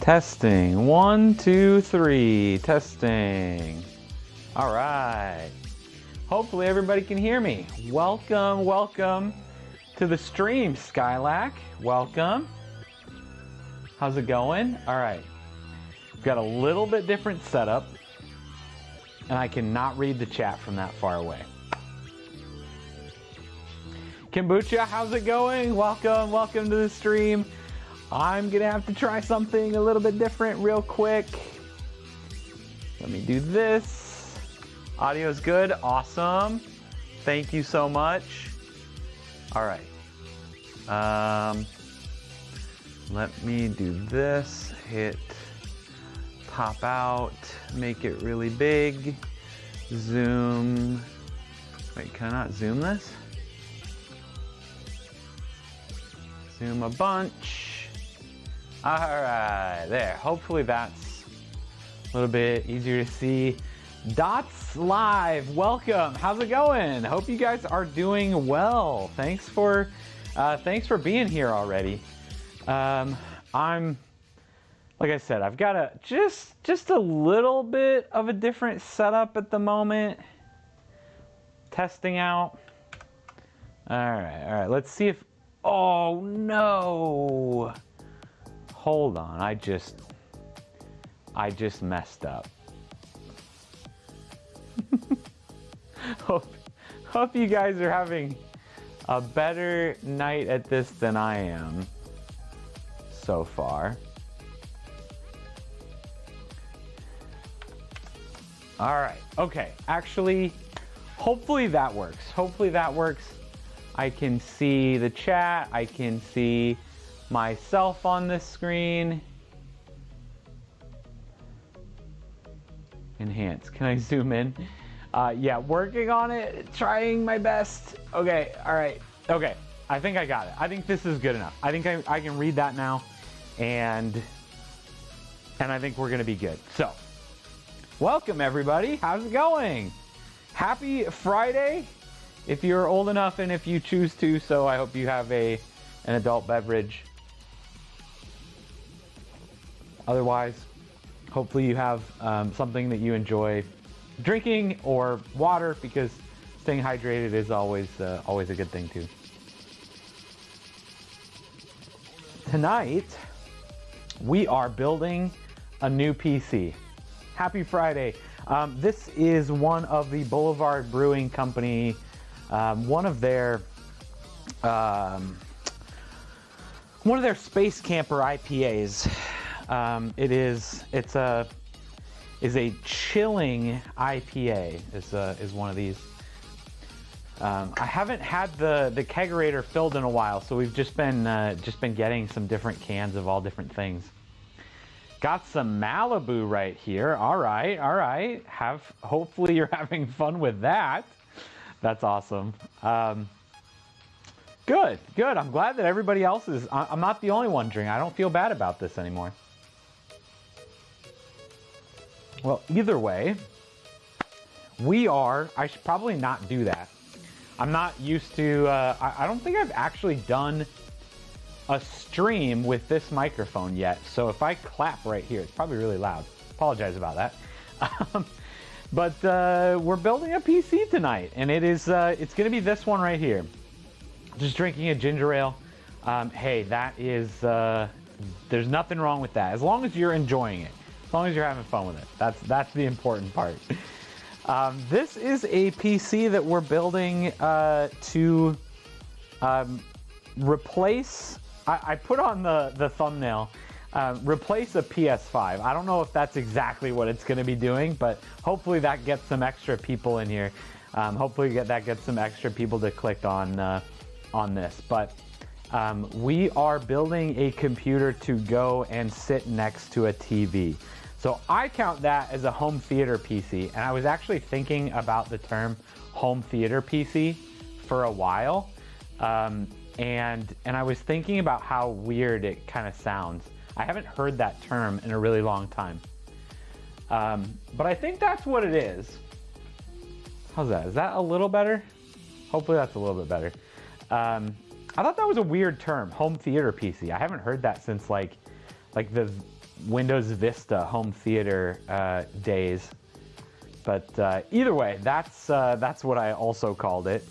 Testing. 1, 2, 3. Testing. All right. Hopefully everybody can hear me. Welcome to the stream, Skylac. Welcome. How's it going? All right. We've got a little bit different setup, and I cannot read the chat from that far away. Kombucha, how's it going? Welcome to the stream. I'm gonna have to try something a little bit different real quick. Let me do this. Audio's good, awesome. Thank you so much. All right. Let me do this. Hit pop out, make it really big. Zoom. Wait, can I not zoom this? Zoom a bunch. All right, there. Hopefully that's a little bit easier to see. Dots Live, welcome. How's it going? Hope you guys are doing well. Thanks for being here already. I'm, like I said, I've got a just a little bit of a different setup at the moment. Testing out. All right. Let's see if. Oh no. Hold on, I just messed up. Hope you guys are having a better night at this than I am so far. All right, okay, actually, hopefully that works. I can see the chat, I can see myself on this screen. Enhance. Can I zoom in? Yeah, working on it, trying my best. Okay, all right. Okay, I think I got it. I think this is good enough. I think I can read that now, and I think we're gonna be good. So, welcome everybody. How's it going? Happy Friday. If you're old enough and if you choose to, so I hope you have an adult beverage. Otherwise, hopefully you have something that you enjoy drinking or water, because staying hydrated is always a good thing too. Tonight, we are building a new PC. Happy Friday. This is one of the Boulevard Brewing Company, one of their Space Camper IPAs. It's a chilling IPA. Is one of these. I haven't had the kegerator filled in a while, so we've just been getting some different cans of all different things. Got some Malibu right here. All right. Hopefully you're having fun with that. That's awesome. Good. I'm glad that everybody else is. I'm not the only one drinking. I don't feel bad about this anymore. Well, either way, I should probably not do that. I'm not used to, I don't think I've actually done a stream with this microphone yet. So if I clap right here, it's probably really loud. Apologize about that. But we're building a PC tonight, and it's going to be this one right here. Just drinking a ginger ale. Hey, that is, there's nothing wrong with that. As long as you're enjoying it. As long as you're having fun with it. That's the important part. This is a PC that we're building to replace, I put on the thumbnail, replace a PS5. I don't know if that's exactly what it's going to be doing, but hopefully that gets some extra people in here. Hopefully that gets some extra people to click on this. But we are building a computer to go and sit next to a TV. So I count that as a home theater PC, and I was actually thinking about the term home theater PC for a while, and I was thinking about how weird it kind of sounds. I haven't heard that term in a really long time, but I think that's what it is. How's that? Is that a little better? Hopefully that's a little bit better. I thought that was a weird term, home theater PC. I haven't heard that since like Windows Vista home theater days. But either way, that's what I also called it.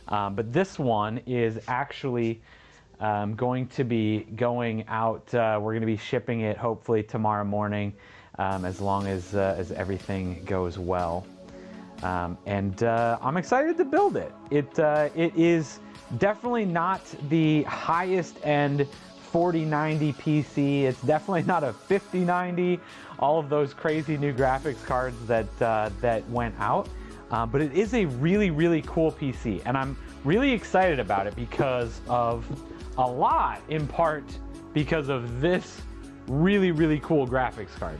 But this one is actually going to be going out. We're going to be shipping it hopefully tomorrow morning, as long as everything goes well. And I'm excited to build it. It is definitely not the highest end 4090 PC. It's definitely not a 5090. All of those crazy new graphics cards that went out. But it is a really, really cool PC, and I'm really excited about it because of a lot, in part because of this really, really cool graphics card.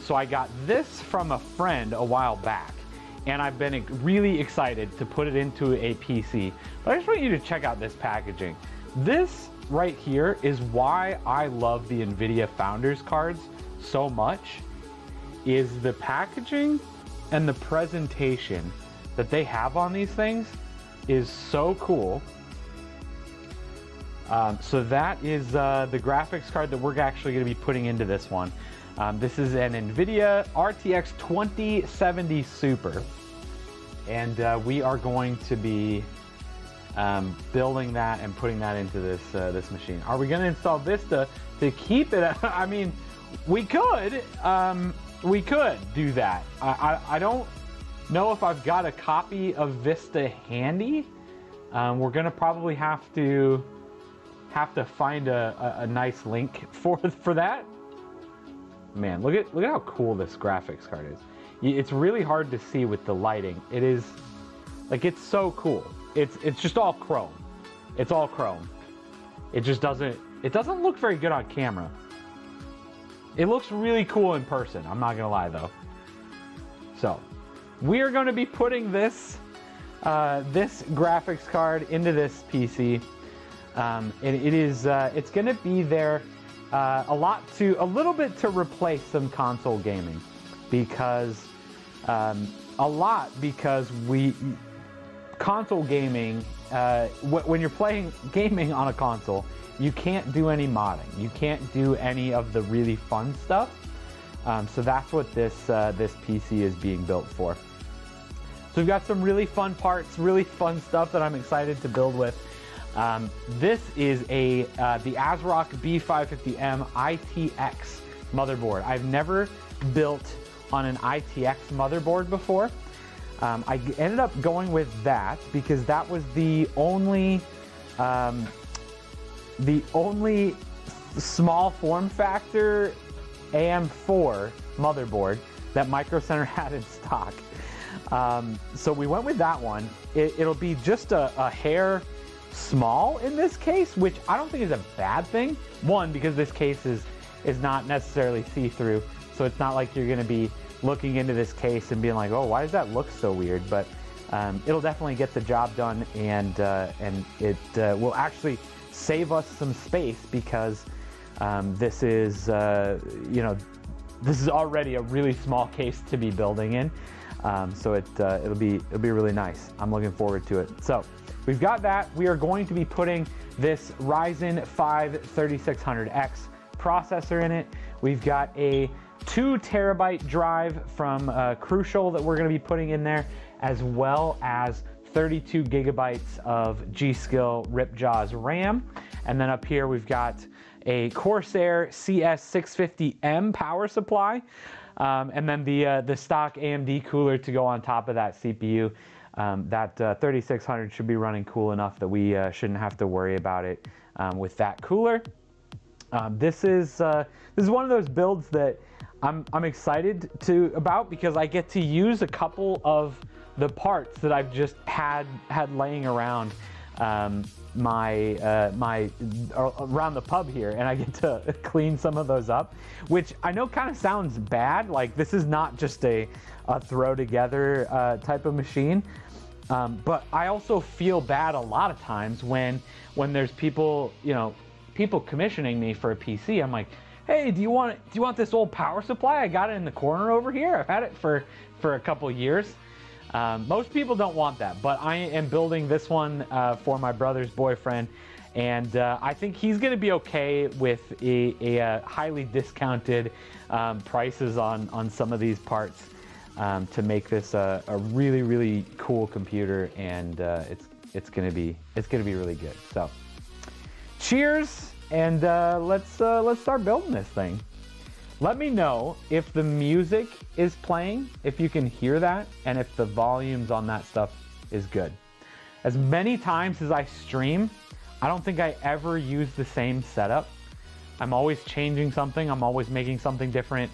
So I got this from a friend a while back, and I've been really excited to put it into a PC. But I just want you to check out this packaging. This right here is why I love the NVIDIA Founders cards so much, is the packaging and the presentation that they have on these things is so cool. So that is the graphics card that we're actually going to be putting into this one. This is an NVIDIA RTX 2070 Super, and we are going to be building that and putting that into this machine. Are we going to install Vista to keep it? I mean, we could do that. I don't know if I've got a copy of Vista handy. We're gonna probably have to find a nice link for that. Man, look at how cool this graphics card is. It's really hard to see with the lighting. It is like, it's so cool. It's just all chrome. It's all chrome. It doesn't look very good on camera. It looks really cool in person, I'm not gonna lie though. So we are going to be putting this this graphics card into this PC. And it's going to be there a little bit to replace some console gaming, because console gaming, when you're playing gaming on a console, you can't do any modding. You can't do any of the really fun stuff. So that's what this PC is being built for. So we've got some really fun parts, really fun stuff that I'm excited to build with. This is the ASRock B550M ITX motherboard. I've never built on an ITX motherboard before. I ended up going with that because that was the only small form factor AM4 motherboard that Micro Center had in stock. So we went with that one. It'll be just a hair small in this case, which I don't think is a bad thing. One, because this case is not necessarily see-through, so it's not like you're going to be looking into this case and being like, oh, why does that look so weird? But it'll definitely get the job done, and it will actually save us some space, because this is this is already a really small case to be building in. So it'll be really nice. I'm looking forward to it. So we've got that. We are going to be putting this Ryzen 5 3600X processor in it. We've got a 2 terabyte drive from Crucial that we're going to be putting in there, as well as 32 gigabytes of G.Skill Ripjaws RAM. And then up here we've got a Corsair CS650M power supply, and then the stock AMD cooler to go on top of that CPU. That 3600 should be running cool enough that we shouldn't have to worry about it with that cooler. This is one of those builds that I'm excited about, because I get to use a couple of the parts that I've just had laying around around the pub here, and I get to clean some of those up, which I know kind of sounds bad. Like, this is not just a throw together type of machine, but I also feel bad a lot of times when there's people commissioning me for a PC. I'm like, hey, do you want this old power supply? I got it in the corner over here. I've had it for a couple years. Most people don't want that, but I am building this one for my brother's boyfriend, And I think he's going to be okay with a highly discounted prices on some of these parts to make this a really, really cool computer, and it's going to be really good. So, cheers, and let's start building this thing. Let me know if the music is playing, if you can hear that, and if the volumes on that stuff is good. As many times as I stream, I don't think I ever use the same setup. I'm always changing something. I'm always making something different.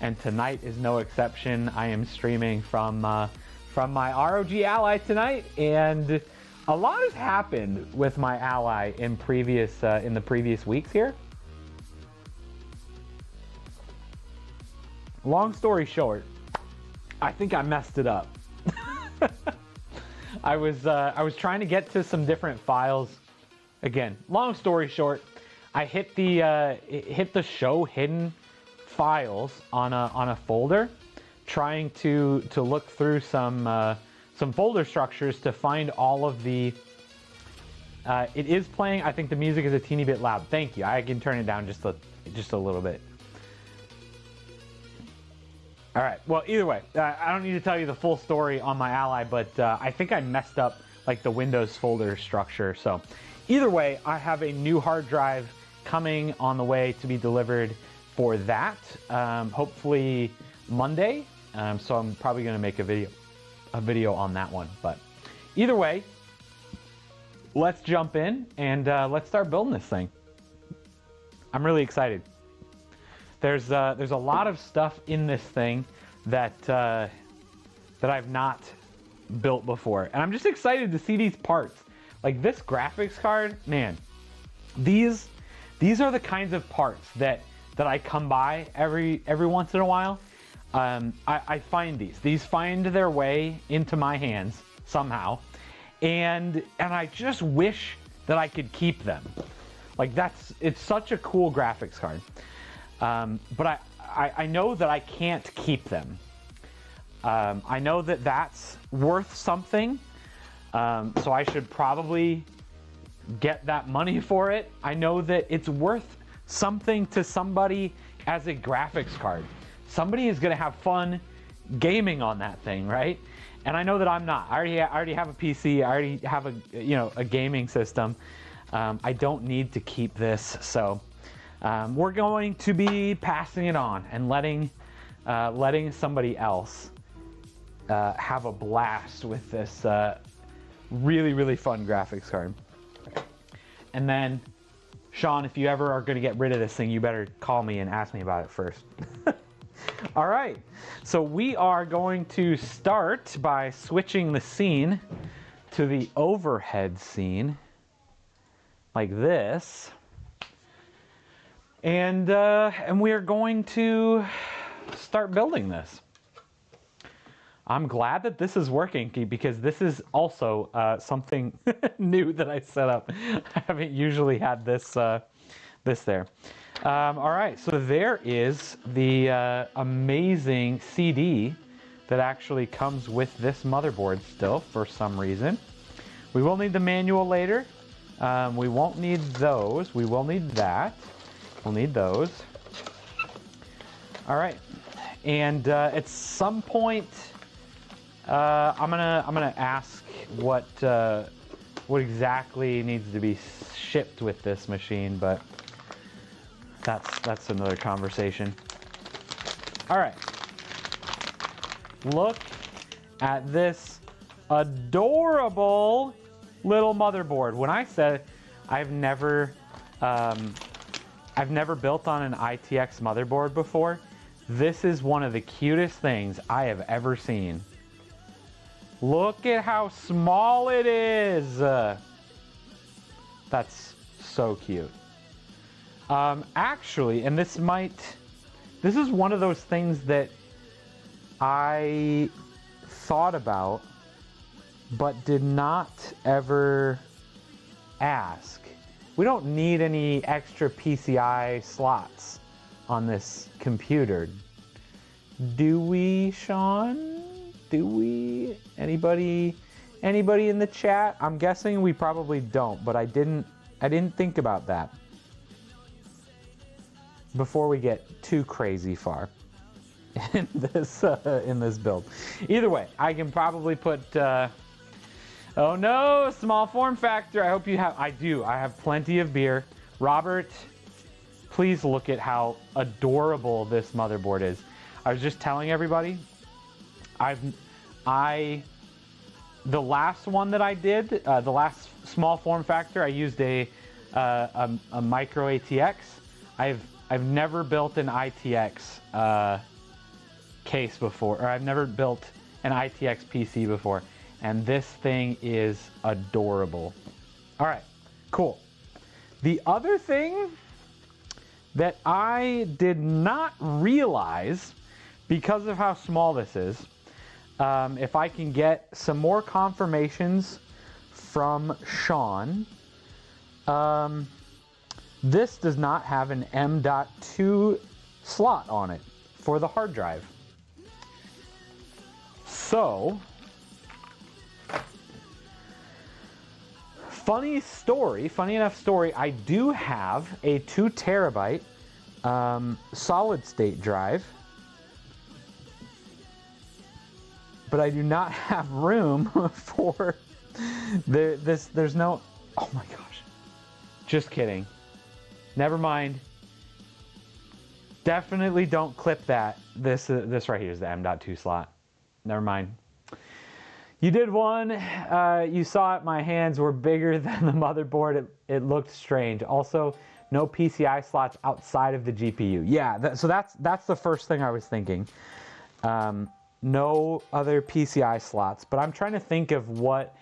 And tonight is no exception. I am streaming from my ROG Ally tonight, and a lot has happened with my Ally in the previous weeks here. Long story short, I think I messed it up. I was trying to get to some different files. Again, long story short, I hit the show hidden files on a folder, trying to look through some folder structures to find all of the. It is playing. I think the music is a teeny bit loud. Thank you. I can turn it down just a little bit. All right. Well, either way, I don't need to tell you the full story on my Ally, but I think I messed up like the Windows folder structure. So either way, I have a new hard drive coming on the way to be delivered for that, hopefully Monday. So I'm probably going to make a video on that one. But either way, let's jump in and let's start building this thing. I'm really excited. There's a lot of stuff in this thing that I've not built before, and I'm just excited to see these parts. Like this graphics card, man. These are the kinds of parts that I come by every once in a while. I find these find their way into my hands somehow, and I just wish that I could keep them. Like it's such a cool graphics card. But I know that I can't keep them. I know that that's worth something, so I should probably get that money for it. I know that it's worth something to somebody as a graphics card. Somebody is going to have fun gaming on that thing, right? And I know that I'm not. I already have a PC. I already have a gaming system. I don't need to keep this, so. We're going to be passing it on and letting somebody else have a blast with this really, really fun graphics card. And then, Sean, if you ever are going to get rid of this thing, you better call me and ask me about it first. All right, so we are going to start by switching the scene to the overhead scene, like this. And we are going to start building this. I'm glad that this is working because this is also something new that I set up. I haven't usually had this there. All right, so there is the amazing CD that actually comes with this motherboard still for some reason. We will need the manual later. We won't need those. We will need that. We'll need those. All right, and at some point, I'm gonna ask what exactly needs to be shipped with this machine, but that's another conversation. All right, look at this adorable little motherboard. When I said I've never built on an ITX motherboard before, this is one of the cutest things I have ever seen. Look at how small it is. That's so cute. Actually, and this is one of those things that I thought about but did not ever ask. We don't need any extra PCI slots on this computer. Do we, Sean? Do we? Anybody in the chat? I'm guessing we probably don't, but I didn't didn't think about that before we get too crazy far in this build. Either way, I can probably put. Oh no, small form factor. I hope you have. I do. I have plenty of beer. Robert, please look at how adorable this motherboard is. I was just telling everybody, the last one that I did, the last small form factor, I used a micro ATX. I've never built an ITX case before, or I've never built an ITX PC before, and this thing is adorable. All right, cool. The other thing that I did not realize, because of how small this is, if I can get some more confirmations from Sean, this does not have an M.2 slot on it for the hard drive. So, funny enough story, I do have a 2 terabyte solid state drive, but I do not have room for there's no, oh my gosh, just kidding. Never mind. Definitely don't clip that. This right here is the M.2 slot. Never mind. You did one. You saw it. My hands were bigger than the motherboard. It looked strange. Also, no PCI slots outside of the GPU. Yeah. So that's the first thing I was thinking. No other PCI slots. But I'm trying to think of what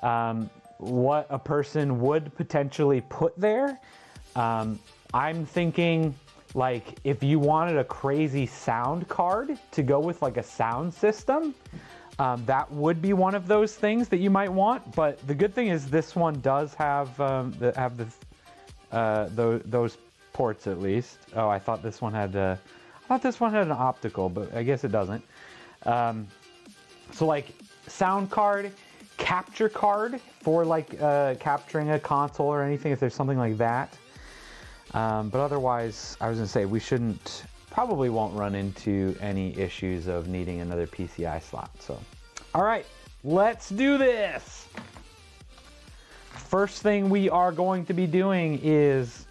a person would potentially put there. I'm thinking, like, if you wanted a crazy sound card to go with like a sound system, that would be one of those things that you might want. But the good thing is this one does have those ports at least. Oh, I thought this one had an optical, but I guess it doesn't. So like sound card, capture card for like capturing a console or anything, if there's something like that. But otherwise, I was gonna say we probably won't run into any issues of needing another PCI slot. So, all right, let's do this. First thing we are going to be doing is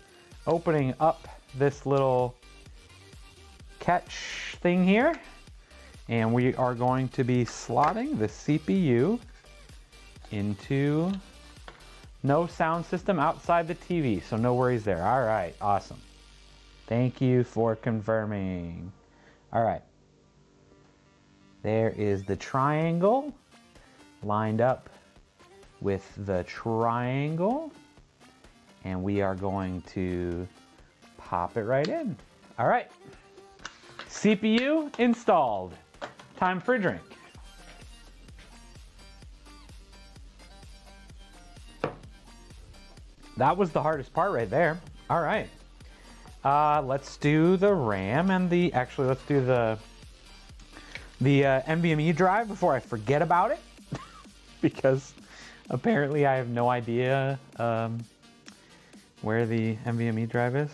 opening up this little catch thing here, and we are going to be slotting the CPU into. No sound system outside the TV, so no worries there. All right, awesome. Thank you for confirming. All right. There is the triangle lined up with the triangle, and we are going to pop it right in. All right. CPU installed. Time for a drink. That was the hardest part right there. All right. Let's do the RAM and let's do the NVMe drive before I forget about it. Because apparently I have no idea where the NVMe drive is.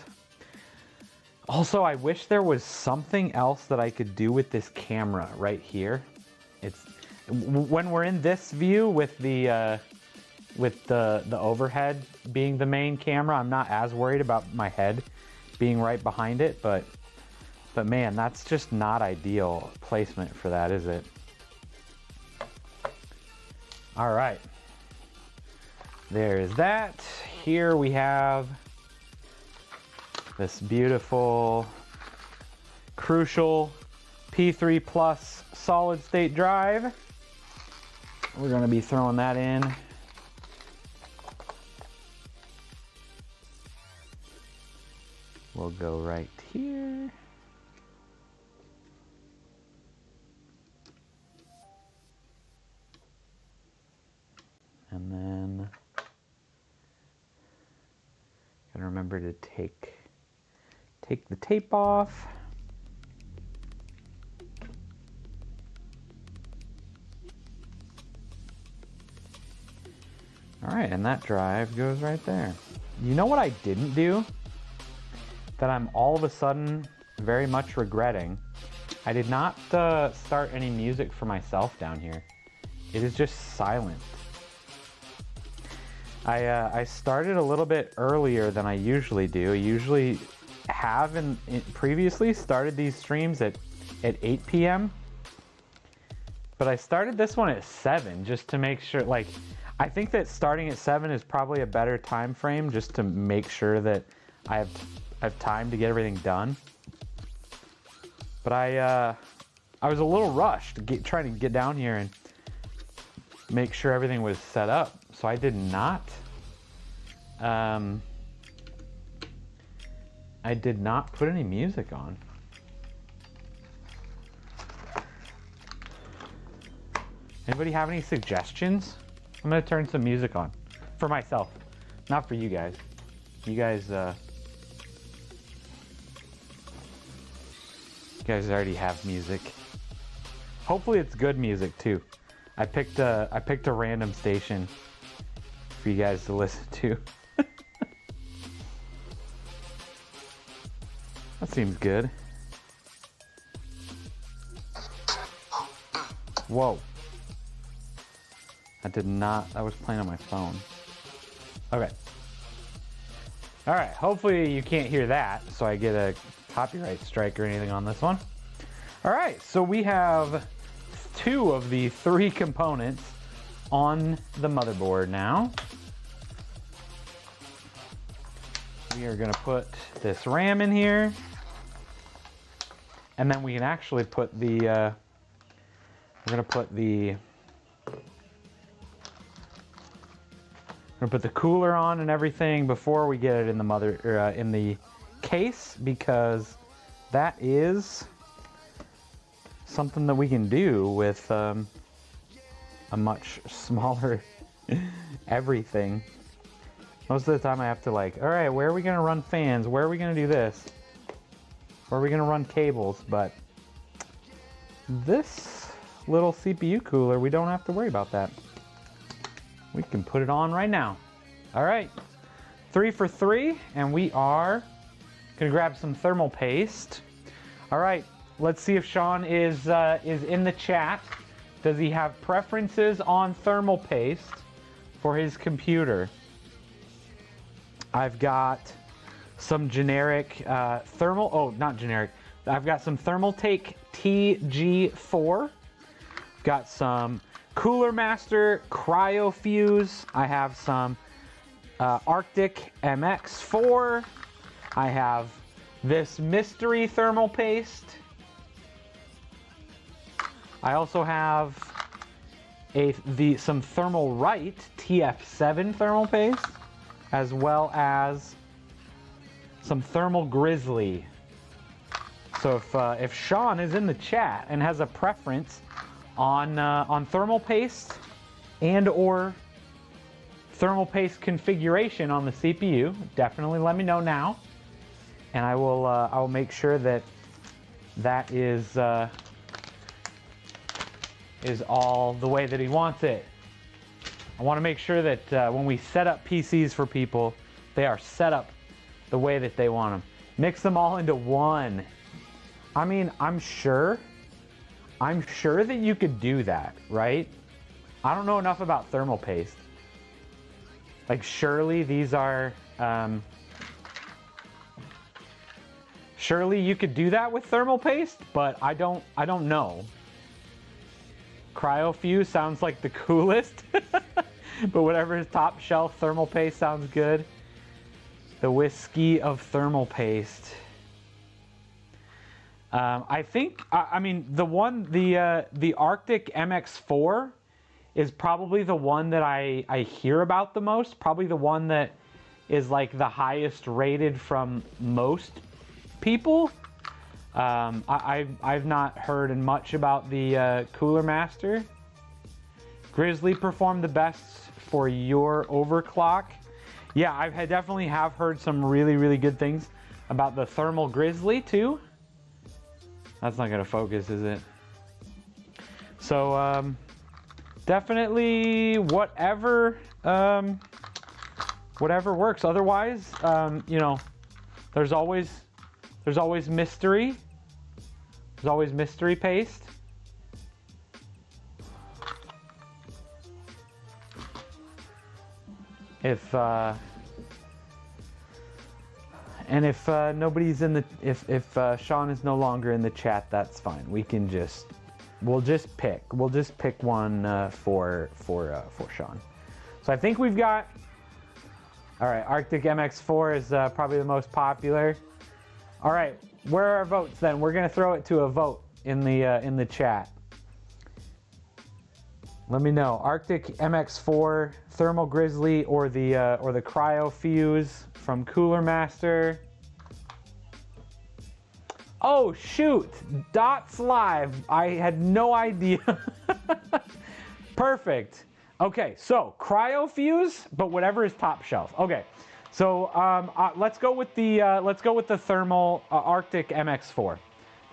Also, I wish there was something else that I could do with this camera right here. When we're in this view with the overhead being the main camera, I'm not as worried about my head being right behind it, but man, that's just not ideal placement for that, is it? All right, there is that. Here we have this beautiful, crucial P3 Plus solid state drive. We're gonna be throwing that in. We'll go right here. And then gotta remember to take the tape off. All right, and that drive goes right there. you know what I didn't do that I'm all of a sudden very much regretting? I did not start any music for myself down here. It is just silent. I started a little bit earlier than I usually do. I usually have previously started these streams at 8 p.m. But I started this one at 7 just to make sure, like, I think that starting at 7 is probably a better time frame just to make sure that I have time to get everything done. But I was a little rushed trying to get down here and make sure everything was set up. So I did not put any music on. Anybody have any suggestions? I'm gonna turn some music on for myself, not for you guys. You guys already have music. Hopefully it's good music too. I picked a random station for you guys to listen to. That seems good. Whoa. I was playing on my phone. Okay. All right, hopefully you can't hear that, so I get a copyright strike or anything on this one. All right, so we have 2 of the 3 components on the motherboard now. We are gonna put this RAM in here, and then we can actually put the, we're gonna put the cooler on and everything before we get it in the in the case, because that is something that we can do with a much smaller everything. Most of the time I have to, like, all right, where are we gonna run fans? Where are we gonna do this? Where are we gonna run cables? But this little CPU cooler, we don't have to worry about that. We can put it on right now. All right, 3 for 3, and we are gonna grab some thermal paste. All right, let's see if Sean is in the chat. Does he have preferences on thermal paste for his computer? I've got some generic thermal, oh, not generic. I've got some Thermaltake TG4. Got some Cooler Master CryoFuse. I have some Arctic MX4. I have this mystery thermal paste. I also have some Thermal Right TF7 thermal paste, as well as some Thermal Grizzly. So if Sean is in the chat and has a preference on thermal paste and or thermal paste configuration on the CPU, definitely let me know now, and I will make sure that is all the way that he wants it. I want to make sure that when we set up PCs for people, they are set up the way that they want them. Mix them all into one. I mean, I'm sure that you could do that, right? I don't know enough about thermal paste. Like, surely these are, surely you could do that with thermal paste, but I don't know. CryoFuse sounds like the coolest, but whatever his top shelf thermal paste sounds good. The whiskey of thermal paste. I think, I mean, the Arctic MX4 is probably the one that I hear about the most. Probably the one that is like the highest rated from most people. I've not heard much about the Cooler Master. Grizzly performed the best for your overclock. Yeah, I definitely have heard some really, really good things about the Thermal Grizzly too. That's not gonna focus, is it? So definitely whatever whatever works. Otherwise, you know, there's always mystery. There's always mystery paste. If nobody's in the, if Sean is no longer in the chat, that's fine. We'll just pick one for Sean. So I think we've got, all right, Arctic MX4 is probably the most popular. All right, where are our votes then? We're gonna throw it to a vote in the chat. Let me know, Arctic MX4, Thermal Grizzly, or the Cryo Fuse from Cooler Master. Oh shoot, Dots Live. I had no idea. Perfect. Okay, so Cryo Fuse, but whatever is top shelf. Okay, so let's go with the Thermal Arctic MX4.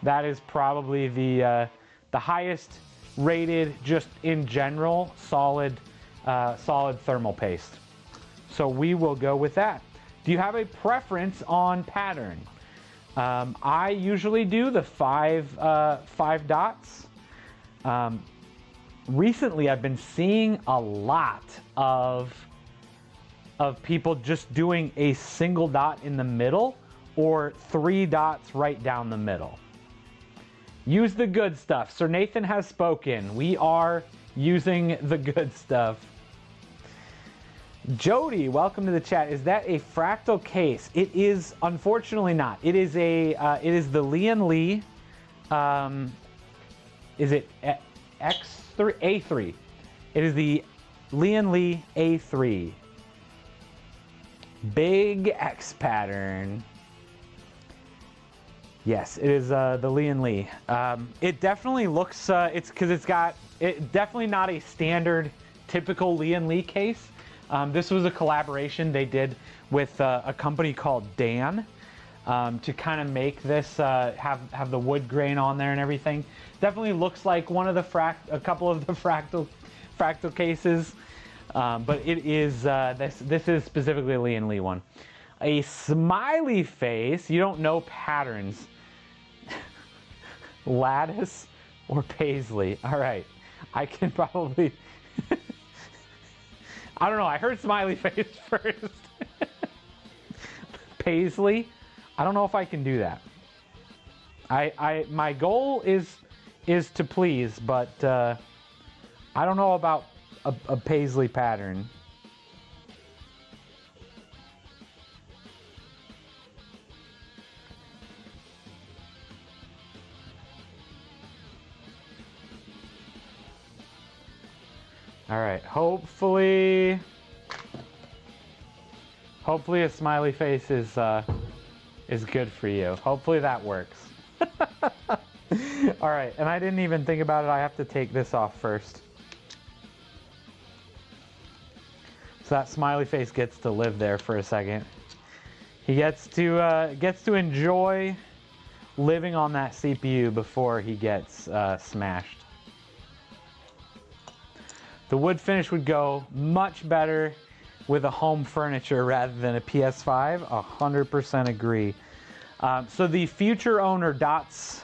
That is probably the highest rated, just in general, solid thermal paste. So we will go with that. Do you have a preference on pattern? I usually do the five dots. Recently, I've been seeing a lot of people just doing a single dot in the middle or 3 dots right down the middle. Use the good stuff. Sir Nathan has spoken. We are using the good stuff. Jody, welcome to the chat. Is that a fractal case? It is unfortunately not. It is the Lian Li. Is it X3 A3? It is the Lian Li A3. Big X pattern. Yes, it is the Lian Li. It definitely looks. It's because it's definitely not a standard typical Lian Li case. This was a collaboration they did with a company called Dan to kind of make this have the wood grain on there and everything. Definitely looks like one of the a couple of the fractal cases, but it is this is specifically a Lian Li one. A smiley face. You don't know patterns. Lattice or paisley. All right, I can probably. I don't know. I heard smiley face first. Paisley. I don't know if I can do that. My goal is to please, but I don't know about a paisley pattern. All right, hopefully a smiley face is good for you. Hopefully that works. All right, and I didn't even think about it. I have to take this off first. So that smiley face gets to live there for a second. He gets to enjoy living on that CPU before he gets smashed. The wood finish would go much better with a home furniture rather than a PS5. 100% agree. So the future owner, Dots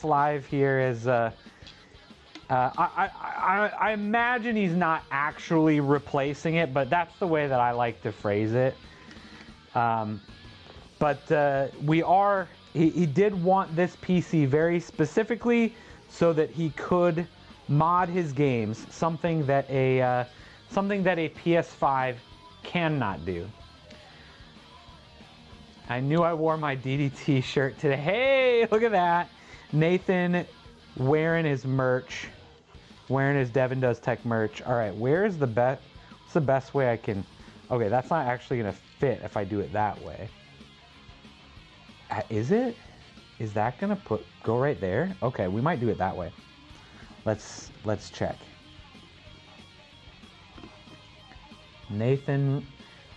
Live here is, I imagine he's not actually replacing it, but that's the way that I like to phrase it. He did want this PC very specifically so that he could mod his games, something that a PS5 cannot do. I knew I wore my DDT shirt today. Hey, look at that. Nathan wearing his merch, wearing his Devin Does Tech merch. All right, what's the best way I can, okay, that's not actually gonna fit if I do it that way. Is it? Is that gonna go right there? Okay, we might do it that way. Let's check. Nathan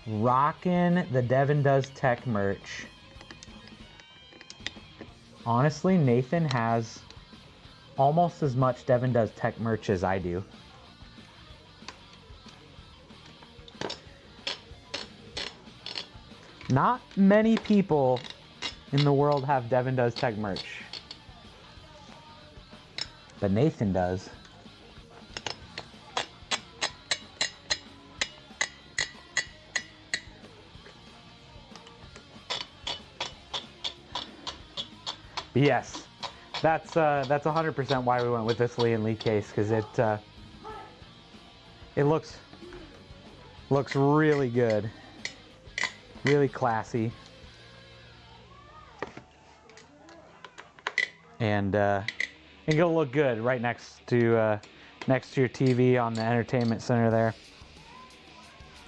rocking the Devin Does Tech merch. Honestly, Nathan has almost as much Devin Does Tech merch as I do. Not many people in the world have Devin Does Tech merch. But Nathan does. But yes, that's 100% why we went with this Lee & Lee case, because it looks really good, really classy, and it'll look good right next to your TV on the entertainment center there.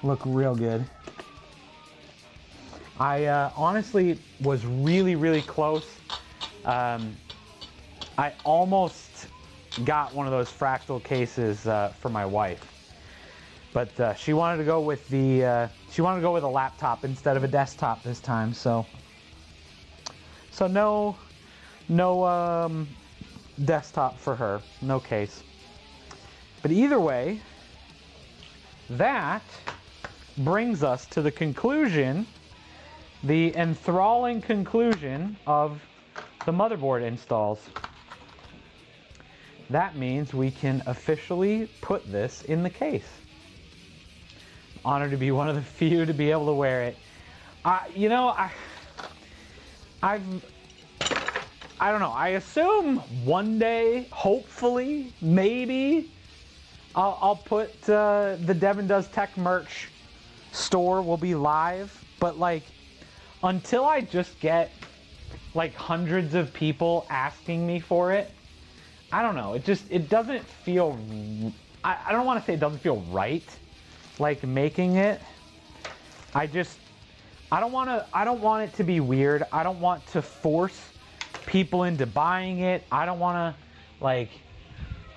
Look real good. I honestly was really close. I almost got one of those fractal cases for my wife, but she wanted to go with a laptop instead of a desktop this time. So no desktop for her, no case. But either way, that brings us to the conclusion, the enthralling conclusion of the motherboard installs. That means we can officially put this in the case. Honored to be one of the few to be able to wear it. You know, I don't know. I assume one day, hopefully, maybe, I'll put the Devin Does Tech merch store will be live. But like, until I just get like hundreds of people asking me for it, I don't know. It doesn't feel. I don't want to say it doesn't feel right, like making it. I don't want it to be weird. I don't want to force people into buying it. I don't want to, like,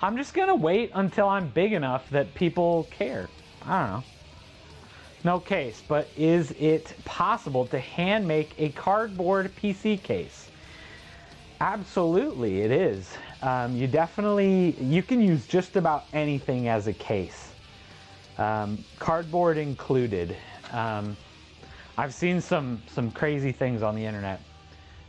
I'm just gonna wait until I'm big enough that people care. I don't know. No case, but is it possible to hand make a cardboard PC case? Absolutely, it is. You can use just about anything as a case, cardboard included. I've seen some crazy things on the internet,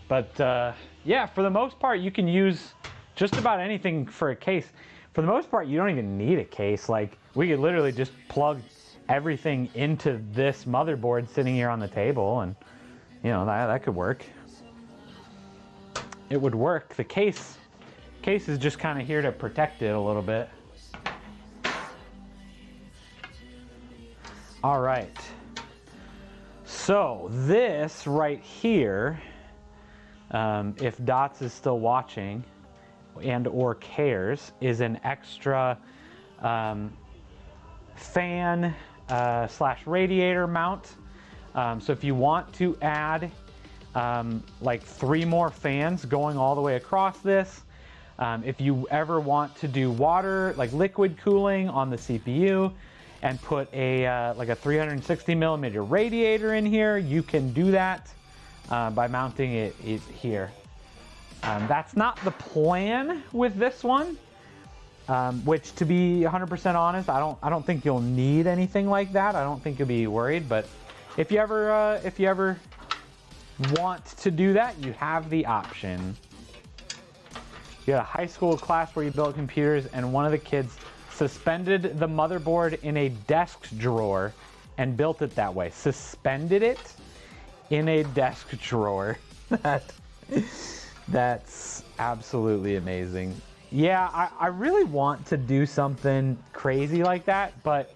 but yeah, for the most part, you can use just about anything for a case. For the most part, you don't even need a case. Like, we could literally just plug everything into this motherboard sitting here on the table, and you know, that could work. It would work. The case is just kind of here to protect it a little bit. All right. So this right here, if Dots is still watching and or cares, is an extra fan slash radiator mount. So if you want to add like 3 more fans going all the way across this, if you ever want to do water, like liquid cooling on the CPU, and put a like a 360 millimeter radiator in here, you can do that by mounting it here. That's not the plan with this one, which, to be 100% honest, I don't think you'll need anything like that. I don't think you'll be worried, but if you ever want to do that, you have the option. You had a high school class where you built computers, and one of the kids suspended the motherboard in a desk drawer and built it that way. Suspended it in a desk drawer. That's absolutely amazing. Yeah, I really want to do something crazy like that, but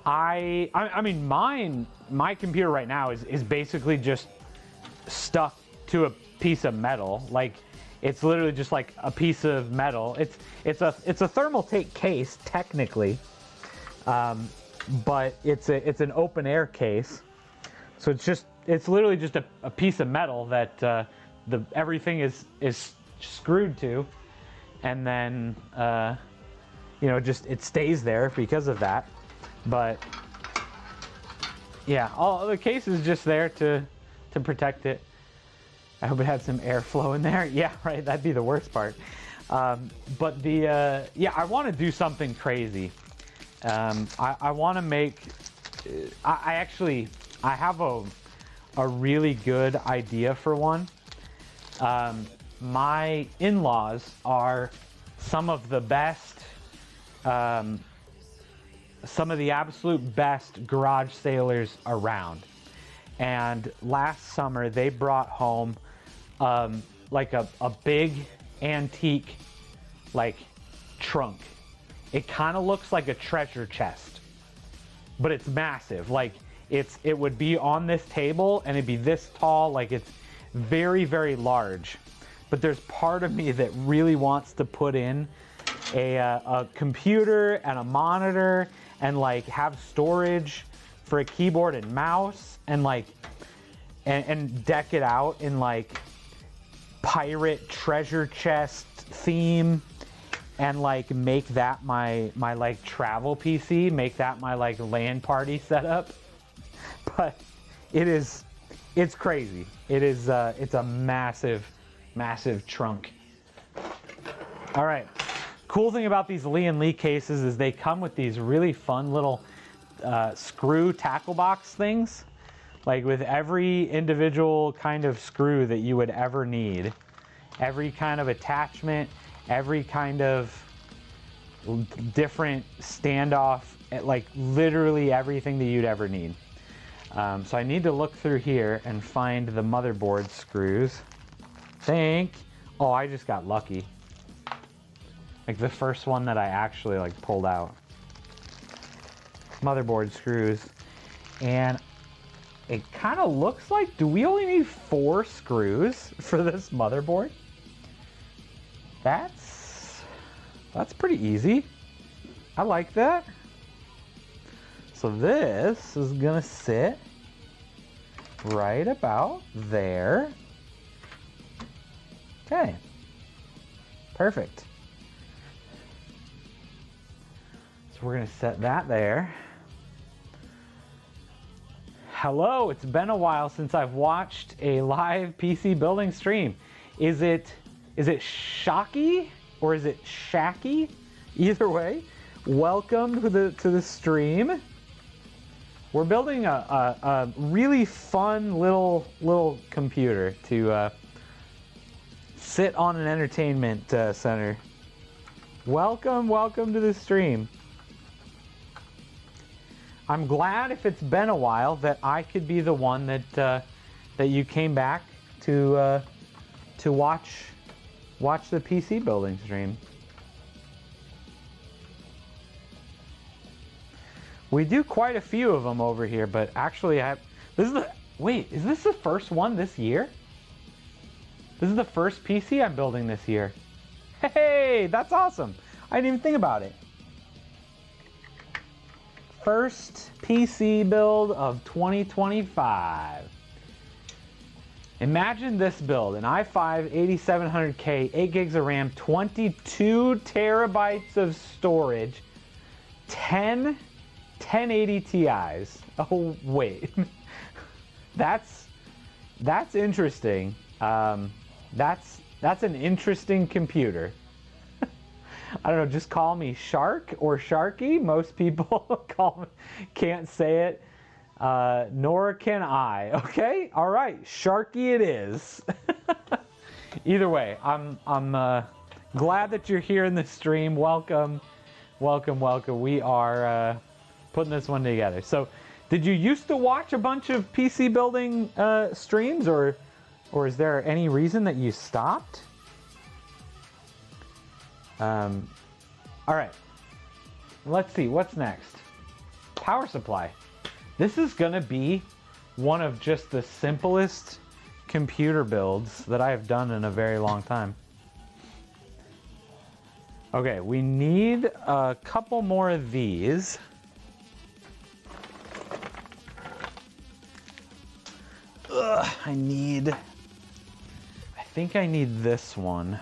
I mean, my computer right now is basically just stuck to a piece of metal. Like, it's literally just like a piece of metal. It's a Thermaltake case technically, but it's an open air case. So it's literally just a piece of metal that everything is screwed to, and then you know, it stays there because of that. But yeah, all the case is just there to protect it. I hope it had some airflow in there. Yeah, right, that'd be the worst part. But yeah, I want to do something crazy. I want to make, I have a really good idea for one. My in-laws are some of the best, some of the absolute best garage sailors around. And last summer they brought home like a big antique like trunk. It kind of looks like a treasure chest, but it's massive. Like it would be on this table and it'd be this tall. Like it's very, very large. But there's part of me that really wants to put in a computer and a monitor and like have storage for a keyboard and mouse and like and deck it out in like pirate treasure chest theme and like make that my like travel PC, make that my like LAN party setup. But it's crazy. It's a massive trunk. All right. Cool thing about these Lee & Lee cases is they come with these really fun little screw tackle box things, like with every individual kind of screw that you would ever need, every kind of attachment, every kind of different standoff, like literally everything that you'd ever need. So I need to look through here and find the motherboard screws. Oh, I just got lucky. Like the first one that I actually like pulled out. Motherboard screws. And it kind of looks like, do we only need 4 screws for this motherboard? That's pretty easy. I like that. So this is gonna sit right about there. Okay, perfect. So we're gonna set that there. Hello, it's been a while since I've watched a live PC building stream. Is it shocky or is it shacky? Either way, welcome to the stream. We're building a really fun little computer to sit on an entertainment center. Welcome to the stream. I'm glad if it's been a while that I could be the one that you came back to watch the PC building stream. We do quite a few of them over here, but actually wait, is this the first one this year? This is the first PC I'm building this year. Hey, that's awesome. I didn't even think about it. First PC build of 2025. Imagine this build, an i5 8700K, 8 gigs of RAM, 22 terabytes of storage, 10 1080 Ti's. Oh, wait. That's interesting. That's an interesting computer. I don't know, just call me Shark or Sharky. Most people can't say it, nor can I. Okay, all right, Sharky it is. Either way, I'm glad that you're here in the stream. Welcome. We are putting this one together. So, did you used to watch a bunch of PC building streams, or is there any reason that you stopped? All right, let's see, what's next? Power supply. This is gonna be one of just the simplest computer builds that I have done in a very long time. Okay, we need a couple more of these. I think I need this one.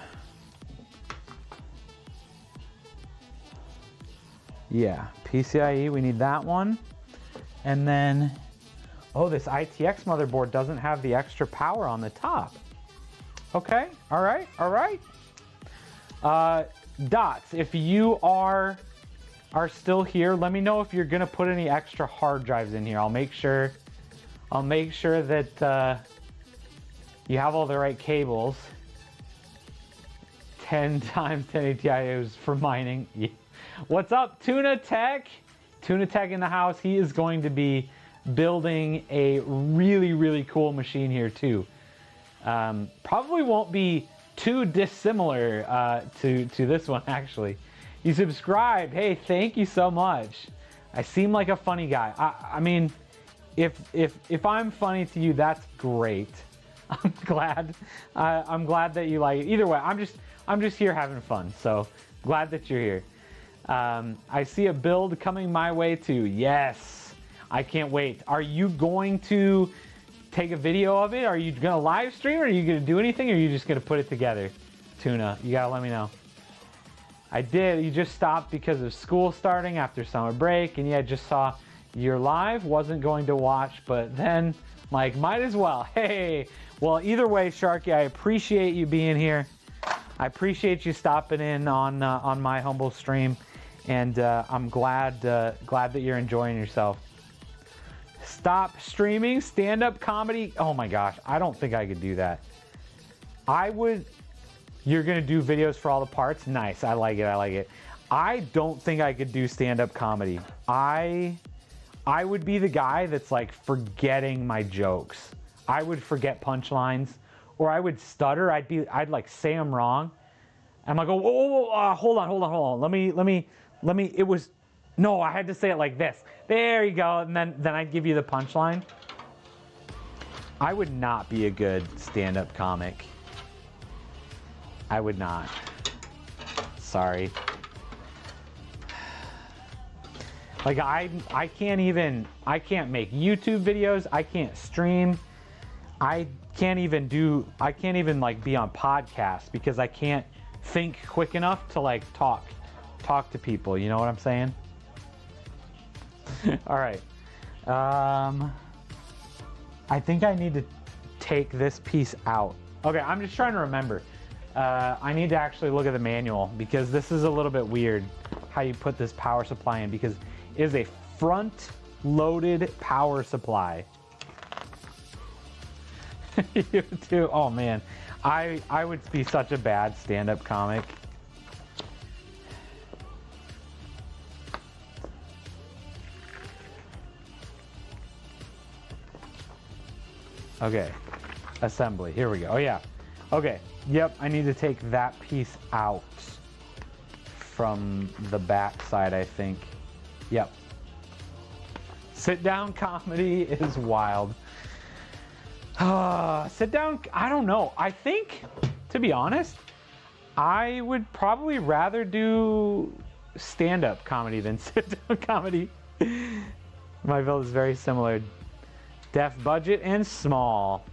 Yeah, PCIe, we need that one. And then, oh, this ITX motherboard doesn't have the extra power on the top. Okay, all right. Dots, if you are still here, let me know if you're gonna put any extra hard drives in here. I'll make sure I'll make sure that you have all the right cables. 10 times 1080 Ti's for mining. Yeah. What's up, Tuna Tech? Tuna Tech in the house. He is going to be building a really, really cool machine here too. Probably won't be too dissimilar to this one actually. You subscribed. Hey, thank you so much. I seem like a funny guy. I mean, if I'm funny to you, that's great. I'm glad. I'm glad that you like it. Either way, I'm just here having fun. So glad that you're here. I see a build coming my way too. Yes, I can't wait. Are you going to take a video of it? Are you gonna live stream? Or are you gonna do anything? Or are you just gonna put it together? Tuna, you gotta let me know. I did. You just stopped because of school starting after summer break, and yeah, just saw your live. Wasn't going to watch, but then like might as well. Hey, well either way, Sharky, I appreciate you being here. I appreciate you stopping in on my humble stream, and I'm glad that you're enjoying yourself. Stop streaming stand-up comedy. Oh my gosh, I don't think I could do that. I would. You're gonna do videos for all the parts? Nice, I like it, I like it. I don't think I could do stand-up comedy. I would be the guy that's like forgetting my jokes. I would forget punchlines, or I would stutter. I'd like say them wrong. I'm like, oh, hold on. Let me. It was, no, I had to say it like this. There you go, and then I'd give you the punchline. I would not be a good stand-up comic. I would not. Sorry. Like I can't make YouTube videos. I can't stream. I can't even like be on podcasts because I can't think quick enough to like talk to people. You know what I'm saying? All right. I think I need to take this piece out. Okay, I'm just trying to remember. I need to actually look at the manual because this is a little bit weird how you put this power supply in, because it is a front-loaded power supply. You too. Oh man, I would be such a bad stand-up comic. Okay, assembly. Here we go. Oh yeah. Okay. Yep, I need to take that piece out from the back side, I think. Yep. Sit down comedy is wild. Sit down, I don't know. I think, to be honest, I would probably rather do stand-up comedy than sit-down comedy. My build is very similar. Def budget and small.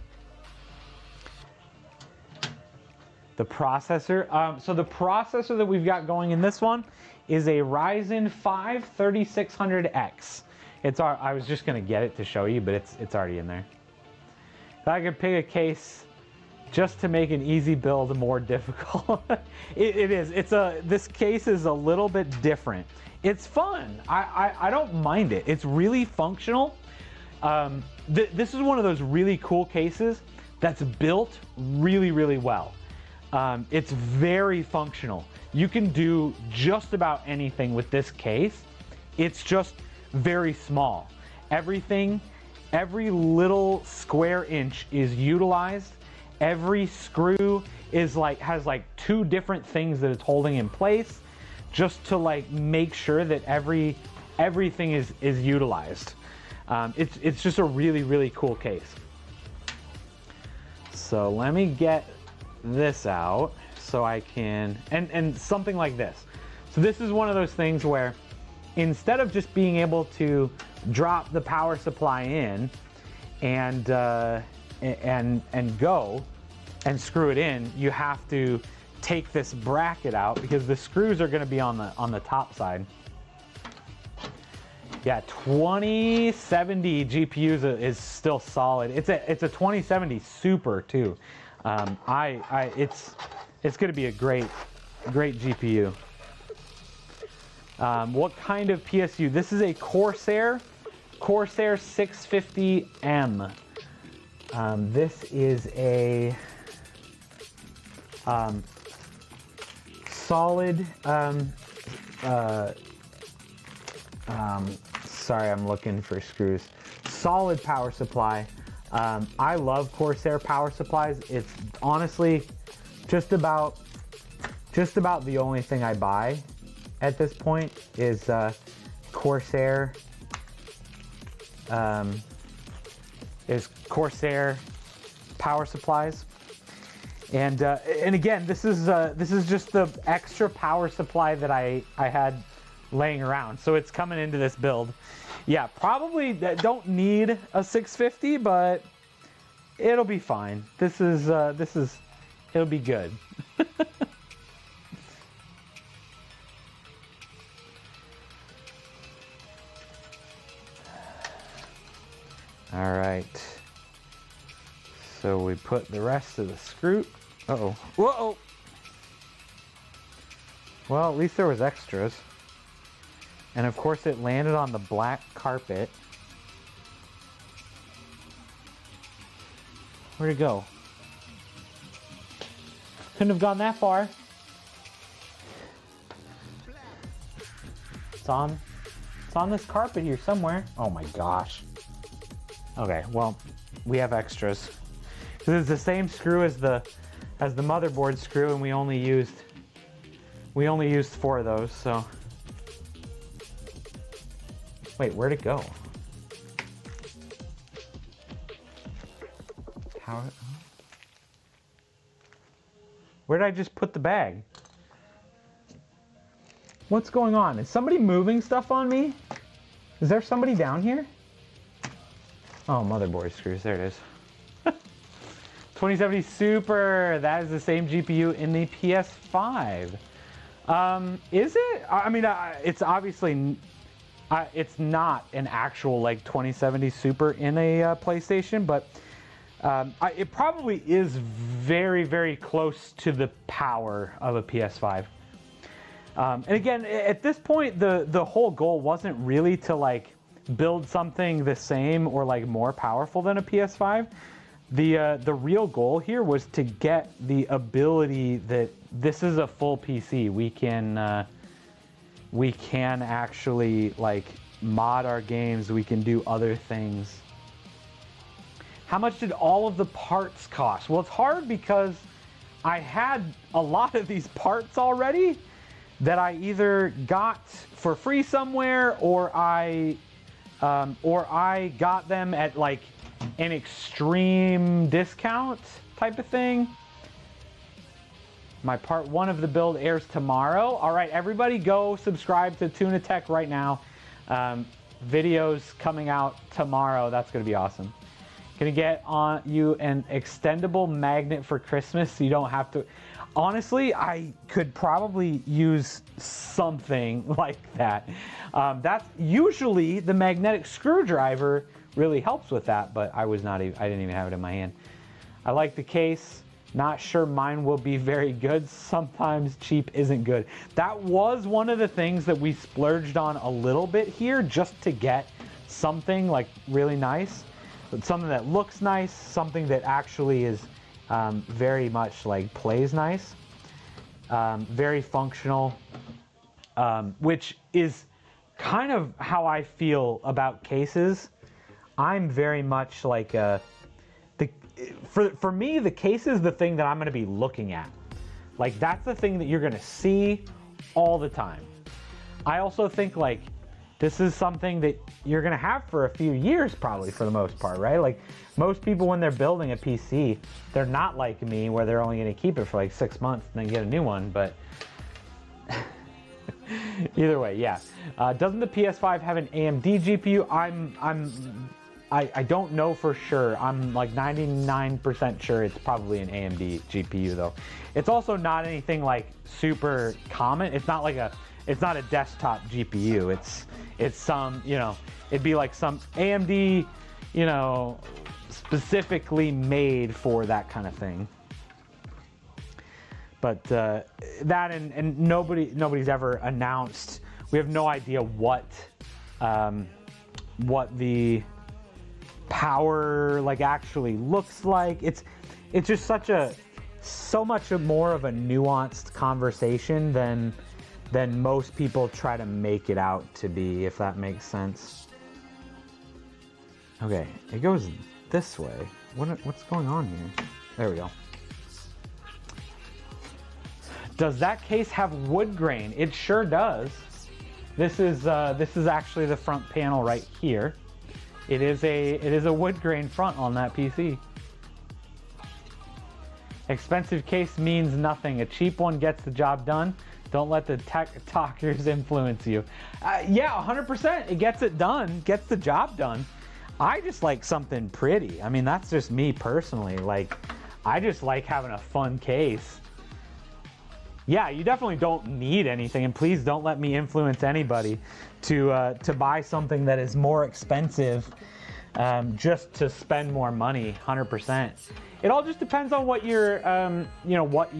The processor, so the processor that we've got going in this one is a Ryzen 5 3600X. I was just gonna get it to show you, but it's already in there. If I could pick a case just to make an easy build more difficult, it is. This case is a little bit different. It's fun. I don't mind it. It's really functional. This is one of those really cool cases that's built really, really well. It's very functional. You can do just about anything with this case. It's just very small. Every little square inch is utilized. Every screw has like two different things that it's holding in place, just to like make sure that everything is utilized. It's just a really, really cool case. So let me get this out so I can, and something like this. So this is one of those things where instead of just being able to drop the power supply in and go and screw it in, you have to take this bracket out because the screws are going to be on the top side. Yeah, 2070 GPUs is still solid. It's a 2070 Super too. It's going to be a great GPU. What kind of PSU? This is a Corsair Corsair 650M. This is a solid, sorry, I'm looking for screws. Solid power supply. I love Corsair power supplies. It's honestly just about the only thing I buy at this point is Corsair power supplies. And again, this is just the extra power supply that I had laying around. So it's coming into this build. Yeah, probably don't need a 650, but it'll be fine. It'll be good. All right. So we put the rest of the screw. Uh-oh. Whoa! Well, at least there was extras. And of course it landed on the black carpet. Where'd it go? Couldn't have gone that far. It's on this carpet here somewhere. Oh my gosh. Okay, well, we have extras. This is the same screw as the motherboard screw, and we only used 4 of those, so. Wait, where'd it go? Where did I just put the bag? What's going on? Is somebody moving stuff on me? Is there somebody down here? Oh, motherboard screws, there it is. 2070 Super, that is the same GPU in the PS5. Is it? I mean, it's obviously, it's not an actual like 2070 Super in a PlayStation, but it probably is very, very close to the power of a PS5. And again, at this point, the whole goal wasn't really to like build something the same or like more powerful than a PS5. The real goal here was to get the ability that this is a full PC. We can actually like mod our games. We can do other things. How much did all of the parts cost? Well, it's hard because I had a lot of these parts already that I either got for free somewhere or I got them at like an extreme discount type of thing. My part 1 of the build airs tomorrow. All right, everybody go subscribe to Tuna Tech right now. Videos coming out tomorrow. That's gonna be awesome. Gonna get on you an extendable magnet for Christmas so you don't have to. Honestly, I could probably use something like that. That's usually the magnetic screwdriver really helps with that, but I didn't even have it in my hand. I like the case. Not sure mine will be very good. Sometimes cheap isn't good. That was one of the things that we splurged on a little bit here just to get something like really nice. Something that looks nice, something that actually is very much like plays nice, very functional, which is kind of how I feel about cases. I'm very much like for me, the case is the thing that I'm going to be looking at. Like that's the thing that you're going to see all the time. I also think like this is something that you're going to have for a few years probably for the most part, right? Like most people when they're building a PC, they're not like me where they're only going to keep it for like 6 months and then get a new one, but either way, yeah. Doesn't the PS5 have an AMD GPU? I don't know for sure. I'm like 99% sure it's probably an AMD GPU though. It's also not anything like super common. It's not a desktop GPU. It's some, you know, it'd be like some AMD, you know, specifically made for that kind of thing. But that and nobody's ever announced. We have no idea what what the power like actually looks like. It's just so much more of a nuanced conversation than most people try to make it out to be, if that makes sense. Okay, it goes this way. What's going on here? There we go. Does that case have wood grain? It sure does. This is actually the front panel right here. It is a wood grain front on that PC. Expensive case means nothing. A cheap one gets the job done. Don't let the tech talkers influence you. Yeah, 100%. It gets it done, gets the job done. I just like something pretty. I mean, that's just me personally. Like, I just like having a fun case. Yeah, you definitely don't need anything, and please don't let me influence anybody to buy something that is more expensive just to spend more money. 100%. It all just depends on what your what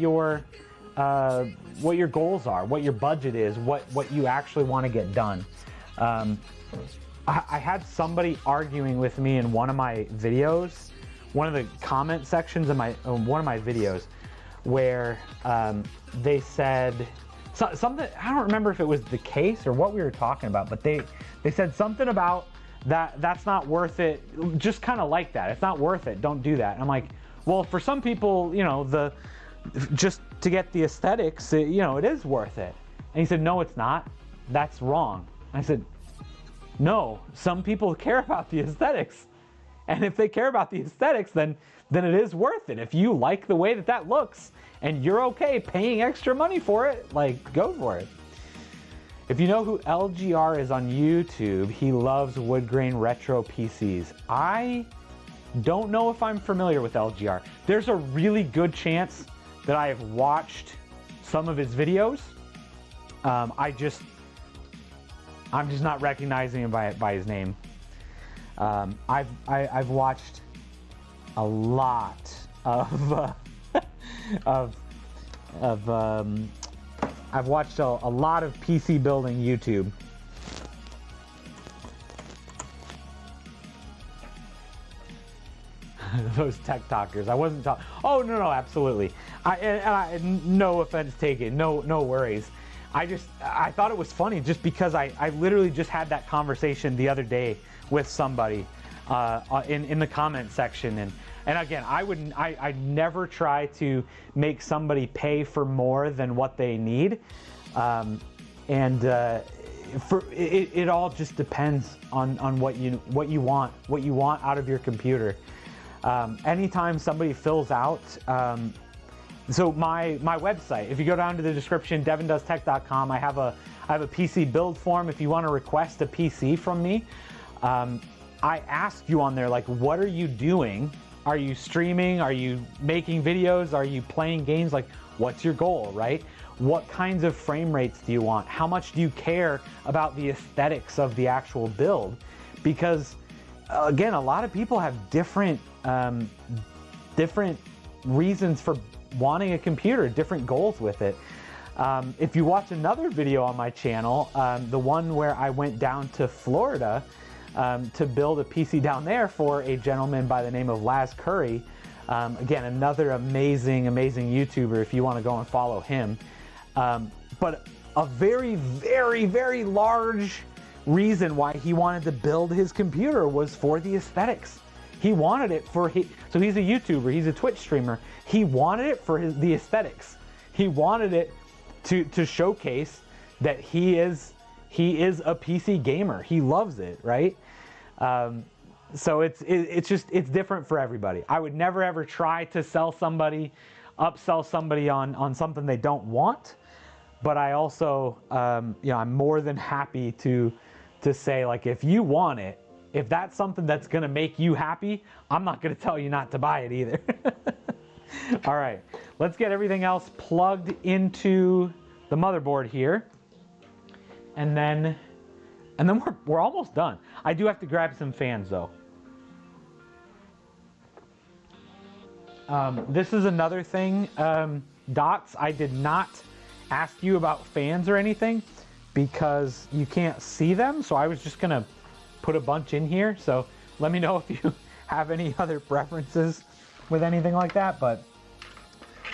your goals are, what your budget is, what you actually want to get done. I had somebody arguing with me in one of my videos, one of the comment sections of one of my videos, where they said something. I don't remember if it was the case or what we were talking about, but they said something about that's not worth it. Just kind of like that. It's not worth it. Don't do that. And I'm like, well, for some people, just to get the aesthetics, it is worth it. And he said, no, it's not. That's wrong. I said, no, some people care about the aesthetics. And if they care about the aesthetics, then it is worth it. If you like the way that looks and you're okay paying extra money for it, like, go for it. If you know who LGR is on YouTube, he loves wood grain retro PCs. I don't know if I'm familiar with LGR. There's a really good chance that I have watched some of his videos. I'm just not recognizing him by his name. I've watched a lot of I've watched a lot of PC building YouTube. Those tech talkers. I wasn't talking. Oh no, absolutely. I no offense taken. No worries. I thought it was funny just because I literally just had that conversation the other day with somebody in the comment section, and again, I'd never try to make somebody pay for more than what they need, it all just depends on what you want out of your computer. Anytime somebody fills out, so my website, if you go down to the description, devindostech.com, I have a PC build form if you want to request a PC from me. I ask you on there, like, what are you doing? Are you streaming? Are you making videos? Are you playing games? Like, what's your goal, right? What kinds of frame rates do you want? How much do you care about the aesthetics of the actual build? Because again, a lot of people have different reasons for wanting a computer, different goals with it. If you watch another video on my channel, the one where I went down to Florida to build a PC down there for a gentleman by the name of Laz Curry, again, another amazing YouTuber if you want to go and follow him. But a very, very, very large reason why he wanted to build his computer was for the aesthetics. He wanted it for so he's a YouTuber, he's a Twitch streamer. He wanted it for the aesthetics. He wanted it to showcase that he is a PC gamer. He loves it, right? So it's different for everybody. I would never ever try to upsell somebody on something they don't want. But I also, I'm more than happy to say, like, if you want it, if that's something that's going to make you happy, I'm not going to tell you not to buy it either. All right, let's get everything else plugged into the motherboard here. And then we're almost done. I do have to grab some fans though. This is another thing, Dots, I did not ask you about fans or anything because you can't see them, so I was just gonna put a bunch in here. So let me know if you have any other preferences with anything like that, but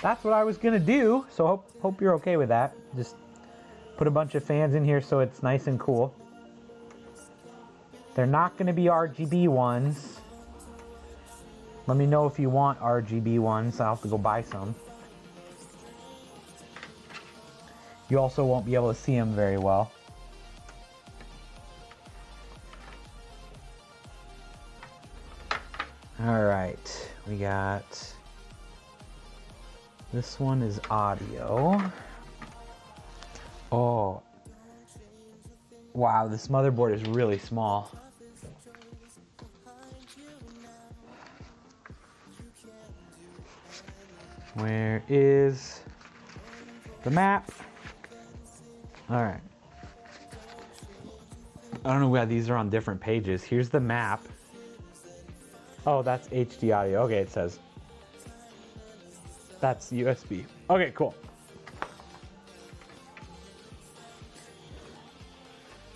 that's what I was gonna do. So hope you're okay with that. Just put a bunch of fans in here so it's nice and cool. They're not gonna be RGB ones. Let me know if you want RGB ones. I'll have to go buy some. You also won't be able to see them very well. All right, we got, this one is audio. Oh, wow, this motherboard is really small. Where is the map? All right. I don't know why these are on different pages. Here's the map. Oh, that's HD audio. Okay, it says. That's USB. Okay, cool.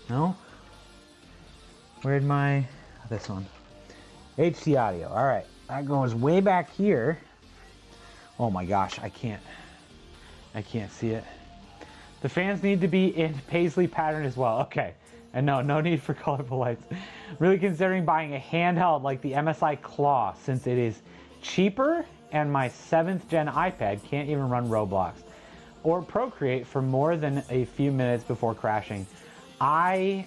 No? Where'd my, this one. HD audio. All right, that goes way back here. Oh my gosh, I can't see it. The fans need to be in paisley pattern as well. Okay, and no need for colorful lights. Really considering buying a handheld like the MSI Claw since it is cheaper and my 7th gen iPad can't even run Roblox or Procreate for more than a few minutes before crashing. I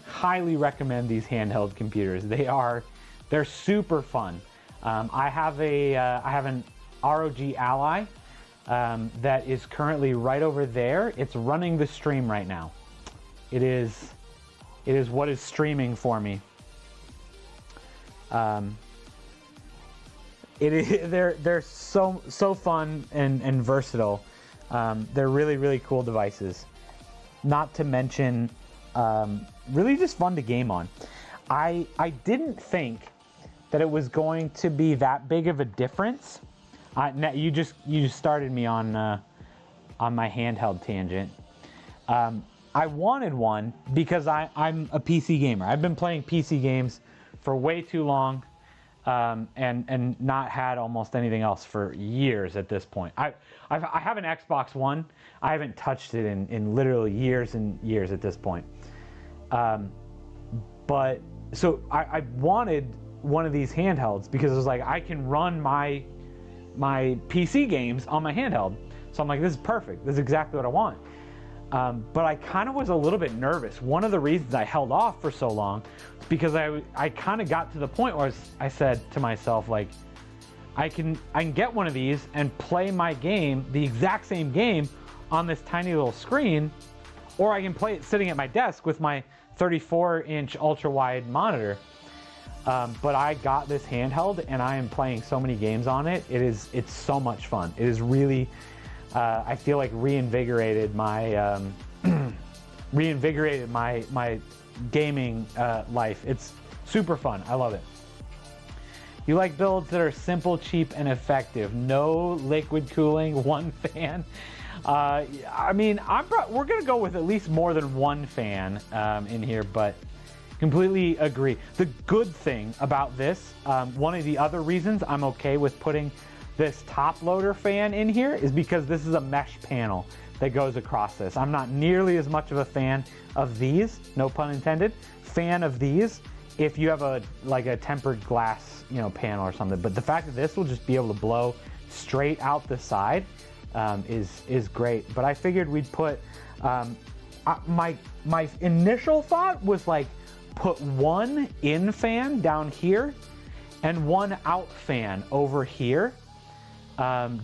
highly recommend these handheld computers. They're super fun. I have an ROG Ally that is currently right over there. It's running the stream right now. It is what is streaming for me. They're so fun and versatile. They're really cool devices. Not to mention, really just fun to game on. I didn't think that it was going to be that big of a difference. You just started me on my handheld tangent. I wanted one because I'm a PC gamer. I've been playing PC games for way too long, and not had almost anything else for years at this point. I have an Xbox One. I haven't touched it in literally years and years at this point. But so I wanted one of these handhelds because it was like I can run my PC games on my handheld. So I'm like, this is perfect. This is exactly what I want. But I kind of was a little bit nervous. One of the reasons I held off for so long is because I kind of got to the point where I said to myself, like, I can get one of these and play my game, the exact same game, on this tiny little screen, or I can play it sitting at my desk with my 34-inch ultra-wide monitor. But I got this handheld and I am playing so many games on it. It's so much fun. It is really, I feel like reinvigorated my my gaming life. It's super fun. I love it. You like builds that are simple, cheap, and effective. No liquid cooling, one fan. I mean, we're gonna go with at least more than one fan in here, but completely agree. The good thing about this, one of the other reasons I'm okay with putting this top loader fan in here is because this is a mesh panel that goes across this. I'm not nearly as much of a fan of these, no pun intended, fan of these if you have a tempered glass, panel or something. But the fact that this will just be able to blow straight out the side is great. But I figured we'd put, my initial thought was like, put one in fan down here and one out fan over here,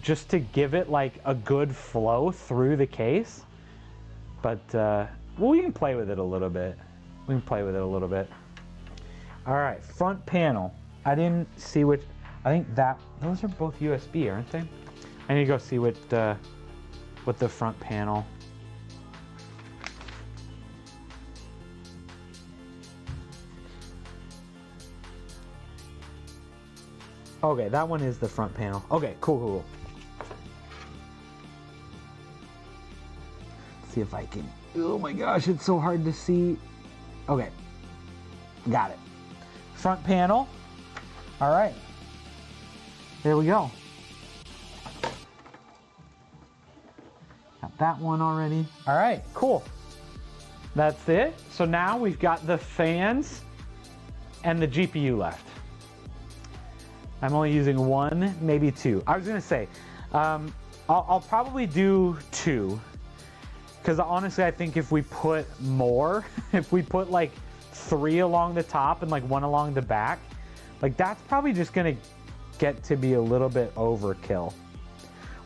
just to give it like a good flow through the case. But we can play with it a little bit. All right, front panel. I didn't see which. I think those are both USB, aren't they? I need to go see what the front panel. Okay, that one is the front panel. Okay, cool. Let's see if I can. Oh my gosh, it's so hard to see. Okay. Got it. Front panel. All right. There we go. Got that one already. All right, cool. That's it. So now we've got the fans and the GPU left. I'm only using one, maybe two. I was gonna say, I'll probably do two, because honestly, I think if we put more, if we put like 3 along the top and like 1 along the back, like that's probably just gonna get to be a little bit overkill.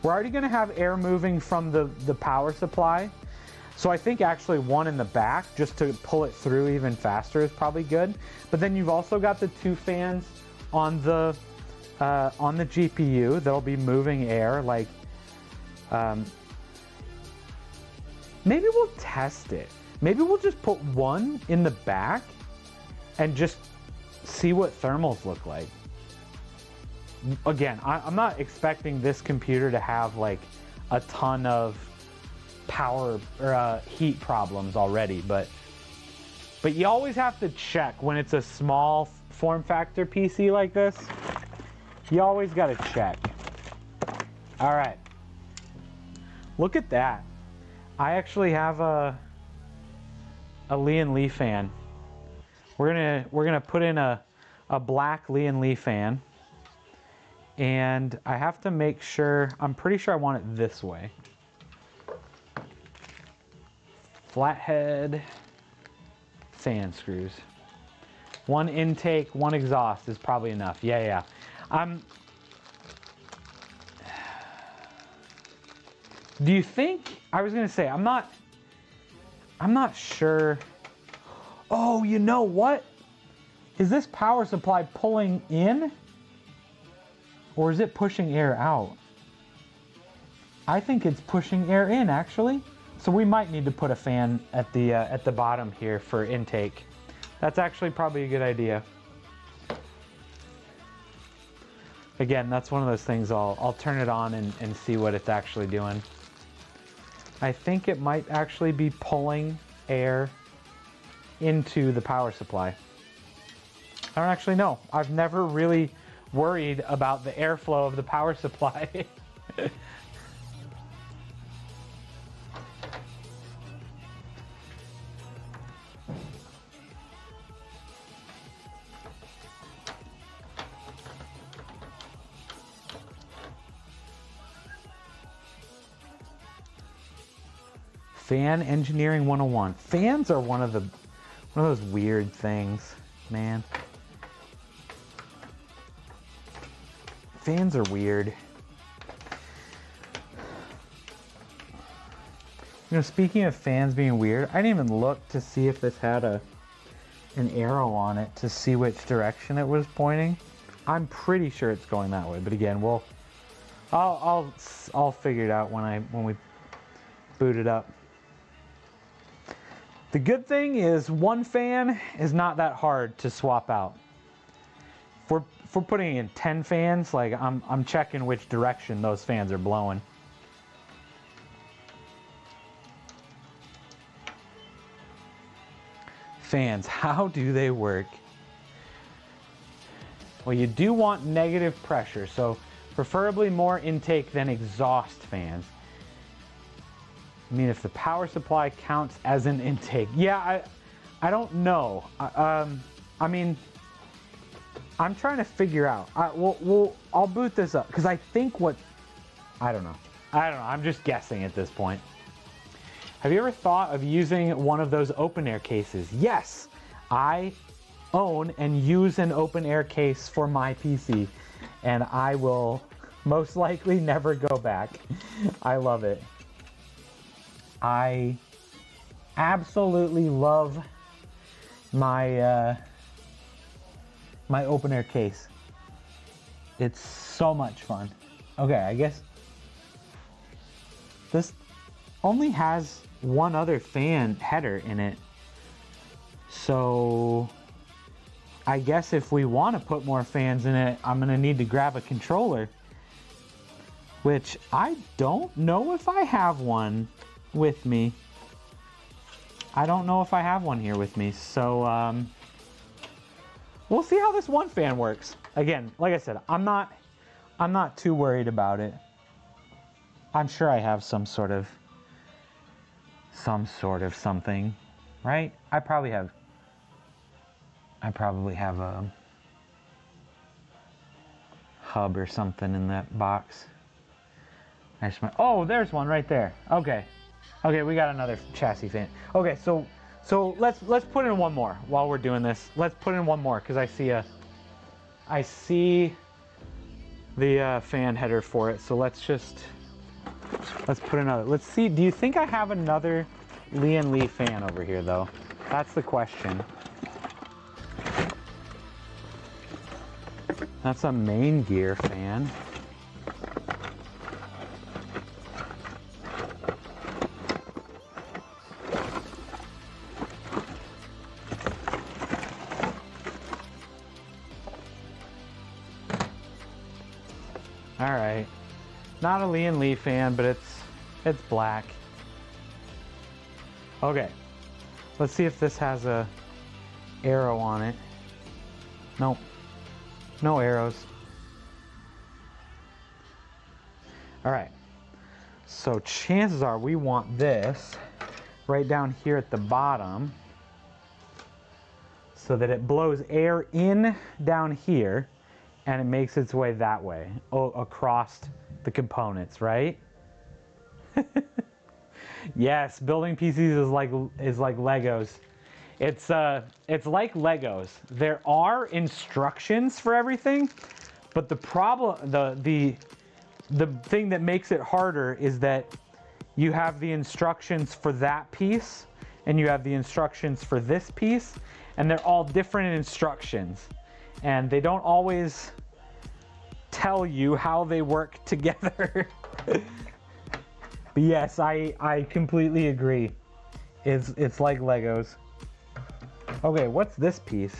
We're already gonna have air moving from the power supply, so I think actually 1 in the back just to pull it through even faster is probably good. But then you've also got the 2 fans on the GPU that'll be moving air. Like, maybe we'll test it. Maybe we'll just put 1 in the back and just see what thermals look like. Again, I'm not expecting this computer to have like a ton of power or heat problems already, but you always have to check when it's a small form factor PC like this. You always got to check. All right, look at that. I actually have a Lian Li fan. We're gonna put in a black Lian Li fan, and I have to make sure. I'm pretty sure I want it this way. Flathead fan screws. 1 intake, 1 exhaust is probably enough. Yeah. Do you think, I was gonna say, I'm not sure. Oh, you know what? Is this power supply pulling in? Or is it pushing air out? I think it's pushing air in, actually. So we might need to put a fan at the bottom here for intake. That's actually probably a good idea. Again, that's one of those things I'll turn it on and see what it's actually doing. I think it might actually be pulling air into the power supply. I don't actually know. I've never really worried about the airflow of the power supply. Fan Engineering 101. Fans are one of those weird things, man. Fans are weird. You know, speaking of fans being weird, I didn't even look to see if this had an arrow on it to see which direction it was pointing. I'm pretty sure it's going that way, but again, I'll figure it out when we boot it up. The good thing is 1 fan is not that hard to swap out. If we're putting in 10 fans, like I'm checking which direction those fans are blowing. Fans, how do they work? Well, you do want negative pressure, so preferably more intake than exhaust fans. I mean, if the power supply counts as an intake. Yeah, I don't know. I mean, I'm trying to figure out. I'll boot this up because I think I don't know. I'm just guessing at this point. Have you ever thought of using one of those open air cases? Yes, I own and use an open air case for my PC, and I will most likely never go back. I love it. I absolutely love my my open air case. It's so much fun. Okay, I guess this only has 1 other fan header in it. So I guess if we want to put more fans in it, I'm gonna need to grab a controller, which I don't know if I have one with me. I don't know if I have one here with me, so we'll see how this one fan works. Again, like I said, I'm not too worried about it. I'm sure I have some sort of something, right? I probably have a hub or something in that box. Oh, there's one right there. Okay, we got another chassis fan. Okay, so let's put in one more while we're doing this. Let's put in one more because I see the fan header for it. So let's put another. Let's see. Do you think I have another Lee & Lee fan over here though? That's the question. That's a main gear fan. All right, not a Lee & Lee fan, but it's black. Okay, let's see if this has a arrow on it. Nope, no arrows. All right, so chances are we want this right down here at the bottom so that it blows air in down here and it makes its way that way, across the components, right? Yes, building PCs is like Legos. It's like Legos. There are instructions for everything, but the problem, the thing that makes it harder is that you have the instructions for that piece and you have the instructions for this piece, and they're all different instructions. And they don't always tell you how they work together. But yes, I completely agree. It's like Legos. Okay, what's this piece?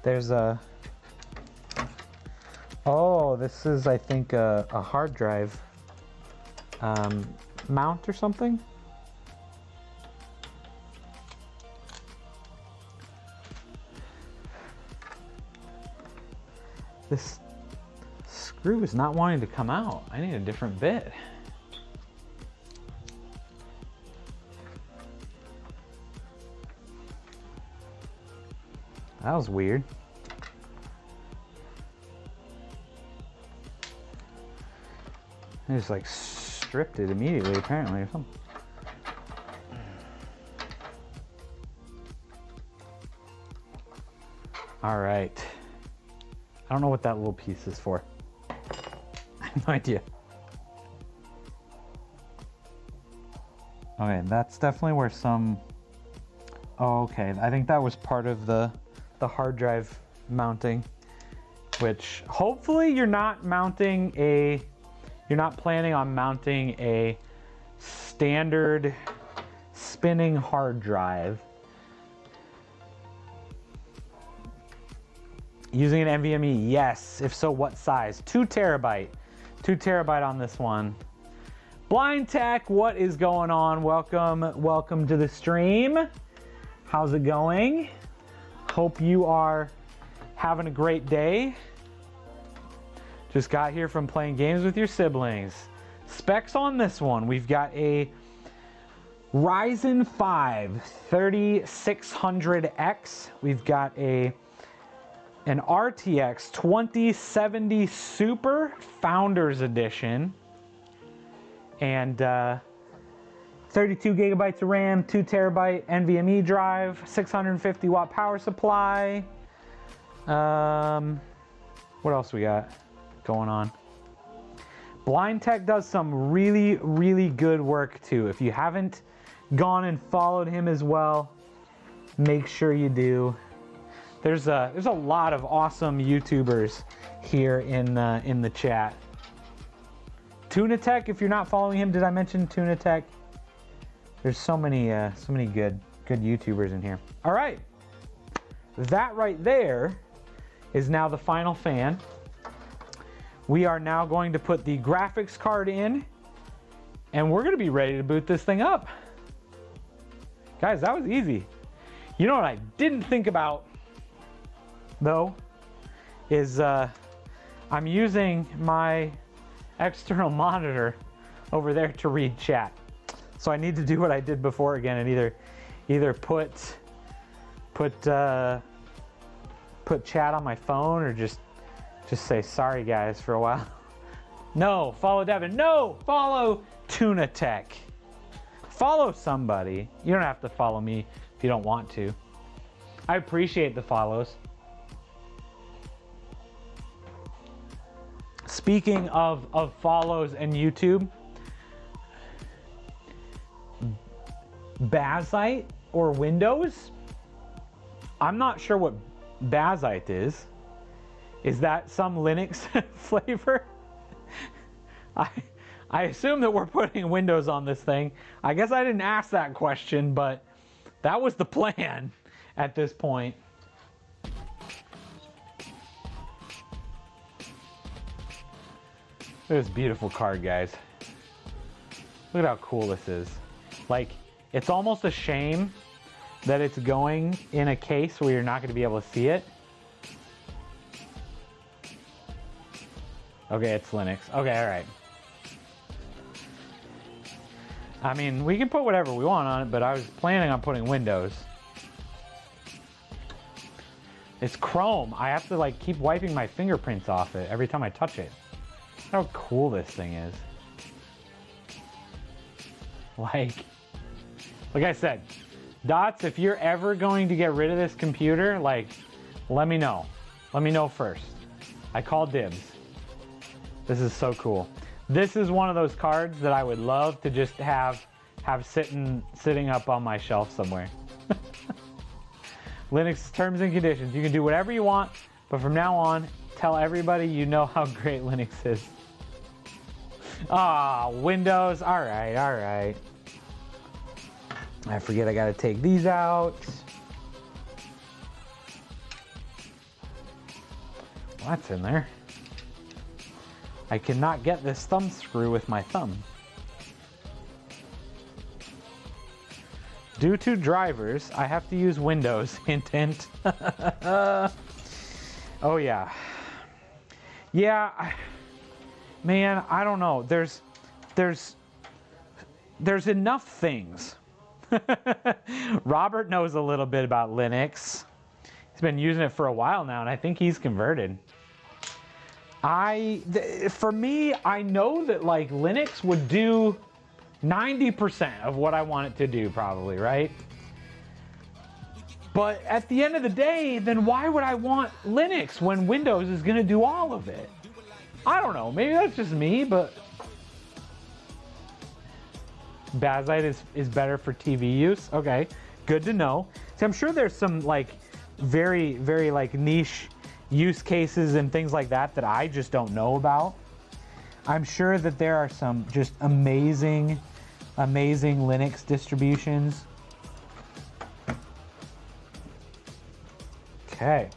There's a... Oh, this is, I think, a hard drive mount or something. This screw is not wanting to come out. I need a different bit. That was weird. I just like stripped it immediately, apparently, or something. All right. I don't know what that little piece is for. I have no idea. Okay, that's definitely where some... Oh, okay. I think that was part of the hard drive mounting, which hopefully you're not mounting a... You're not planning on mounting a standard spinning hard drive. Using an NVMe, yes. If so, what size? 2 terabyte. 2 terabyte on this one. Blind Tech, what is going on? Welcome to the stream. How's it going? Hope you are having a great day. Just got here from playing games with your siblings. Specs on this one. We've got a Ryzen 5 3600X. We've got an RTX 2070 Super Founders Edition. And 32 gigabytes of RAM, 2 terabyte NVMe drive, 650 watt power supply. What else we got going on? Blind Tech does some really, really good work too. If you haven't gone and followed him as well, make sure you do. There's a lot of awesome YouTubers here in the chat. Tuna Tech, if you're not following him, did I mention Tuna Tech? There's so many good YouTubers in here. All right, that right there is now the final fan. We are now going to put the graphics card in, and we're gonna be ready to boot this thing up. Guys, that was easy. You know what I didn't think about? though, is I'm using my external monitor over there to read chat. So I need to do what I did before again and either put chat on my phone or just say sorry guys for a while. No, follow Devin. No, follow Tuna Tech. Follow somebody. You don't have to follow me if you don't want to. I appreciate the follows. Speaking of follows and YouTube, Bazite or Windows? I'm not sure what Bazite is. Is that some Linux flavor? I assume that we're putting Windows on this thing. I guess I didn't ask that question, but that was the plan at this point. Look at this beautiful card, guys. Look at how cool this is. Like, it's almost a shame that it's going in a case where you're not going to be able to see it. Okay, it's Linux. Okay, all right. I mean, we can put whatever we want on it, but I was planning on putting Windows. It's Chrome. I have to like keep wiping my fingerprints off it every time I touch it. How cool this thing is. Like I said, Dots, if you're ever going to get rid of this computer, like, let me know. Let me know first. I call dibs. This is so cool. This is one of those cards that I would love to just have sitting up on my shelf somewhere. Linux terms and conditions. You can do whatever you want, but from now on, tell everybody you know how great Linux is. Ah, Windows. All right, all right. I forget I gotta take these out. What's in there? I cannot get this thumb screw with my thumb. Due to drivers, I have to use Windows. Hint, hint. Oh yeah. Yeah, man, I don't know. There's enough things. Robert knows a little bit about Linux. He's been using it for a while now, and I think he's converted. For me, I know that like Linux would do 90% of what I want it to do, probably, right? But at the end of the day, then why would I want Linux when Windows is going to do all of it? I don't know. Maybe that's just me, but Bazite is better for TV use. Okay, good to know. See, I'm sure there's some like very, very like niche use cases and things like that that I just don't know about. I'm sure that there are some just amazing Linux distributions. Okay.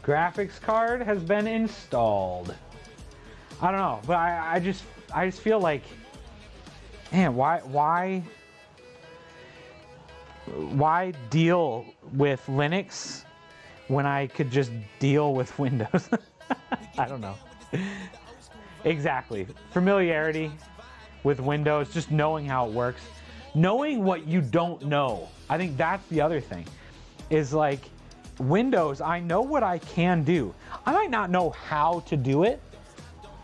Graphics card has been installed. I don't know, but I just feel like, man, why deal with Linux when I could just deal with Windows? I don't know. Exactly. Familiarity with Windows, just knowing how it works. Knowing what you don't know. I think that's the other thing. Is like, Windows, I know what I can do. I might not know how to do it,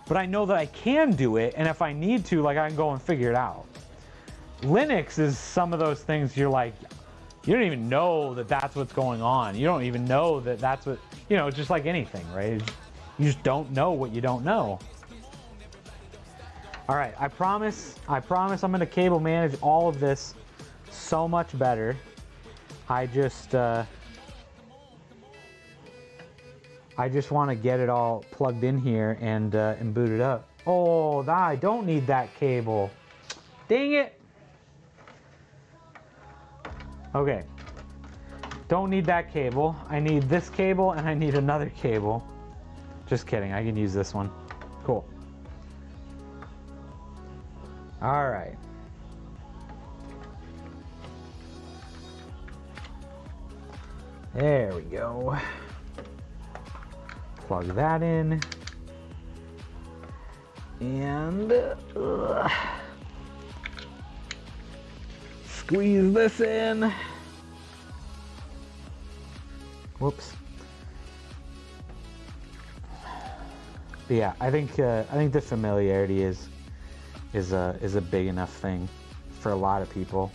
but I know that I can do it, and if I need to, like, I can go and figure it out. Linux is some of those things you're like, you don't even know that that's what's going on. You don't even know that that's what, you know, just like anything, right? You just don't know what you don't know. All right, I promise I'm going to cable manage all of this so much better. I just want to get it all plugged in here and boot it up. Oh, I don't need that cable. Dang it. Okay. Don't need that cable. I need this cable and I need another cable. Just kidding. I can use this one. Cool. All right. There we go. Plug that in. And squeeze this in. Whoops. But yeah, I think the familiarity is a big enough thing for a lot of people.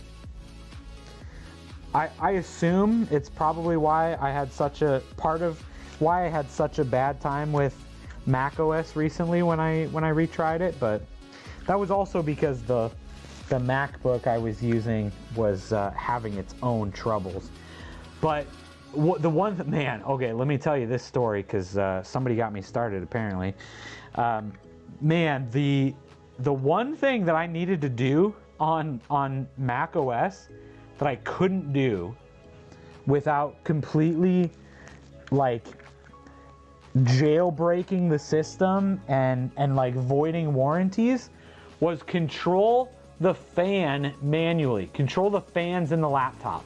I assume it's probably why I had such a bad time with Mac OS recently when I retried it, but that was also because the MacBook I was using was having its own troubles. But the one that, man, okay, let me tell you this story because somebody got me started apparently. Man, the one thing that I needed to do on Mac OS that I couldn't do without completely like jailbreaking the system and like voiding warranties was control the fan manually. Control the fans in the laptop.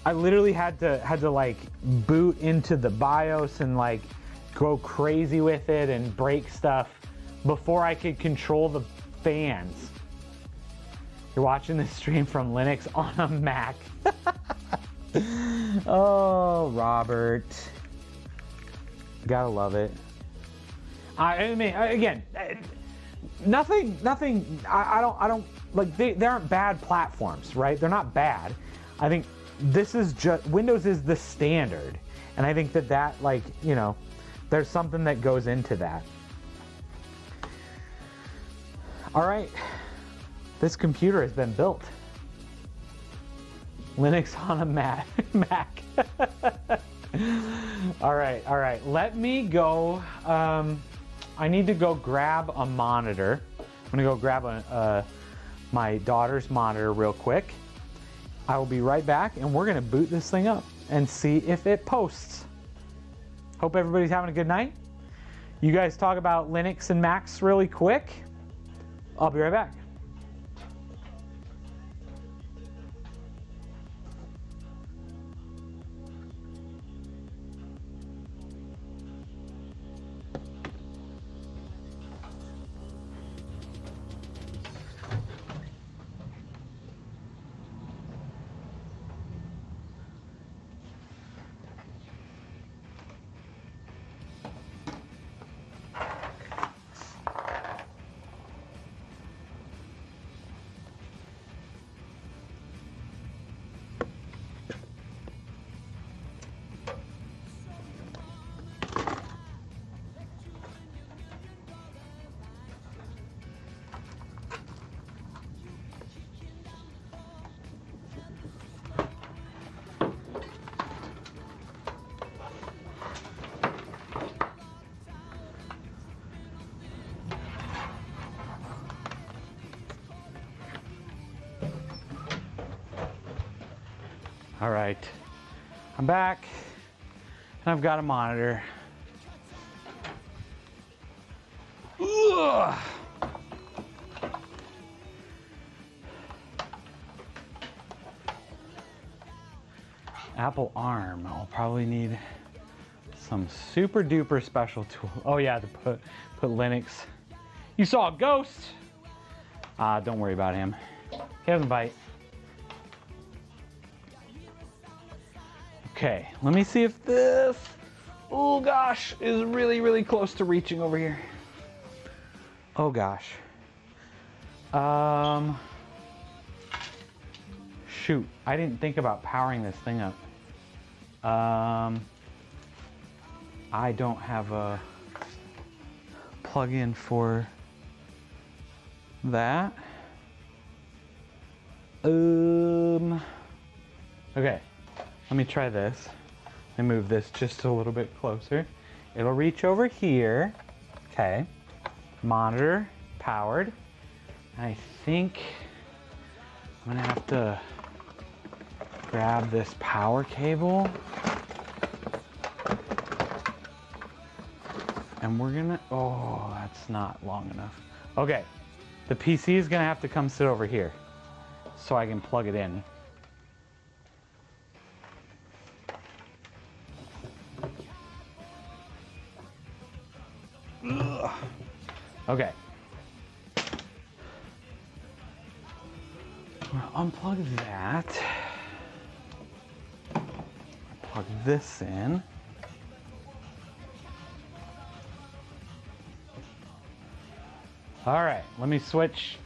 I literally had to like boot into the BIOS and like go crazy with it and break stuff before I could control the fans. You're watching this stream from Linux on a Mac. Oh, Robert. Gotta love it. I mean, again, nothing, I don't, like, they aren't bad platforms, right? They're not bad. I think this is just, Windows is the standard. And I think that, like, you know, there's something that goes into that. All right, this computer has been built. Linux on a Mac. All right, let me go, I need to go grab a monitor. I'm gonna go grab my daughter's monitor real quick. I will be right back and we're gonna boot this thing up and see if it posts. Hope everybody's having a good night. You guys talk about Linux and Macs really quick. I'll be right back. All right, I'm back and I've got a monitor. Ugh. Apple ARM, I'll probably need some super duper special tool. Oh yeah, to put Linux. You saw a ghost? Don't worry about him. He doesn't bite. Okay, let me see if this, oh gosh, is really, really close to reaching over here. Oh gosh. Shoot, I didn't think about powering this thing up. I don't have a plug-in for that. Okay. Let me try this. Let me move this just a little bit closer. It'll reach over here. Okay. Monitor powered. I think I'm gonna have to grab this power cable. And we're gonna, oh, that's not long enough. Okay. The PC is gonna have to come sit over here so I can plug it in. Okay. I'm gonna unplug that. Plug this in. All right, let me switch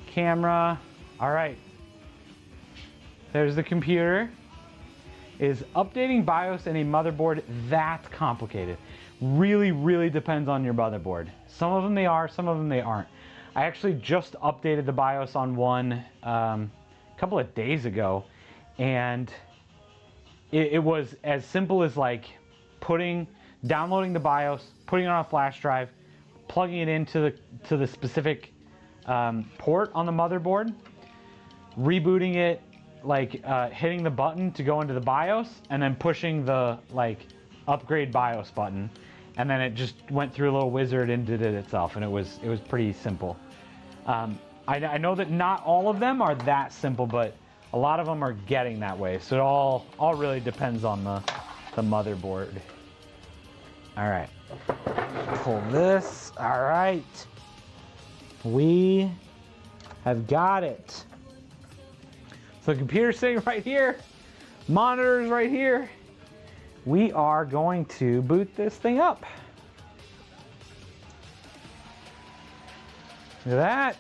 camera. All right. There's the computer. Is updating BIOS in a motherboard that complicated? Really, really depends on your motherboard. Some of them they are, some of them they aren't. I actually just updated the BIOS on one a couple of days ago, and it was as simple as like downloading the BIOS, putting it on a flash drive, plugging it into the specific port on the motherboard, rebooting it, like hitting the button to go into the BIOS, and then pushing the like upgrade BIOS button, and then it just went through a little wizard and did it itself, and it was pretty simple. I know that not all of them are that simple, but a lot of them are getting that way. So it all really depends on the motherboard. All right, pull this. All right, we have got it. So the computer's sitting right here, monitor's right here. We are going to boot this thing up. Look at that.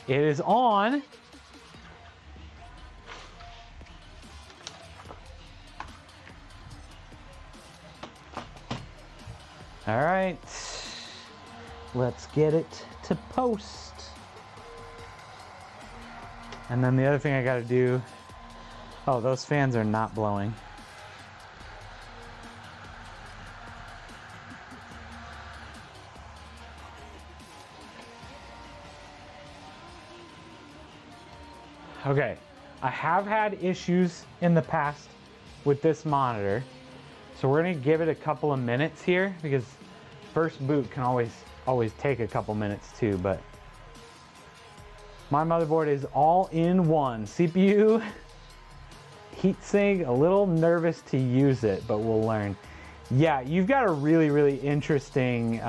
It is on. All right, let's get it to post. And then the other thing I gotta do, oh, those fans are not blowing. Okay, I have had issues in the past with this monitor, so we're gonna give it a couple of minutes here, because first boot can always take a couple minutes too, but my motherboard is all in one. CPU, heatsink, a little nervous to use it, but we'll learn. Yeah, you've got a really, really interesting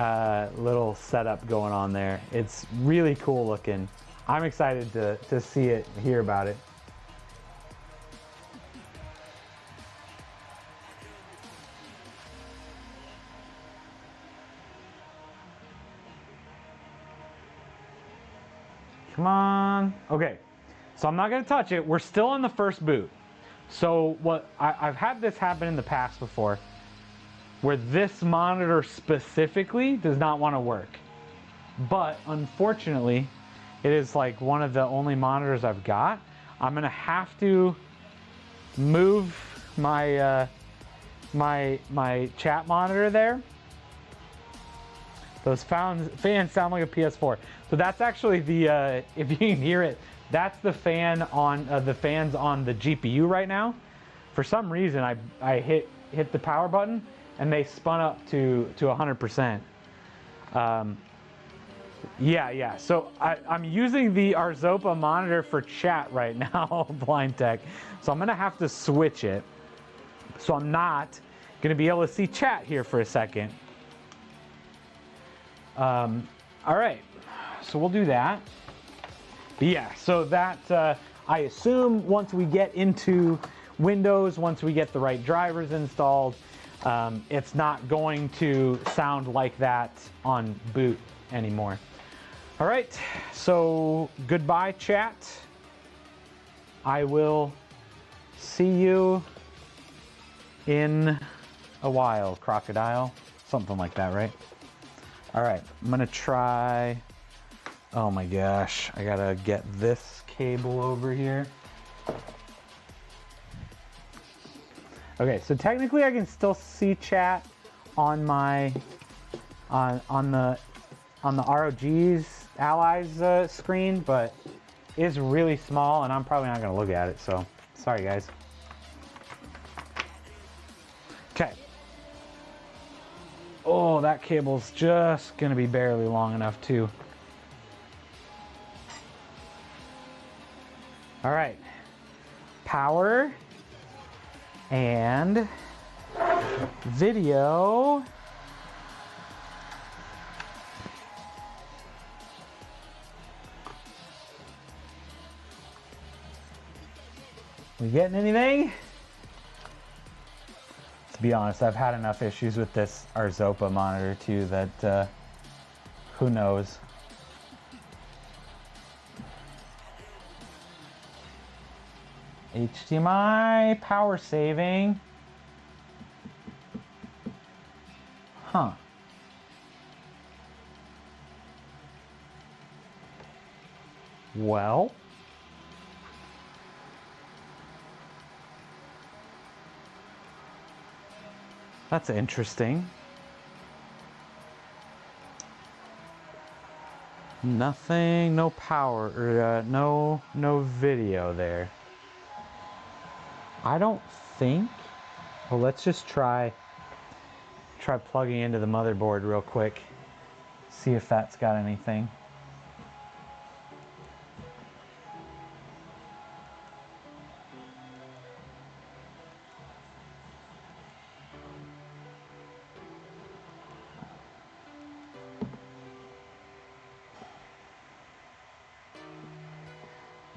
little setup going on there. It's really cool looking. I'm excited to see it, hear about it. Come on. Okay, so I'm not gonna touch it. We're still on the first boot. So what I've had this happen in the past before, where this monitor specifically does not want to work. But unfortunately, it is like one of the only monitors I've got. I'm gonna have to move my my chat monitor there. Those fans sound like a PS4. So that's actually the, if you can hear it, that's the fan on the fans on the GPU right now. For some reason, I hit the power button and they spun up to 100%. Yeah. So I'm using the Arzopa monitor for chat right now, Blind Tech. So I'm gonna have to switch it. So I'm not gonna be able to see chat here for a second. All right, so we'll do that. But yeah, so that, I assume once we get into Windows, once we get the right drivers installed, it's not going to sound like that on boot anymore. All right, so goodbye, chat. I will see you in a while, crocodile. Something like that, right? All right, I'm gonna try, oh my gosh, I gotta get this cable over here. Okay, so technically I can still see chat on my, on the ROG's Allies screen, but it's really small and I'm probably not gonna look at it, so sorry guys. Okay. Oh, that cable's just gonna be barely long enough too. All right, power and video We getting anything? To be honest, I've had enough issues with this Arzopa monitor too that who knows. HDMI power saving. Huh. Well. That's interesting. Nothing, no power, or no video there. I don't think. Well, let's just try plugging into the motherboard real quick. See if that's got anything.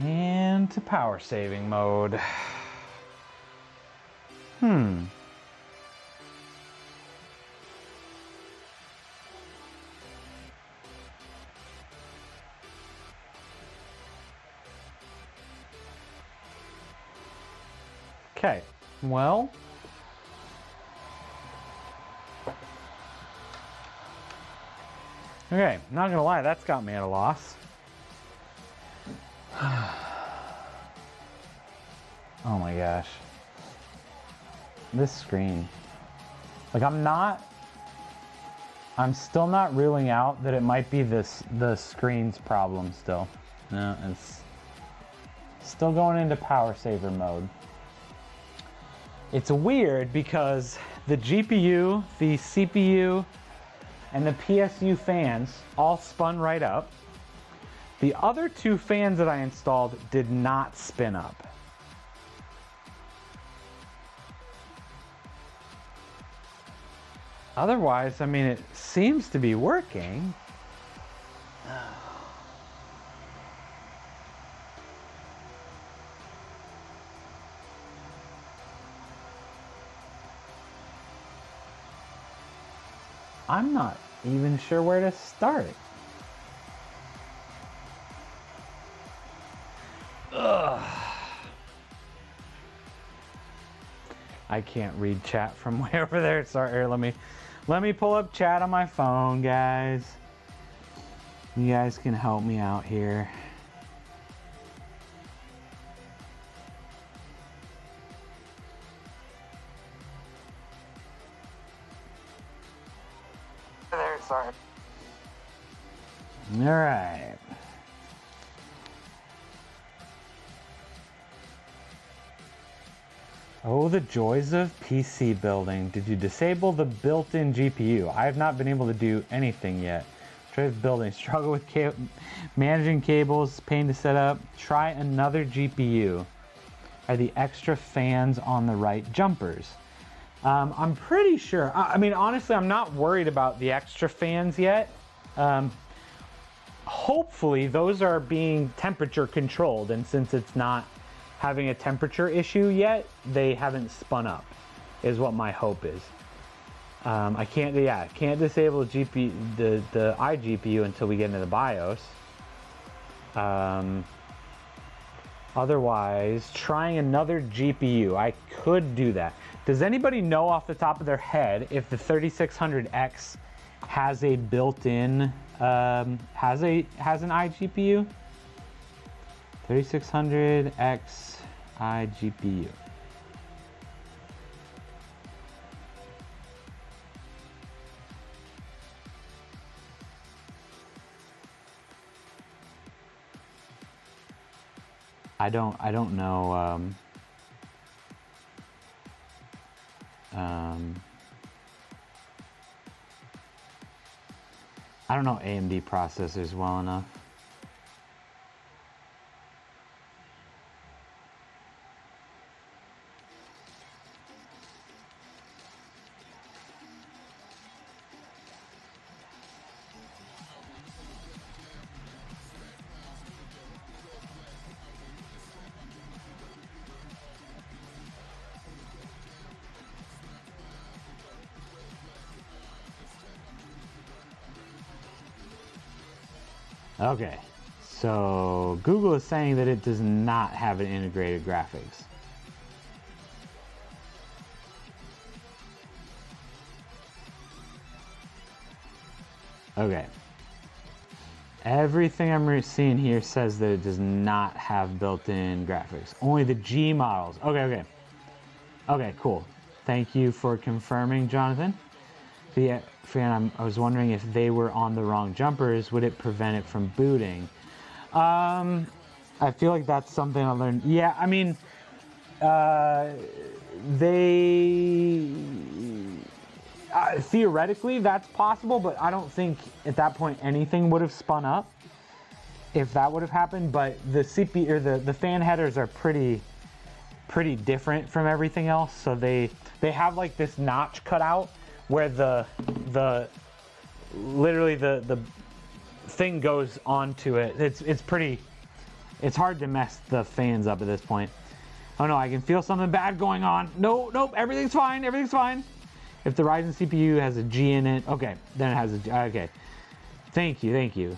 And to power saving mode. Okay, well. Okay, not gonna lie, that's got me at a loss. Oh my gosh. This screen. Like I'm still not ruling out that it might be the screen's problem still. No, it's still going into power saver mode. It's weird because the GPU, the CPU, and the PSU fans all spun right up. The other two fans that I installed did not spin up. Otherwise, I mean, it seems to be working. I'm not even sure where to start. Ugh. I can't read chat from way over there. Sorry, here, let me pull up chat on my phone, guys. You guys can help me out here. There, sorry. All right. Oh, the joys of PC building. Did you disable the built-in GPU? I have not been able to do anything yet. Try building. Struggle with managing cables. Pain to set up. Try another GPU. Are the extra fans on the right jumpers? I'm pretty sure. I mean, honestly, I'm not worried about the extra fans yet. Hopefully, those are being temperature controlled, and since it's not having a temperature issue yet, they haven't spun up, is what my hope is. I can't disable the iGPU until we get into the BIOS. Otherwise, trying another GPU, I could do that. Does anybody know off the top of their head if the 3600X has a built-in has an iGPU? 3600X iGPU. I don't know. I don't know AMD processors well enough. Okay, so Google is saying that it does not have an integrated graphics. Okay. Everything I'm seeing here says that it does not have built-in graphics. Only the G models. Okay. Okay, cool. Thank you for confirming, Jonathan. I was wondering if they were on the wrong jumpers, would it prevent it from booting? I feel like that's something I learned. Yeah, I mean, theoretically that's possible, but I don't think at that point anything would have spun up if that would have happened. But the CPU or the fan headers are pretty different from everything else. So they have like this notch cut out where the literally the thing goes onto it. It's hard to mess the fans up at this point. Oh no, I can feel something bad going on. Nope, everything's fine. If the Ryzen CPU has a G in it, okay, then it has a G. Okay, thank you.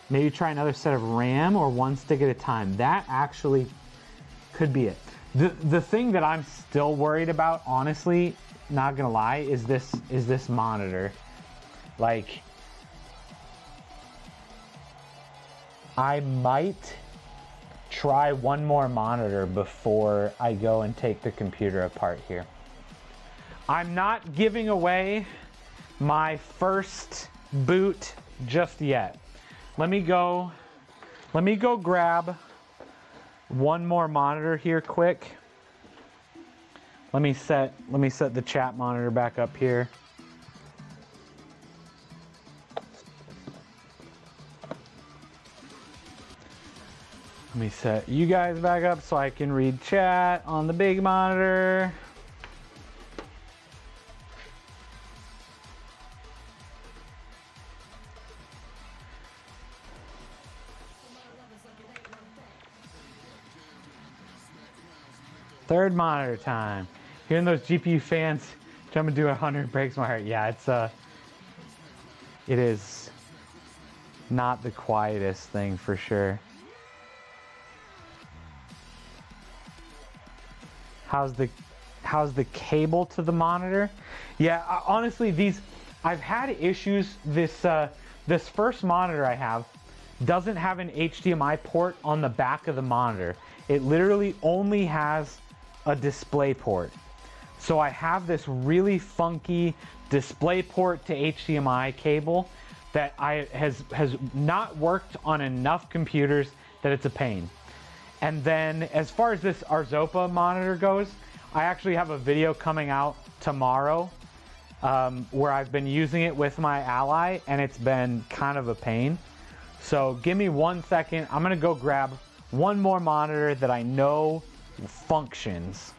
Maybe try another set of RAM or one stick at a time. That actually could be it. The thing that I'm still worried about, honestly, not gonna lie, is this monitor. Like, I might try one more monitor before I go and take the computer apart here. I'm not giving away my first boot just yet. Let me go grab one more monitor here quick. Let me set the chat monitor back up here. Let me set you guys back up so I can read chat on the big monitor. Third monitor time. Hearing those GPU fans jumping to 100 breaks my heart. Yeah, it is not the quietest thing for sure. How's the cable to the monitor? Yeah, honestly, I've had issues. This first monitor I have doesn't have an HDMI port on the back of the monitor. It literally only has a display port. So I have this really funky display port to HDMI cable that has not worked on enough computers that it's a pain. And then as far as this Arzopa monitor goes, I actually have a video coming out tomorrow where I've been using it with my Ally and it's been kind of a pain. So give me 1 second. I'm gonna go grab one more monitor that I know functions.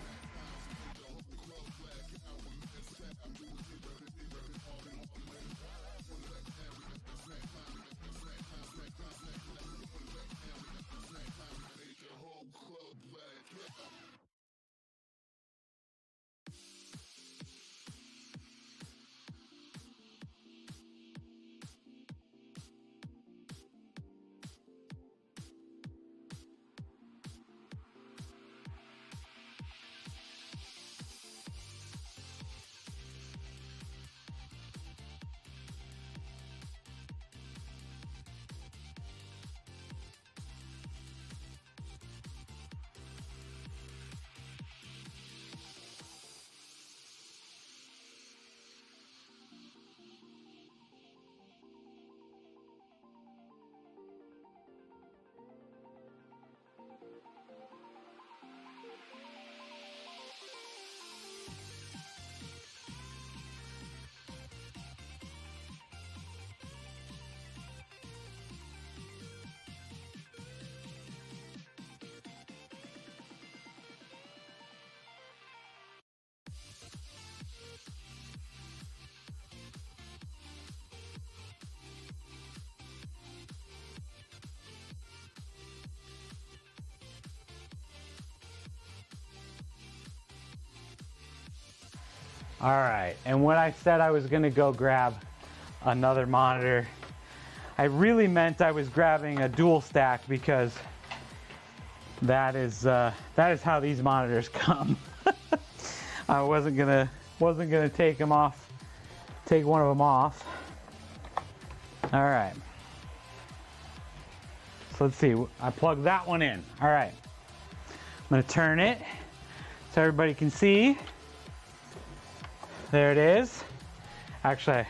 All right, and when I said I was gonna go grab another monitor, I really meant I was grabbing a dual stack because that is how these monitors come. I wasn't gonna take them off, take one of them off. All right. So let's see. I plugged that one in. All right. I'm gonna turn it so everybody can see. There it is. Actually,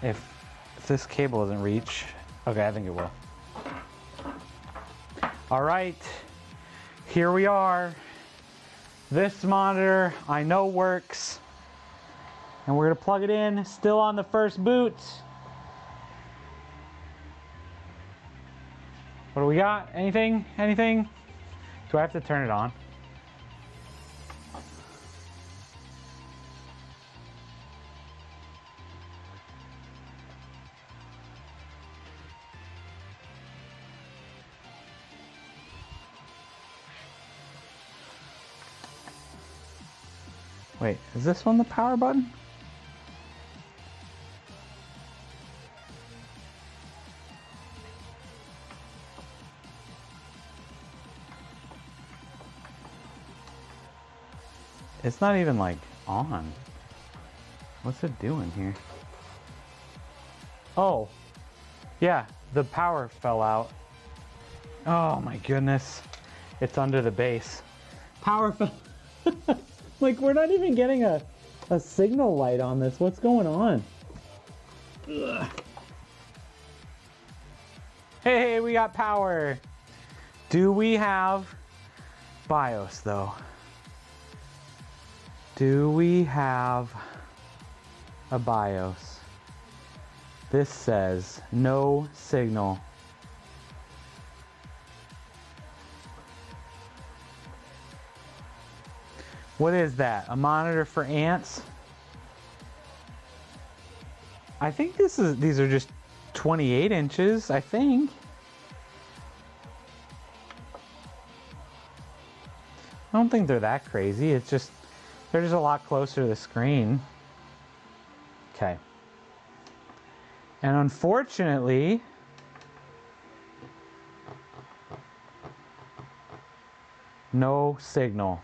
if this cable doesn't reach, okay, I think it will. All right, here we are. This monitor I know works, and we're gonna plug it in, still on the first boot. What do we got? Anything? Anything? Do I have to turn it on? Wait, is this one the power button? It's not even like on. What's it doing here? Oh, yeah, the power fell out. Oh my goodness. It's under the base. Power fell. Like, we're not even getting a signal light on this. What's going on? Ugh. Hey, we got power. Do we have BIOS though? Do we have a BIOS? This says no signal. What is that? A monitor for ants? I think these are just 28 inches, I think. I don't think they're that crazy. It's just, they're just a lot closer to the screen. Okay. And unfortunately, no signal.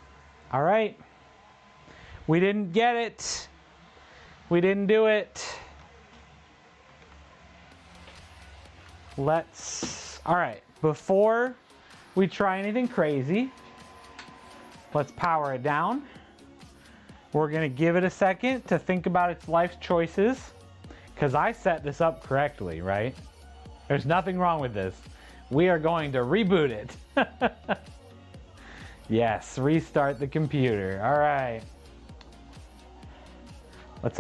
All right. We didn't get it. We didn't do it. All right, before we try anything crazy, let's power it down. We're gonna give it a second to think about its life choices, because I set this up correctly, right? There's nothing wrong with this. We are going to reboot it. Yes, restart the computer. All right. Let's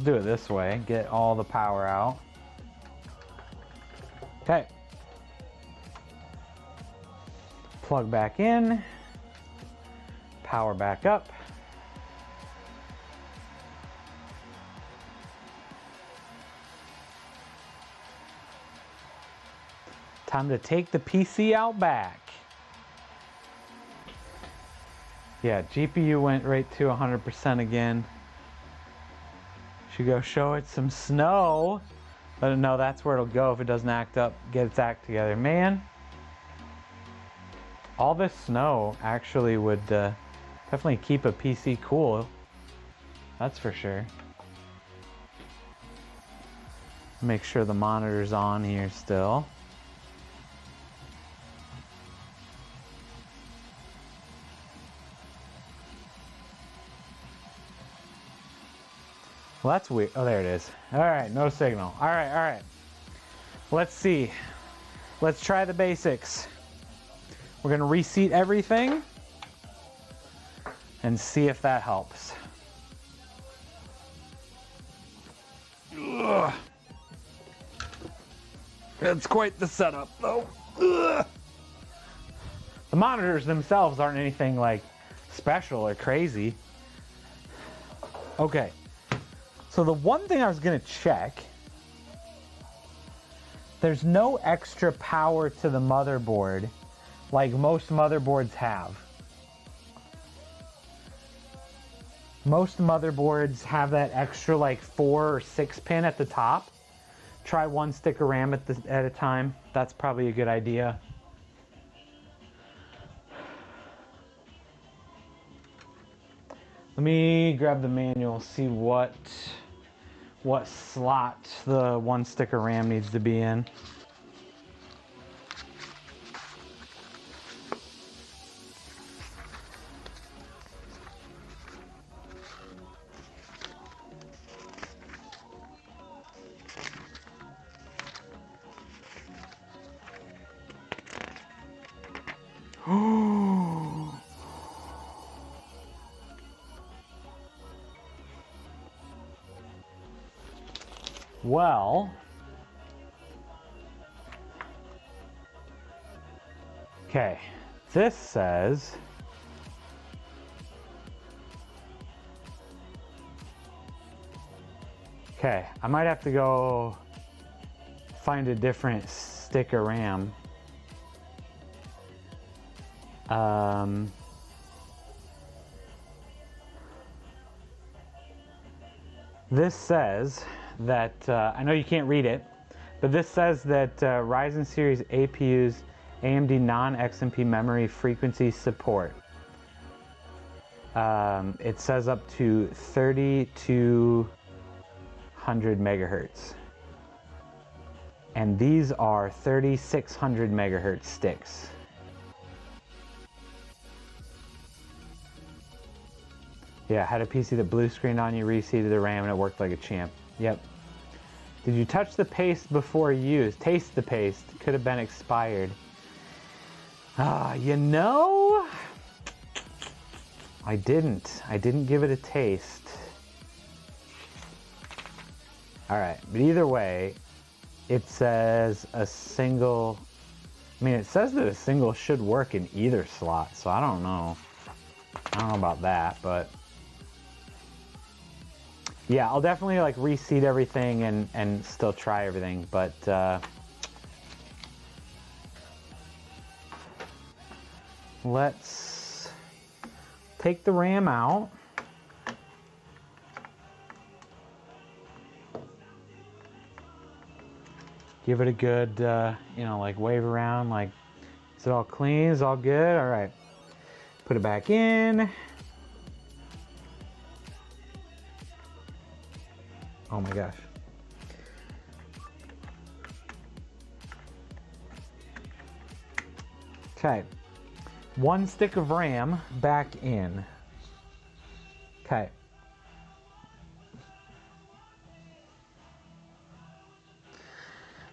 do it this way. Get all the power out. Okay. Plug back in. Power back up. Time to take the PC out back. Yeah, GPU went right to 100% again. Should go show it some snow. Let it know that's where it'll go if it doesn't act up, get its act together. Man, all this snow actually would definitely keep a PC cool. That's for sure. Make sure the monitor's on here still. Well, that's weird. Oh, there it is. All right, no signal. All right, all right. Let's see. Let's try the basics. We're gonna reseat everything and see if that helps. Ugh. It's quite the setup, though. Ugh. The monitors themselves aren't anything like special or crazy. Okay. So the one thing I was gonna check, there's no extra power to the motherboard like most motherboards have. Most motherboards have that extra like 4 or 6 pin at the top. Try one stick of RAM at a time. That's probably a good idea. Let me grab the manual, see what slot the one stick of RAM needs to be in. Well, okay, this says okay, I might have to go find a different stick of RAM. This says that, I know you can't read it, but this says that Ryzen series APUs AMD non-XMP memory frequency support. It says up to 3200 megahertz. And these are 3600 megahertz sticks. Yeah, had a PC that blue screened on you, reseated the RAM, and it worked like a champ. Yep. Did you touch the paste before use? Taste the paste. Could have been expired. You know, I didn't. I didn't give it a taste. All right, but either way, it says a single. I mean, it says that a single should work in either slot, so I don't know. I don't know about that, but yeah, I'll definitely like reseat everything and still try everything, but let's take the RAM out. Give it a good, you know, like wave around, like, is it all clean? Is it all good? All right. Put it back in. Oh my gosh. Okay. One stick of RAM back in. Okay.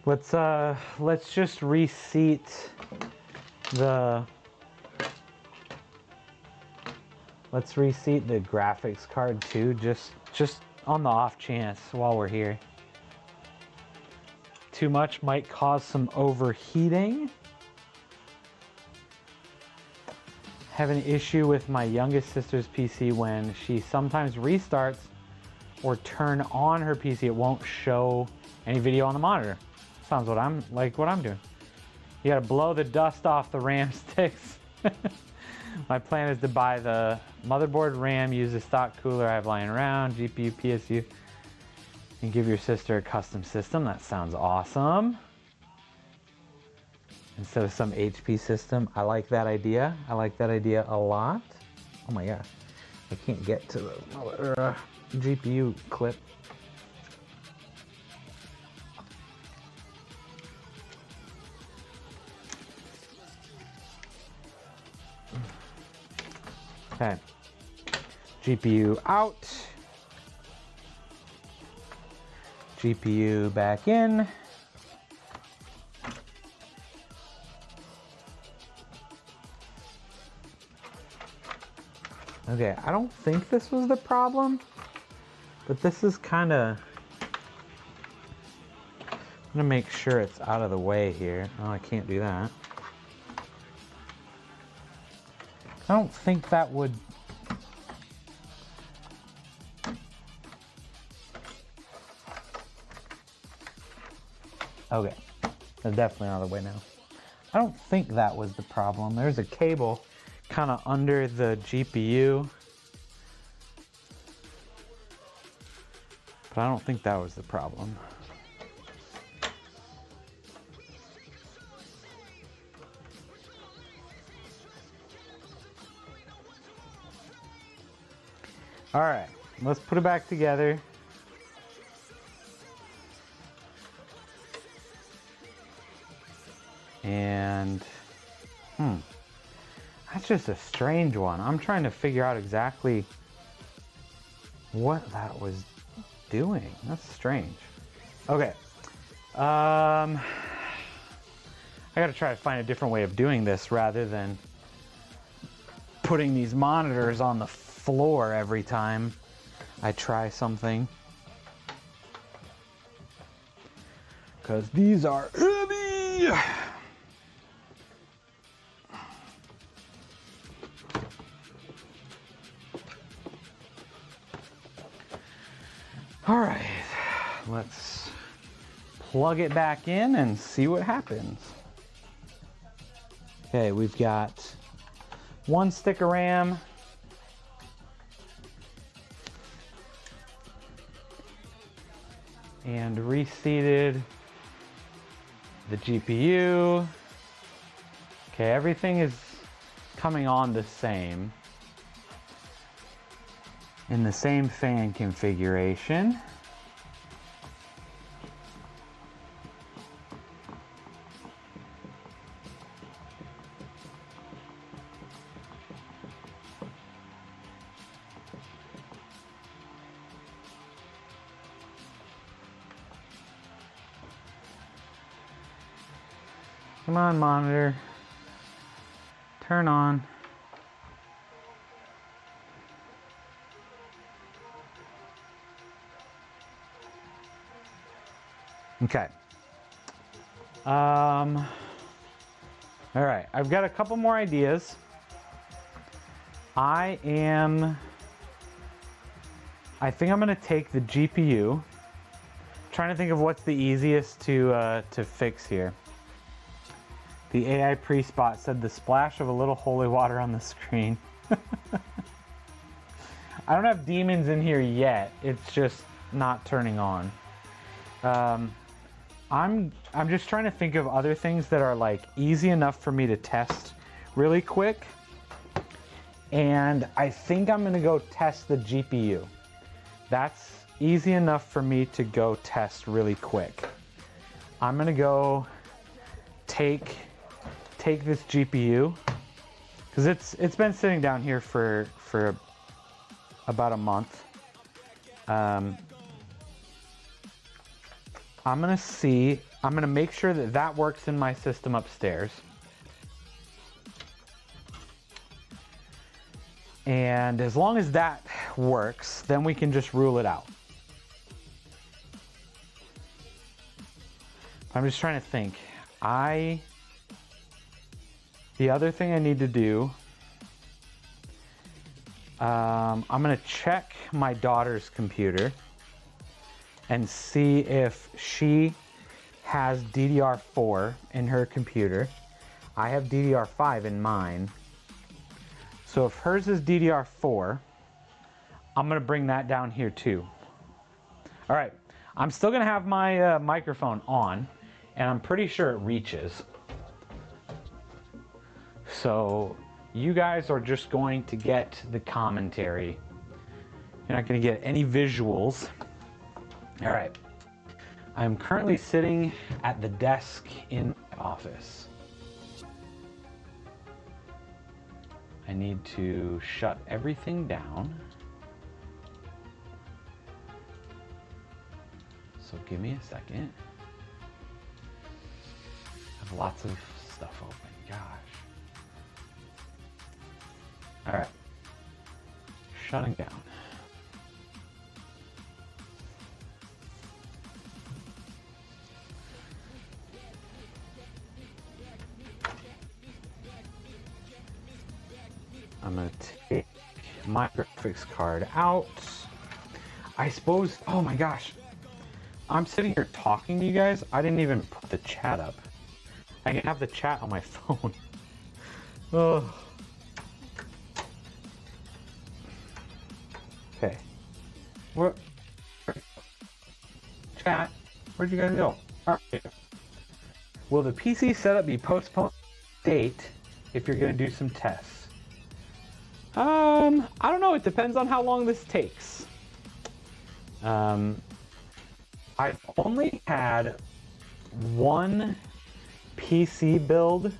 Let's just reseat the graphics card too, just on the off chance while we're here. Too much might cause some overheating. Have an issue with my youngest sister's PC when she sometimes restarts or turn on her PC, it won't show any video on the monitor. Sounds what I'm doing. You gotta blow the dust off the RAM sticks. My plan is to buy the motherboard, RAM, use the stock cooler I have lying around, GPU, PSU, and give your sister a custom system. That sounds awesome. Instead of some HP system. I like that idea. I like that idea a lot. Oh my gosh. I can't get to the GPU clip. Okay, GPU out, GPU back in. Okay, I don't think this was the problem, but this is kind of, I'm gonna make sure it's out of the way here. Oh, I can't do that. I don't think that would... Okay, they're definitely out of the way now. I don't think that was the problem. There's a cable kind of under the GPU. But I don't think that was the problem. All right, let's put it back together. And, that's just a strange one. I'm trying to figure out exactly what that was doing. That's strange. Okay. I gotta try to find a different way of doing this rather than putting these monitors on the floor every time I try something. Because these are heavy! All right, let's plug it back in and see what happens. Okay, we've got 1 stick of RAM, and reseated the GPU. Okay, everything is coming on the same, in the same fan configuration. Come on, monitor. Turn on. Okay. All right, I've got a couple more ideas. I think I'm gonna take the GPU. Trying to think of what's the easiest to fix here. The AI pre-spot said the splash of a little holy water on the screen. I don't have demons in here yet. It's just not turning on. I'm just trying to think of other things that are like easy enough for me to test really quick. And I think I'm gonna go test the GPU. That's easy enough for me to go test really quick. I'm gonna go take this GPU, because it's been sitting down here for about a month. I'm gonna make sure that works in my system upstairs. And as long as that works, then we can just rule it out. I'm just trying to think. The other thing I need to do, I'm gonna check my daughter's computer and see if she has DDR4 in her computer. I have DDR5 in mine. So if hers is DDR4, I'm gonna bring that down here too. All right, I'm still gonna have my microphone on, and I'm pretty sure it reaches. So you guys are just going to get the commentary. You're not gonna get any visuals. All right, I'm currently sitting at the desk in my office. I need to shut everything down. So give me a second. I have lots of stuff open, gosh. All right, shutting down. I'm gonna take my graphics card out. I suppose, oh my gosh. I'm sitting here talking to you guys. I didn't even put the chat up. I can have the chat on my phone. Oh. Okay. Chat, where'd you guys go? All right. Will the PC setup be postponed date if you're going to do some tests? I don't know. It depends on how long this takes. I've only had one PC build,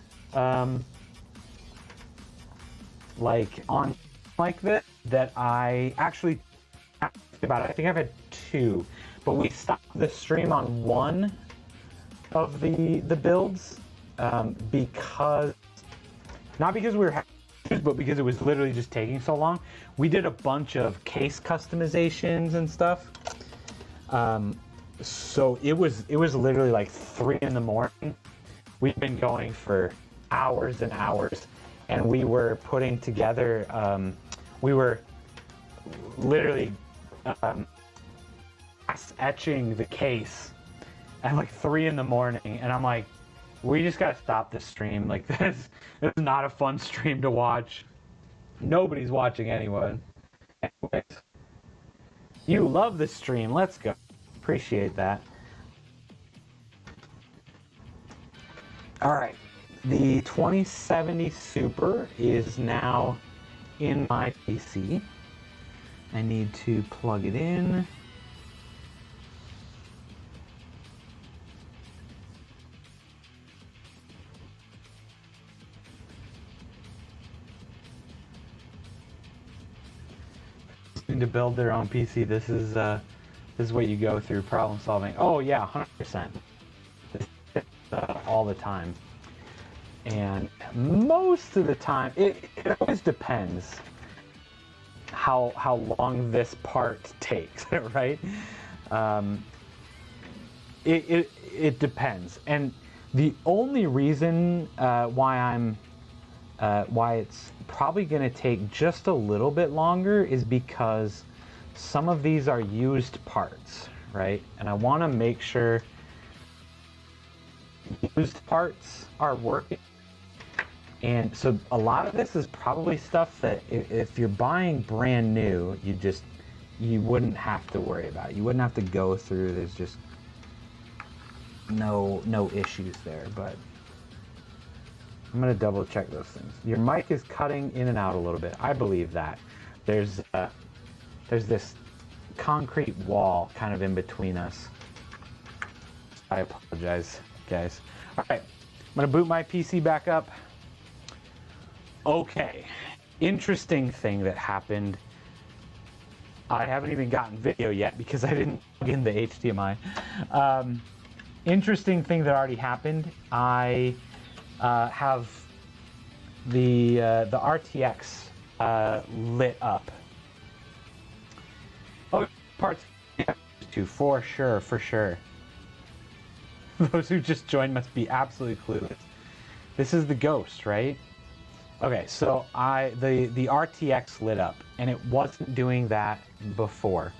like on like this that I actually about it. I think I've had two, but we stopped the stream on one of the builds because not because we were having issues, but because it was literally just taking so long. We did a bunch of case customizations and stuff. So it was literally like 3 in the morning. We've been going for hours and hours, and we were putting together. We were literally etching the case at like 3 in the morning, and I'm like, we just gotta stop this stream. Like this is not a fun stream to watch. Nobody's watching anyone. Anyways, you love the stream. Let's go. Appreciate that. All right, the 2070 Super is now in my PC. I need to plug it in. To build their own PC, this is what you go through, problem solving. Oh yeah, 100%. This is, all the time, and most of the time, it always depends how long this part takes, right? It depends, and the only reason why it's probably going to take just a little bit longer is because some of these are used parts, right? And I want to make sure used parts are working. And so a lot of this is probably stuff that if you're buying brand new, you wouldn't have to worry about. You wouldn't have to go through. There's just no issues there, but I'm gonna double check those things. Your mic is cutting in and out a little bit. I believe that. There's this concrete wall kind of in between us. I apologize, guys. All right, I'm gonna boot my PC back up. Okay, interesting thing that happened. I haven't even gotten video yet because I didn't plug in the HDMI. Interesting thing that already happened. I have the RTX lit up. Oh, parts 2 for sure. Those who just joined must be absolutely clueless. This is the Ghost, right? Okay, so the RTX lit up, and it wasn't doing that before.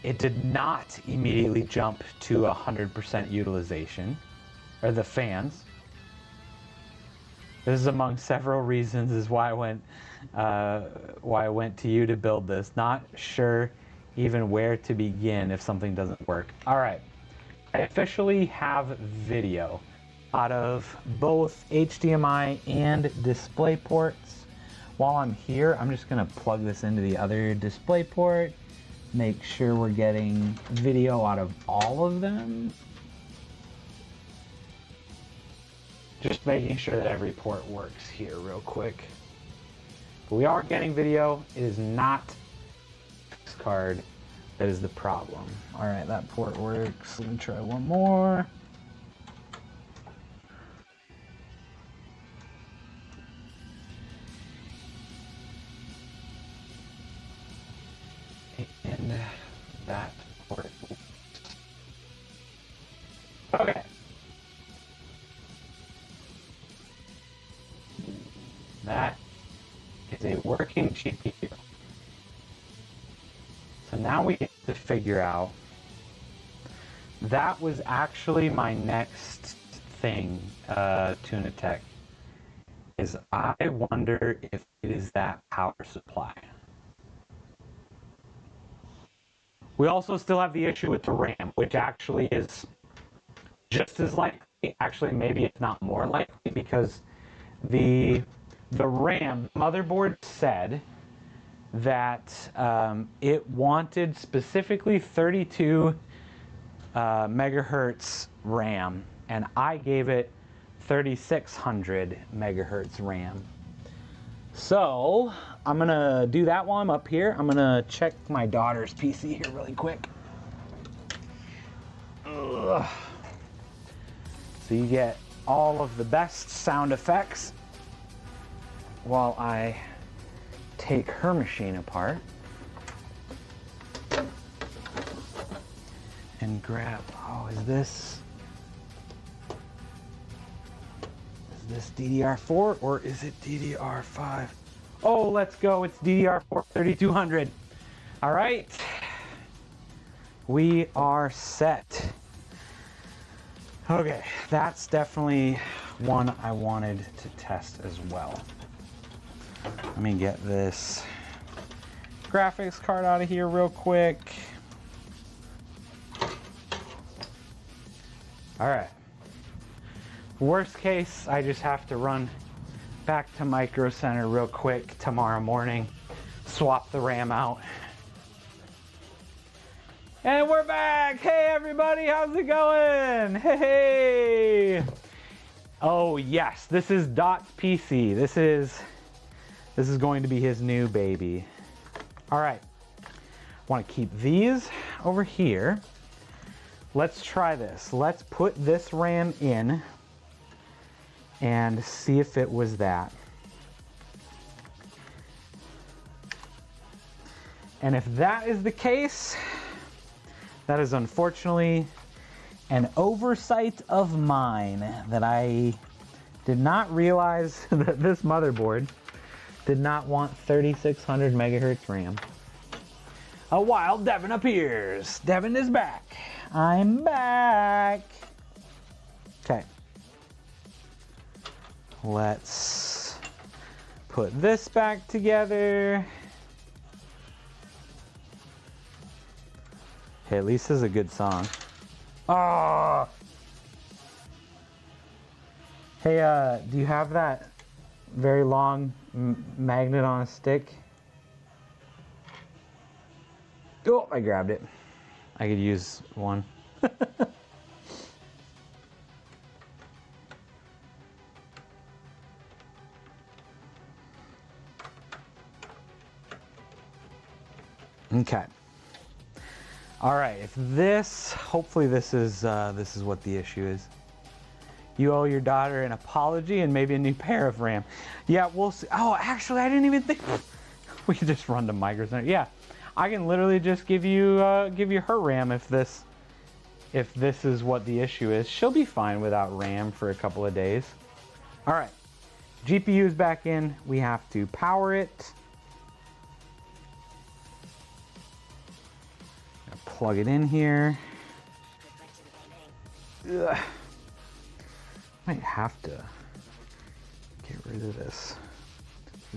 It did not immediately jump to 100% utilization, or the fans. This is among several reasons is why I went to you to build this. Not sure even where to begin if something doesn't work. All right, I officially have video out of both HDMI and display ports. While I'm here, I'm just gonna plug this into the other display port, make sure we're getting video out of all of them. Just making sure that every port works here real quick. But we are getting video. It is not this card that is the problem. All right, that port works. Let me try one more. And that port works. Okay. That is a working GPU. So now we get to figure out, that was actually my next thing, Tuna Tech, is I wonder if it is that power supply. We also still have the issue with the RAM, which actually is just as likely. Actually, maybe it's not more likely, because the RAM motherboard said that it wanted specifically 32 megahertz RAM, and I gave it 3600 megahertz RAM. So I'm gonna do that while I'm up here. I'm gonna check my daughter's PC here really quick. Ugh. So you get all of the best sound effects while I take her machine apart and grab, oh, is this DDR4 or is it DDR5? Oh, let's go, it's DDR4 3200. All right, we are set. Okay, that's definitely one I wanted to test as well. Let me get this graphics card out of here real quick. All right. Worst case, I just have to run back to Micro Center real quick tomorrow morning, swap the RAM out. And we're back! Hey everybody, how's it going? Hey! Oh yes, this is Dot's PC. This is going to be his new baby. All right, want to keep these over here. Let's try this. Let's put this RAM in and see if it was that. And if that is the case, that is unfortunately an oversight of mine that I did not realize that this motherboard did not want 3600 megahertz RAM. A wild Devin appears. Devin is back. I'm back. Okay. Let's put this back together. Hey, at least this is a good song. Oh. Hey, do you have that very long magnet on a stick? Oh, I grabbed it. I could use one. Okay. All right. If this, hopefully this is what the issue is. You owe your daughter an apology and maybe a new pair of RAM. Yeah, we'll see. Oh, actually, I didn't even think we could just run to Micro Center. Yeah, I can literally just give you her RAM if this is what the issue is. She'll be fine without RAM for a couple of days. All right, GPU is back in. We have to power it. Plug it in here. Ugh. Might have to get rid of this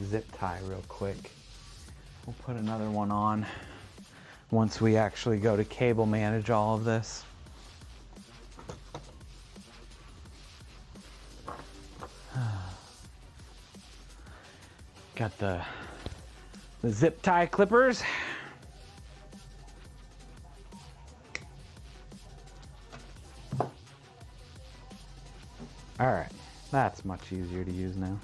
zip tie real quick. We'll put another one on once we actually go to cable manage all of this. Got the zip tie clippers. All right, that's much easier to use now.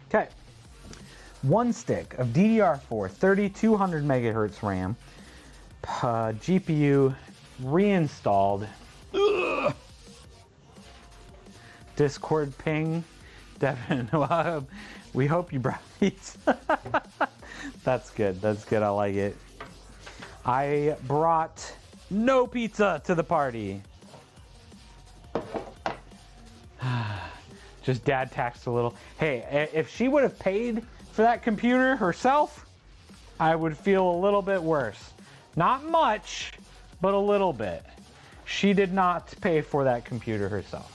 Okay, one stick of DDR4 3200 megahertz RAM, GPU reinstalled. Ugh. Discord ping, Devin. We hope you brought these. That's good. That's good. I like it. I brought no pizza to the party. Just dad taxed a little. Hey, if she would have paid for that computer herself, I would feel a little bit worse. Not much, but a little bit. She did not pay for that computer herself.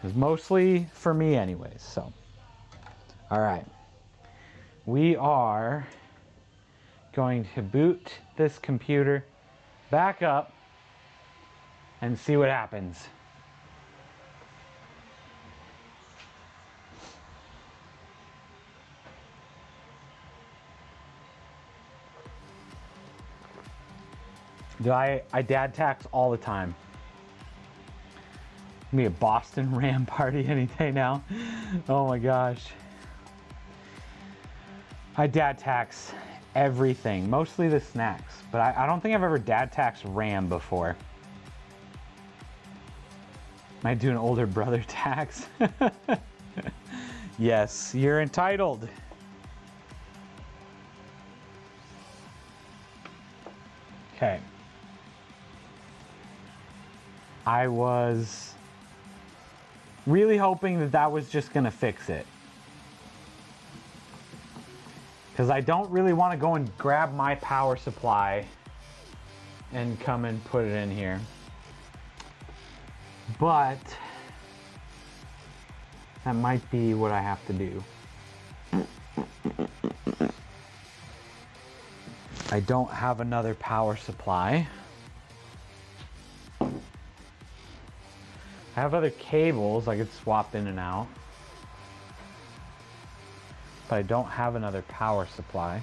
It's mostly for me anyways, so. All right. We are going to boot this computer back up and see what happens. I dad tax all the time. Be a Boston Ram party any day now. Oh my gosh. I dad tax everything, mostly the snacks, but I don't think I've ever dad taxed Ram before. Might do an older brother tax. Yes, you're entitled. Okay. I was really hoping that that was just gonna fix it. Because I don't really want to go and grab my power supply and come and put it in here. But that might be what I have to do. I don't have another power supply. I have other cables I could swap in and out. But I don't have another power supply.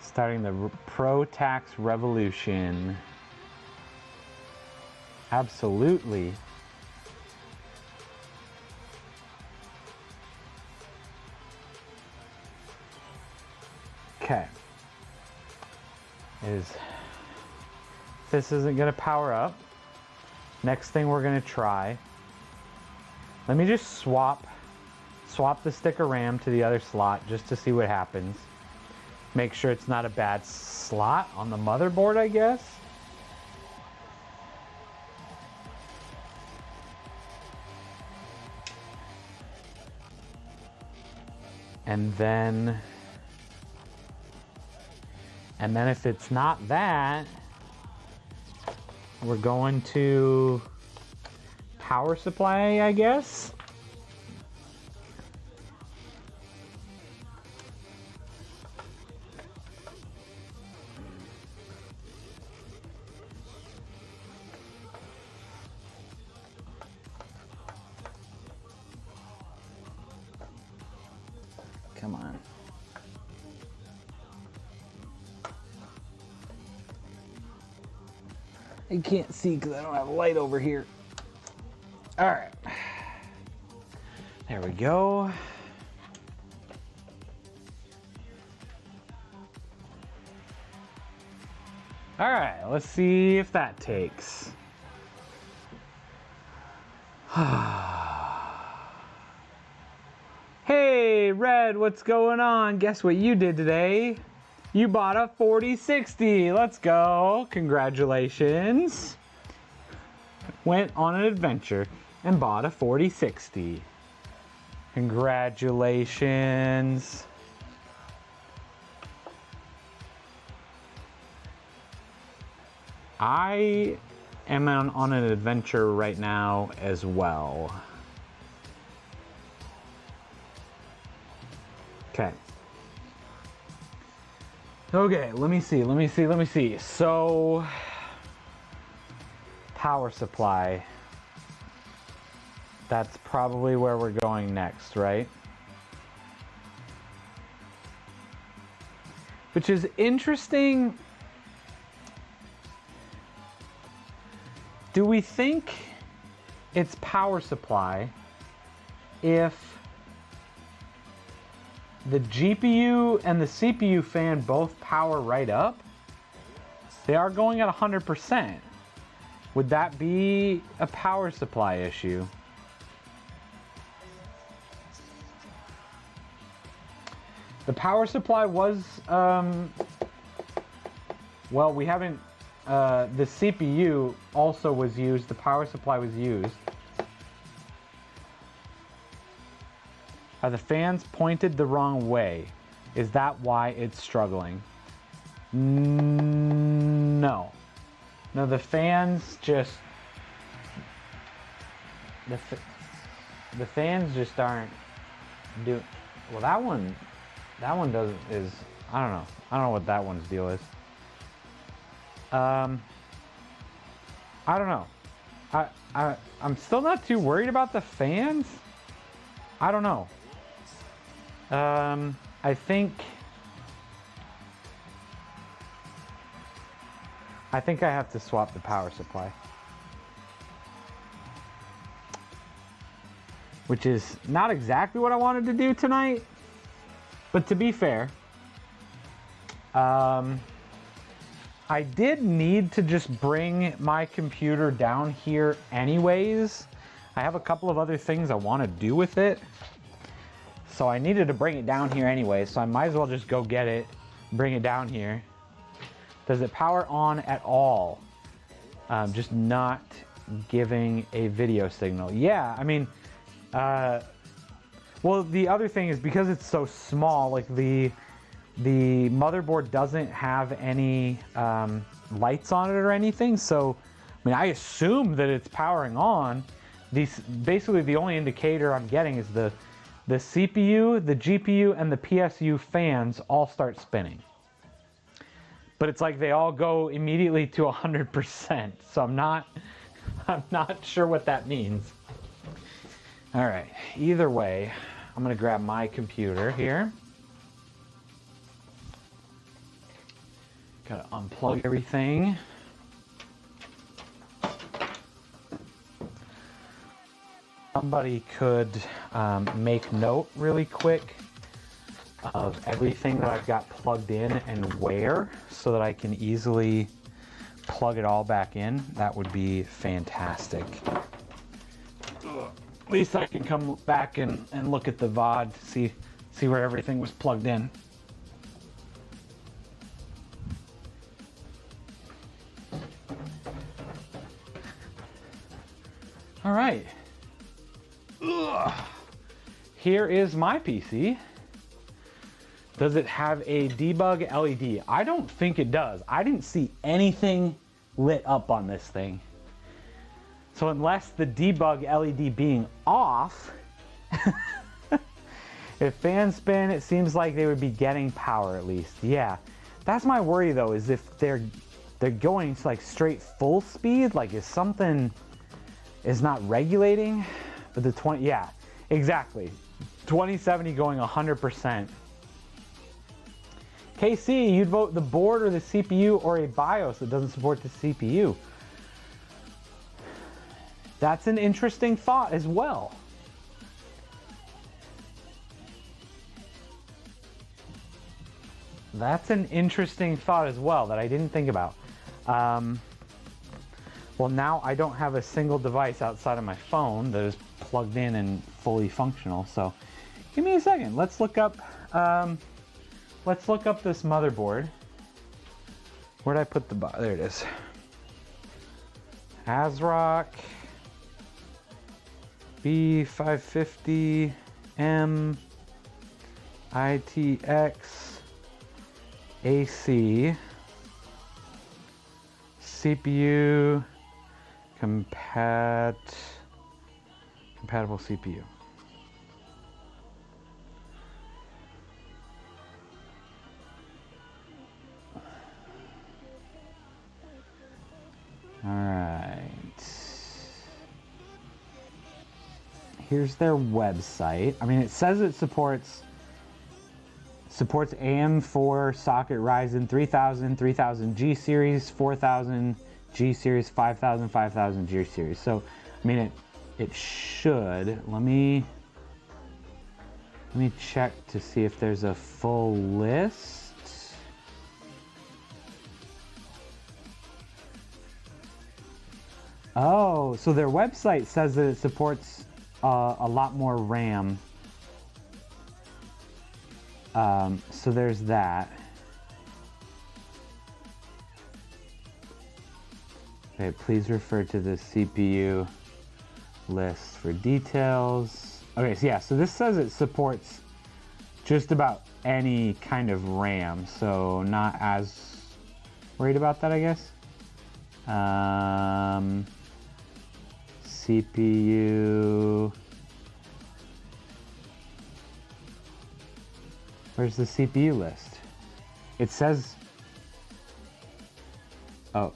Starting the pro tax revolution. Absolutely. Okay. This isn't going to power up. Next thing we're going to try. Let me just swap the stick of RAM to the other slot just to see what happens. Make sure it's not a bad slot on the motherboard, I guess. And then if it's not that, we're going to power supply, I guess. Come on. I can't see because I don't have a light over here. All right. There we go. All right, let's see if that takes. Hey, Red, what's going on? Guess what you did today? You bought a 4060. Let's go. Congratulations. Went on an adventure and bought a 4060. Congratulations. I am on an adventure right now as well. Okay. Okay, let me see. So, power supply. That's probably where we're going next, right? Which is interesting. Do we think it's power supply if the GPU and the CPU fan both power right up? They are going at 100%. Would that be a power supply issue? The power supply was, well, we haven't, the CPU also was used, the power supply was used. Are the fans pointed the wrong way? Is that why it's struggling? No. No, the fans just... The fans just aren't doing... Well, that one doesn't... I don't know. I don't know what that one's deal is. I don't know. I'm still not too worried about the fans. I don't know. I think I have to swap the power supply. Which is not exactly what I wanted to do tonight. But to be fair, I did need to just bring my computer down here anyways. I have a couple of other things I want to do with it. So I needed to bring it down here anyway, so I might as well just go get it, bring it down here. Does it power on at all? Just not giving a video signal. Yeah, I mean, well, the other thing is because it's so small, like the motherboard doesn't have any lights on it or anything. So, I mean, I assume that it's powering on. Basically, the only indicator I'm getting is the CPU, the GPU, and the PSU fans all start spinning. But it's like they all go immediately to 100%. So I'm not sure what that means. All right, either way, I'm gonna grab my computer here. Gotta unplug everything. Somebody could make note really quick of everything that I've got plugged in and where, so that I can easily plug it all back in. That would be fantastic. At least I can come back and look at the VOD, see where everything was plugged in. All right. Ugh. Here is my PC. Does it have a debug LED? I don't think it does. I didn't see anything lit up on this thing. So unless the debug LED being off, if fans spin, it seems like they would be getting power at least. Yeah, that's my worry though, is if they're going to like straight full speed, like if something is not regulating. But the 20, yeah, exactly. 2070 going 100%. KC, you'd vote the board or the CPU or a BIOS that doesn't support the CPU. That's an interesting thought as well. That's an interesting thought as well that I didn't think about. Well, now I don't have a single device outside of my phone that is plugged in and fully functional. So give me a second. Let's look up this motherboard. Where'd I put the there it is. ASRock B550M ITX AC CPU compatible CPU. All right. Here's their website. I mean, it says it supports AM4 socket Ryzen 3000, 3000 G series, 4000 G series, 5000, 5000 G series. So, I mean, it should. Let me check to see if there's a full list. Oh, so their website says that it supports a lot more RAM. So there's that. Okay, please refer to the CPU list for details. Okay, so yeah, so this says it supports just about any kind of RAM, so not as worried about that, I guess. CPU. Where's the CPU list? It says, oh,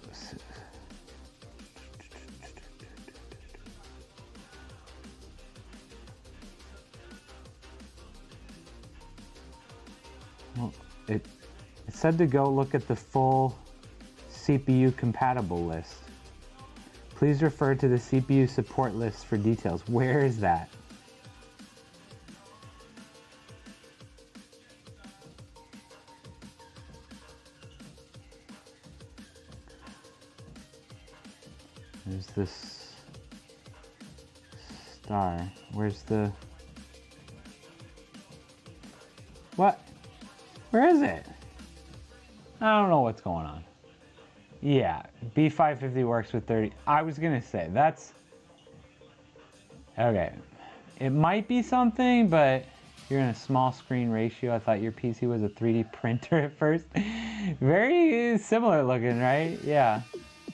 well, it said to go look at the full CPU compatible list. Please refer to the CPU support list for details. Where is that? There's this star. Where's the... What? Where is it? I don't know what's going on. Yeah, B550 works with 30. I was gonna say, that's... Okay. It might be something, but you're in a small screen ratio. I thought your PC was a 3D printer at first. Very similar looking, right? Yeah.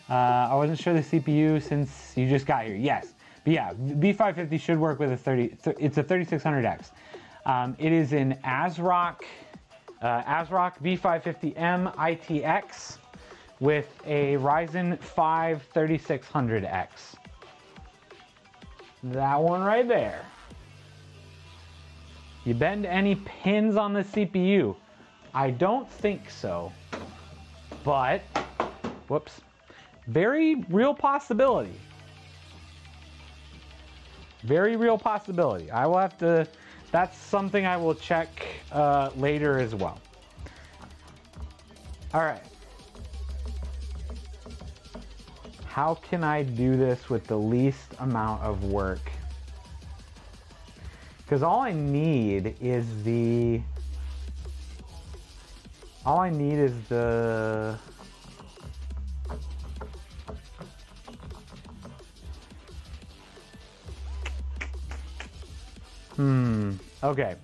I wasn't sure the CPU since you just got here. Yes. But yeah, B550 should work with a 30... It's a 3600X. It is in ASRock B550M ITX with a Ryzen 5 3600X. That one right there. You bend any pins on the CPU? I don't think so, but, whoops, very real possibility. Very real possibility. I will have to, that's something I will check later as well. All right. How can I do this with the least amount of work? Because all I need is the... Okay.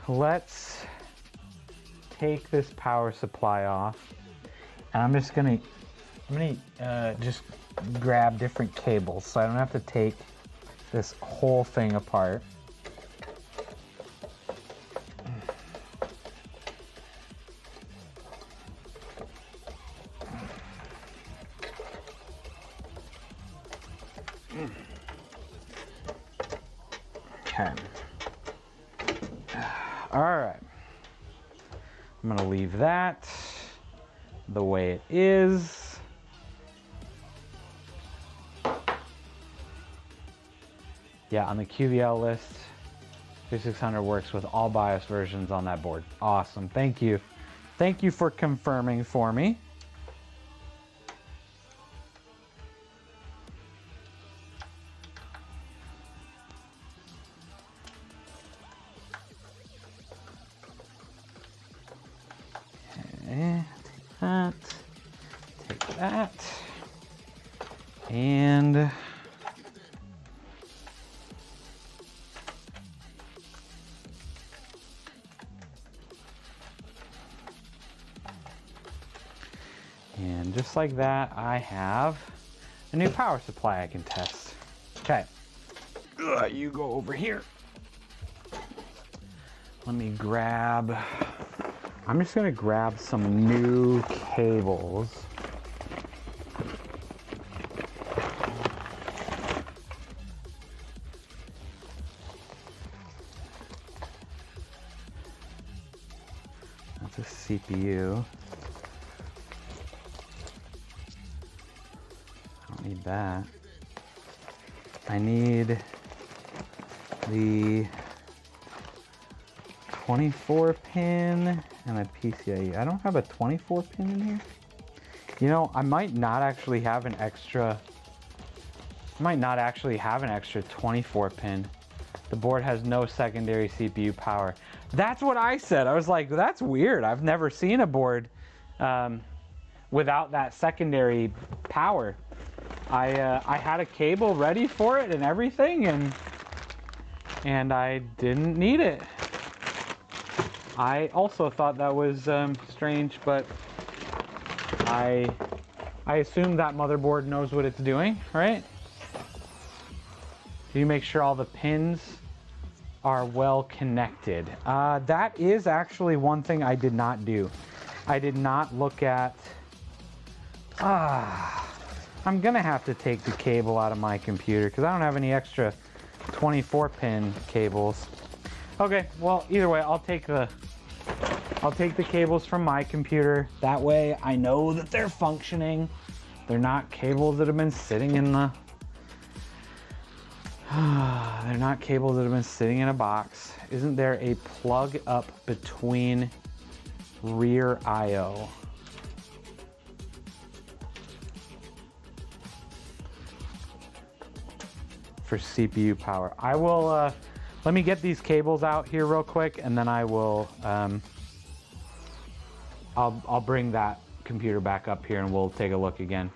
Let's take this power supply off. And I'm gonna just grab different cables so I don't have to take this whole thing apart. Okay. All right. I'm gonna leave that the way it is. Yeah, on the QVL list, 3600 works with all BIOS versions on that board. Awesome, thank you. Thank you for confirming for me. Take that, and just like that, I have a new power supply I can test. Okay, you go over here. Let me grab, I'm just gonna grab some new cables. That's a CPU. I don't need that. I need the 24 pin and a PCIe. I don't have a 24 pin in here. You know, I might not actually have an extra 24 pin. The board has no secondary CPU power. That's what I said. I was like, that's weird. I've never seen a board without that secondary power. I had a cable ready for it and everything, and I didn't need it. I also thought that was strange, but I assume that motherboard knows what it's doing, right? Do you make sure all the pins are well connected? That is actually one thing I did not do. I did not look at... I'm gonna have to take the cable out of my computer because I don't have any extra 24 pin cables. Okay, well, either way, I'll take the cables from my computer. That way I know that they're functioning. They're not cables that have been sitting in the... they're not cables that have been sitting in a box. Isn't there a plug up between rear I/O? For CPU power. I will, let me get these cables out here real quick, and then I will, I'll bring that computer back up here and we'll take a look again.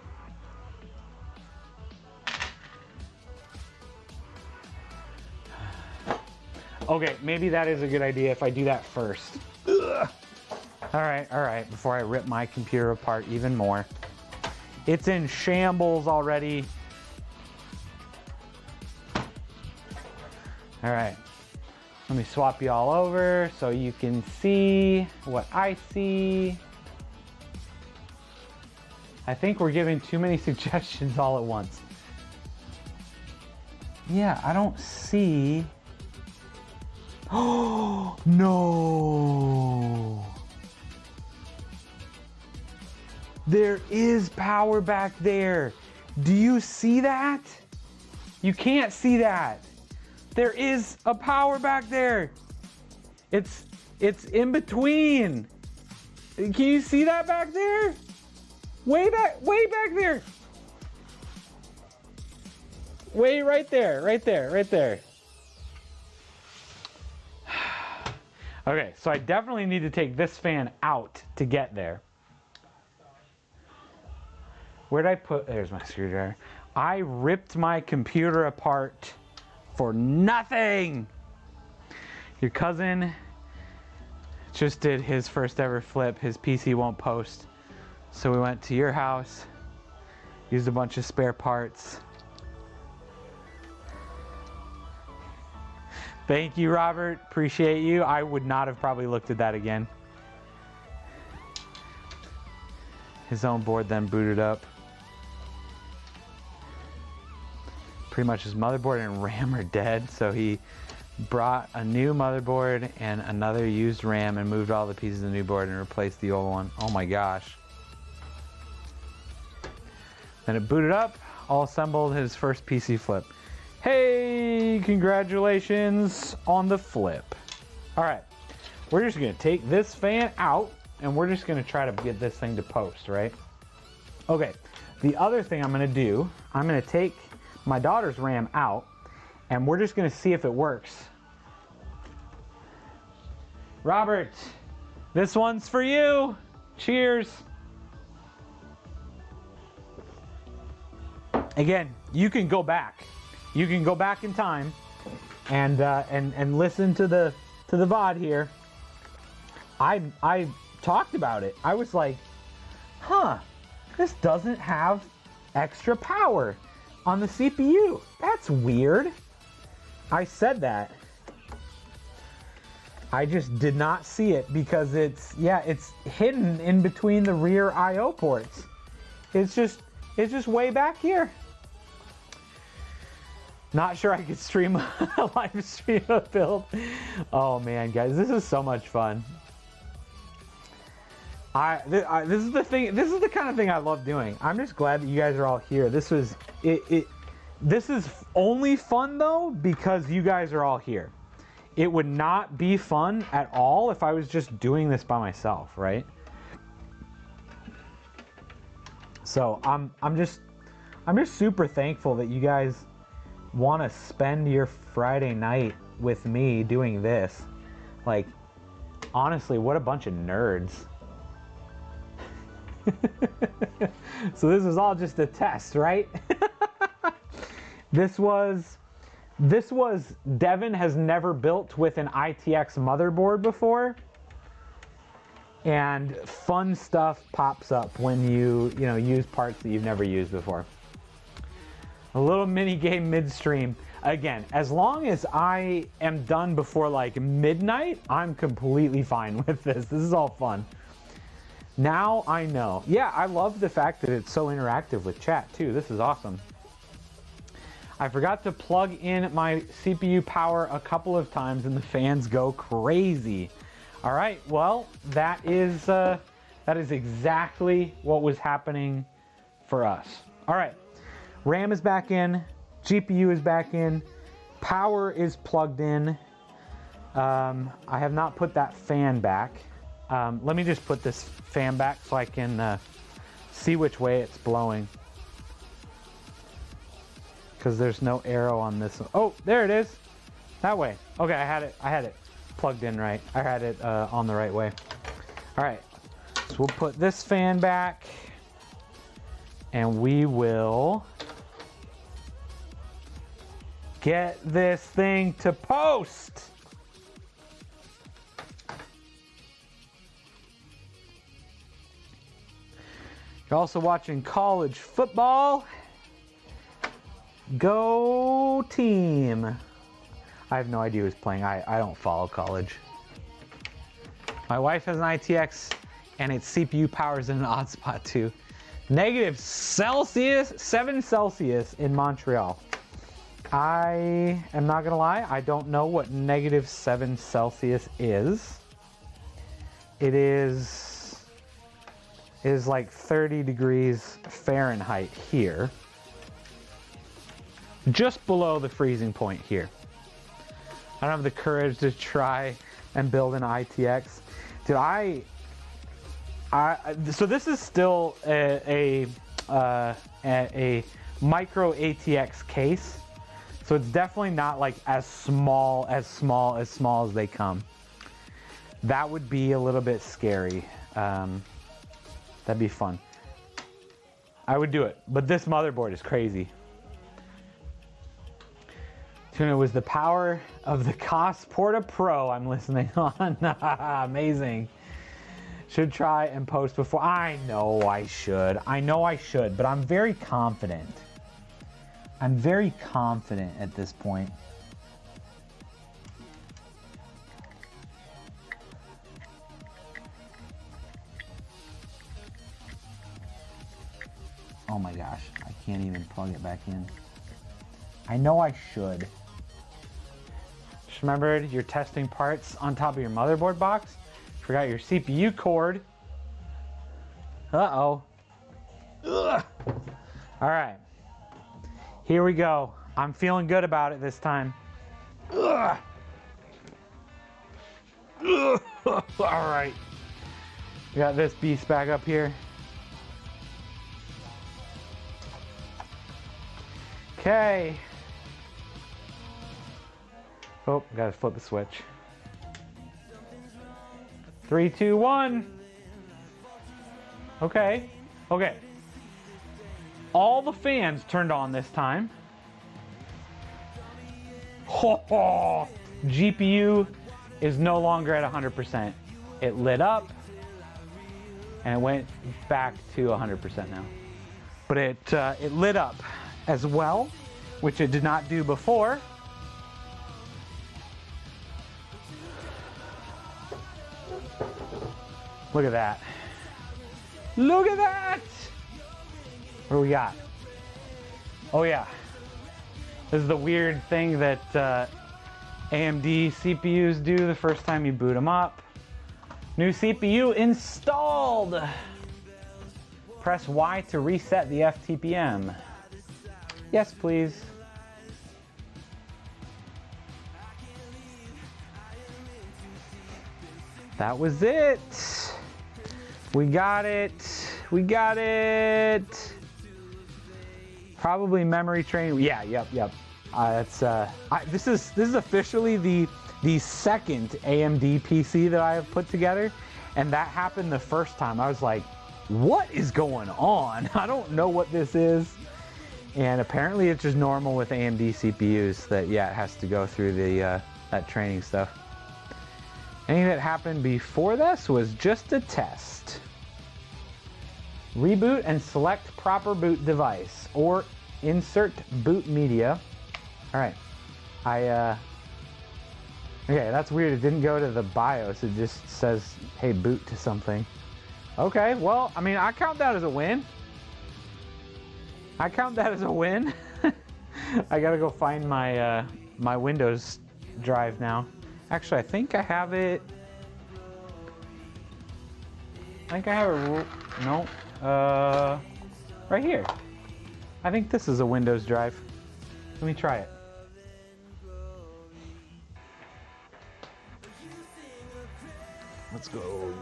Okay, maybe that is a good idea if I do that first. Ugh. All right, before I rip my computer apart even more. It's in shambles already. All right, let me swap you all over so you can see what I see. I think we're giving too many suggestions all at once. Yeah, I don't see. Oh, no. There is power back there. Do you see that? You can't see that. There is a power back there. It's in between. Can you see that back there? Way back there. Way right there. Okay, so I definitely need to take this fan out to get there. Where'd I put, there's my screwdriver. I ripped my computer apart for nothing. Your cousin just did his first ever flip. His PC won't post. So we went to your house, used a bunch of spare parts. Thank you, Robert. Appreciate you. I would not have probably looked at that again. His own board then booted up. Pretty much his motherboard and RAM are dead, so he brought a new motherboard and another used RAM and moved all the pieces of the new board and replaced the old one. Oh my gosh. Then it booted up, all assembled his first PC flip. Hey, congratulations on the flip. All right, we're just gonna take this fan out and we're just gonna try to get this thing to post, right? Okay, the other thing I'm gonna do, I'm gonna take my daughter's RAM out and we're just gonna see if it works. Robert, this one's for you. Cheers. Again, you can go back. You can go back in time and listen to the VOD here. I talked about it. I was like, huh, this doesn't have extra power on the CPU. That's weird. I said that. I just did not see it because it's hidden in between the rear I/O ports. It's just way back here. Not sure I could stream a live stream a build. Oh man, guys, this is so much fun. This is the thing. This is the kind of thing I love doing. I'm just glad that you guys are all here. This is only fun though because you guys are all here. It would not be fun at all if I was just doing this by myself, right? So I'm just super thankful that you guys want to spend your Friday night with me doing this. Like, honestly, what a bunch of nerds. So this was all just a test, right? This was Devin has never built with an ITX motherboard before. And fun stuff pops up when you use parts that you've never used before. A little mini game midstream. Again, as long as I am done before like midnight, I'm completely fine with this. This is all fun. Now I know. Yeah, I love the fact that it's so interactive with chat too. This is awesome. I forgot to plug in my CPU power a couple of times and the fans go crazy. All right, well, that is exactly what was happening for us. All right, RAM is back in, GPU is back in, power is plugged in. I have not put that fan back. Let me just put this fan back so I can see which way it's blowing. Because there's no arrow on this one. Oh, there it is. That way. Okay, I had it plugged in right. I had it on the right way. All right, so we'll put this fan back and we will get this thing to post. You're also watching college football. Go team. I have no idea who's playing. I don't follow college. My wife has an ITX and its CPU power is in an odd spot too. -7 Celsius in Montreal. I am not gonna lie, I don't know what -7 Celsius is. It is like 30 degrees Fahrenheit here. Just below the freezing point here. I don't have the courage to try and build an ITX. Dude, so this is still a micro ATX case. So it's definitely not like as small as they come. That would be a little bit scary. That'd be fun. I would do it, but this motherboard is crazy. Tuna, was the power of the COS Porta Pro I'm listening on. Amazing. Should try and post before. I know I should, but I'm very confident. I'm very confident at this point. Oh my gosh, I can't even plug it back in. I know I should. Just remembered you're testing parts on top of your motherboard box. Forgot your CPU cord. Uh-oh. Ugh. All right. Here we go. I'm feeling good about it this time. Ugh. Ugh. All right. We got this beast back up here. Okay. Oh, gotta flip the switch. 3, 2, 1. Okay. Okay. All the fans turned on this time. Oh, GPU is no longer at 100%. It lit up and it went back to 100% now. But it lit up as well, which it did not do before. Look at that. Look at that! What do we got? Oh yeah. This is the weird thing that AMD CPUs do the first time you boot them up. New CPU installed! Press Y to reset the FTPM. Yes, please. That was it. We got it. We got it. Probably memory train. Yeah, yep. This is officially the second AMD PC that I have put together, and that happened the first time. I was like, What is going on? I don't know what this is. And apparently it's just normal with AMD CPUs that, yeah, it has to go through the that training stuff. Anything that happened before this was just a test. Reboot and select proper boot device or insert boot media. All right, okay, that's weird. It didn't go to the BIOS. It just says, hey, boot to something. Okay, well, I mean, I count that as a win. I count that as a win. I gotta go find my my Windows drive now. Actually, I think I have it. I think I have it. No, right here. I think this is a Windows drive. Let me try it. Let's go.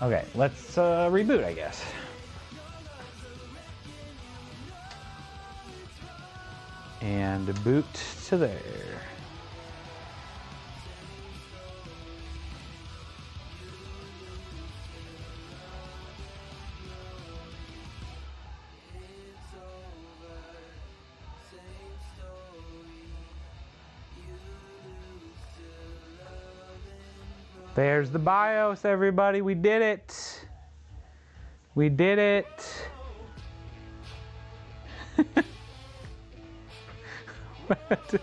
Okay, let's reboot, I guess. And boot to there. There's the BIOS, everybody. We did it. We did it. What?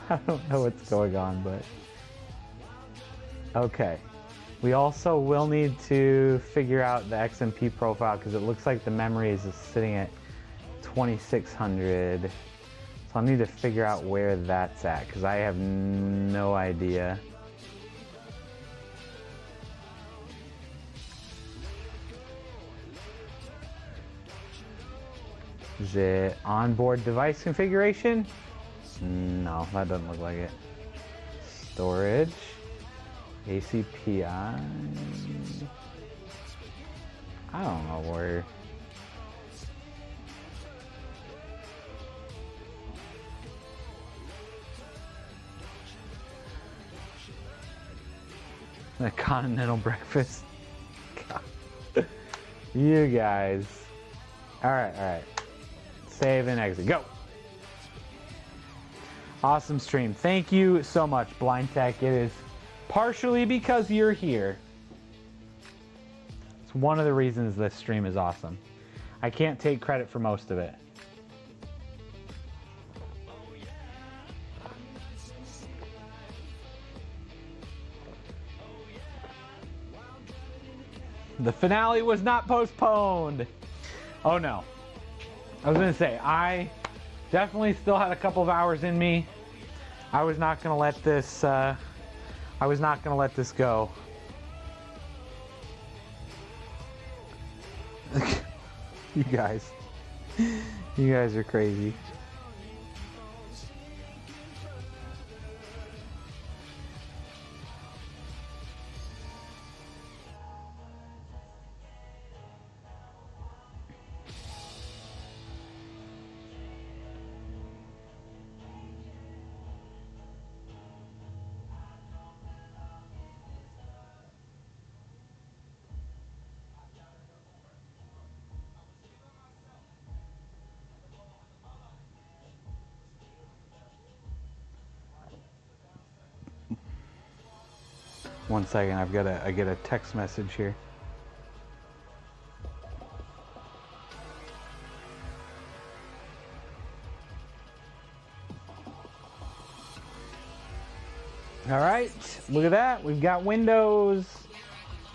I don't know what's going on, but okay. We also will need to figure out the XMP profile because it looks like the memory is sitting at 2600. So I'll need to figure out where that's at because I have no idea. Is it onboard device configuration? No, that doesn't look like it. Storage, ACPI. I don't know where. The continental breakfast. God. You guys. All right. Save and exit. Go. Awesome stream. Thank you so much, Blind Tech. It is partially because you're here. It's one of the reasons this stream is awesome. I can't take credit for most of it. The finale was not postponed. Oh no. I was gonna say, I definitely still had a couple of hours in me. I was not gonna let this, go. You guys are crazy. One second, I get a text message here. All right, look at that. We've got Windows.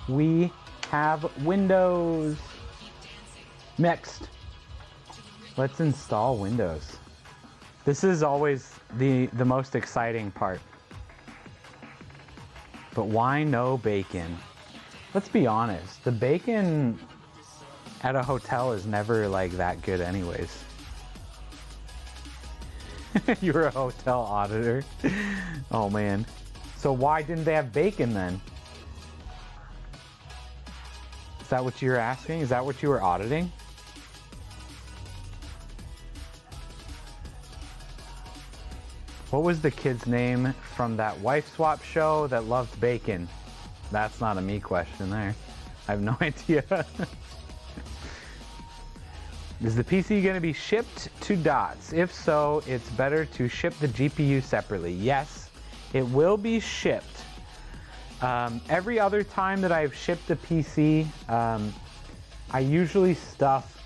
We have Windows. Next, let's install Windows. This is always the most exciting part. But why no bacon? Let's be honest, the bacon at a hotel is never like that good anyways. You're a hotel auditor. Oh man. So why didn't they have bacon then? Is that what you were asking? Is that what you were auditing? What was the kid's name from that wife swap show that loved bacon? That's not a me question there. I have no idea. Is the PC going to be shipped to Dots? If so, it's better to ship the GPU separately. Yes, it will be shipped. Every other time that I've shipped a PC, I usually stuff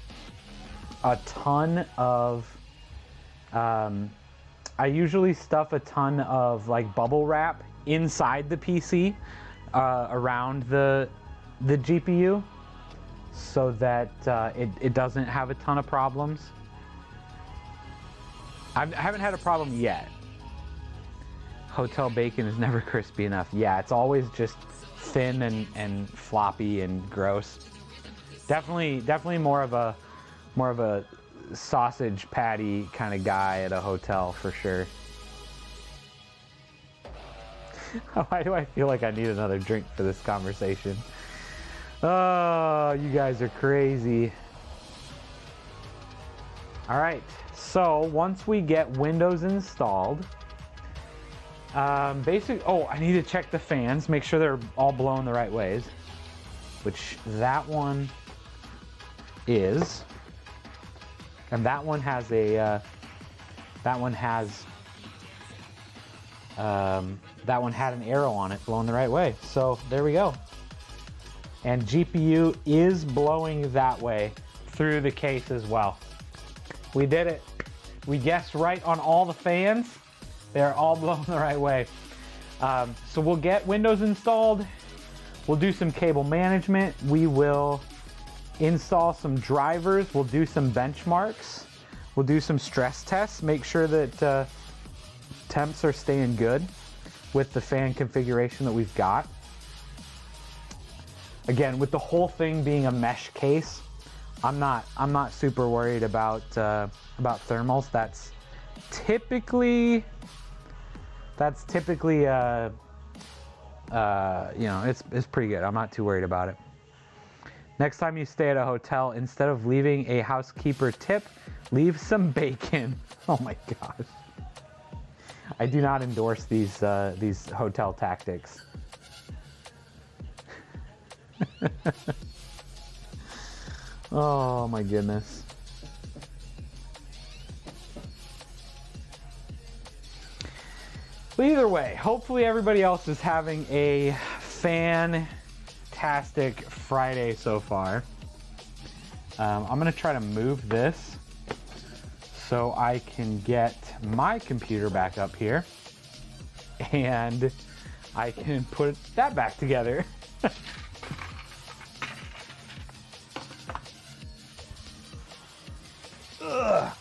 a ton of like bubble wrap inside the PC around the GPU so that it doesn't have a ton of problems. I haven't had a problem yet. Hotel bacon is never crispy enough. Yeah, it's always just thin and floppy and gross. Definitely more of a sausage patty kind of guy at a hotel for sure. Why do I feel like I need another drink for this conversation? Oh, you guys are crazy. All right, so once we get Windows installed, I need to check the fans, make sure they're all blowing the right ways, which that one is, and that one has a, that one had an arrow on it blowing the right way. So there we go. And GPU is blowing that way through the case as well. We did it. We guessed right on all the fans. They're all blowing the right way. So we'll get Windows installed. We'll do some cable management. We will install some drivers. We'll do some benchmarks. We'll do some stress tests. Make sure that temps are staying good with the fan configuration that we've got. Again, with the whole thing being a mesh case, I'm not super worried about thermals. That's typically you know, it's pretty good. I'm not too worried about it. Next time you stay at a hotel, instead of leaving a housekeeper tip, leave some bacon. Oh my gosh. I do not endorse these hotel tactics. Oh my goodness. Well, either way, hopefully everybody else is having a fantastic Friday so far. I'm gonna try to move this so I can get my computer back up here and I can put that back together. Ugh.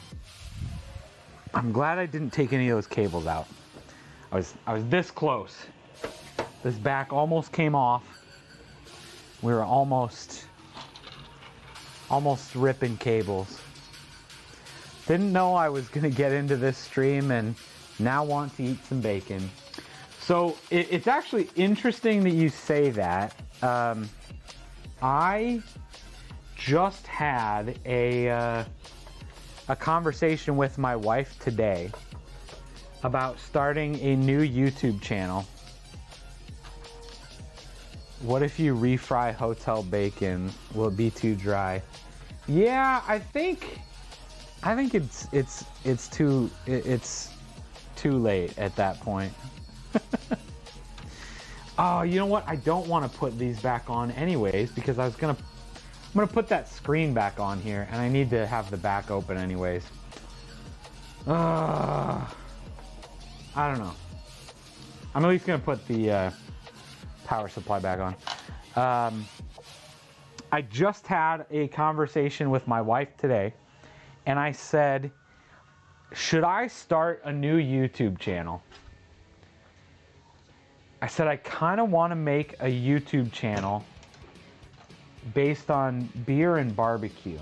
I'm glad I didn't take any of those cables out. I was this close. This back almost came off. We were almost ripping cables. Didn't know I was gonna get into this stream and now want to eat some bacon. So it's actually interesting that you say that. I just had a conversation with my wife today about starting a new YouTube channel. What if you refry hotel bacon? Will it be too dry? Yeah, I think it's too late at that point. Oh, you know what? I don't want to put these back on anyways because I'm gonna put that screen back on here and I need to have the back open anyways. I don't know. I'm at least gonna put the power supply back on. I just had a conversation with my wife today and I said, should I start a new YouTube channel? I said, I kind of want to make a YouTube channel based on beer and barbecue.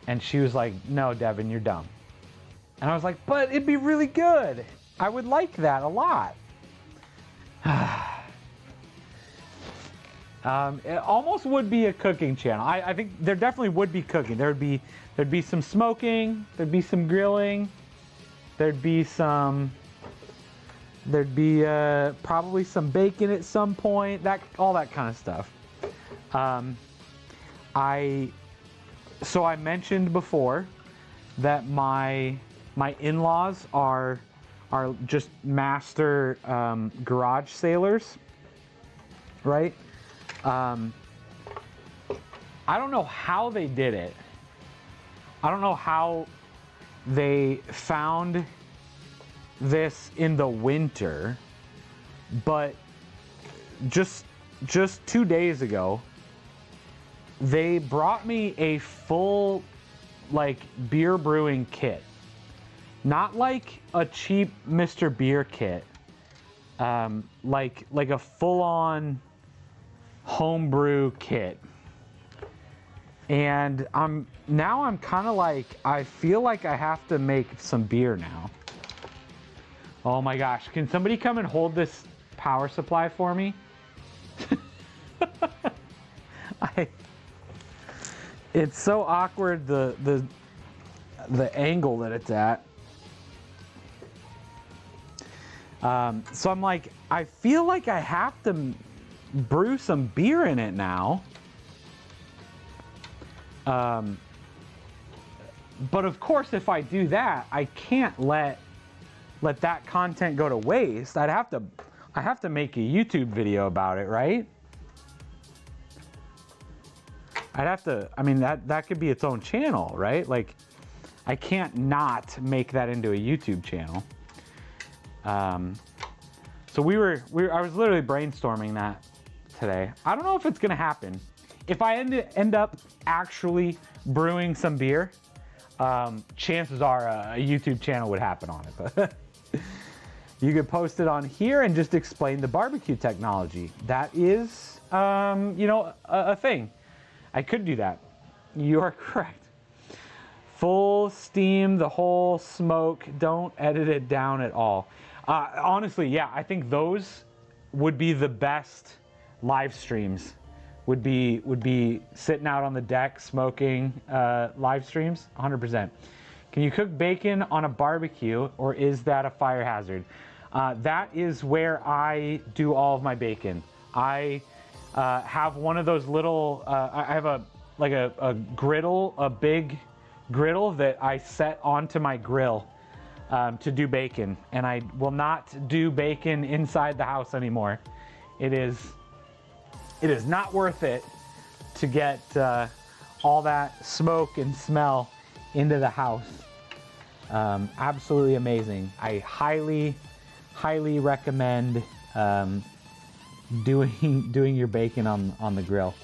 And she was like, no, Devin, you're dumb. And I was like, but it'd be really good. I would like that a lot. It almost would be a cooking channel. I think there definitely would be cooking. There'd be some smoking, there'd be some grilling, there'd be probably some bacon at some point, all that kind of stuff. So I mentioned before that my in-laws are just master garage sailors, right? I don't know how they did it. I don't know how they found this in the winter, but just 2 days ago, they brought me a full like beer brewing kit. Not like a cheap Mr. Beer kit. Like a full-on homebrew kit. And I'm kind of like, I feel like I have to make some beer now. Oh my gosh, can somebody come and hold this power supply for me? It's so awkward, the angle that it's at. So I'm like, I feel like I have to brew some beer in it now. But of course, if I do that, I can't let that content go to waste. I have to make a YouTube video about it, right? I mean, that could be its own channel, right? Like, I can't not make that into a YouTube channel. So I was literally brainstorming that today. I don't know if it's gonna happen. If I end up actually brewing some beer, chances are a YouTube channel would happen on it. But you could post it on here and just explain the barbecue technology. That is, a thing. I could do that. You are correct. Full steam, the whole smoke. Don't edit it down at all. Honestly, yeah, I think those would be the best live streams. Would be sitting out on the deck smoking live streams, 100%. Can you cook bacon on a barbecue, or is that a fire hazard? That is where I do all of my bacon. I have one of those little. I have a griddle, a big griddle that I set onto my grill to do bacon, and I will not do bacon inside the house anymore. It is not worth it to get all that smoke and smell into the house. Absolutely amazing. I highly recommend doing your bacon on the grill.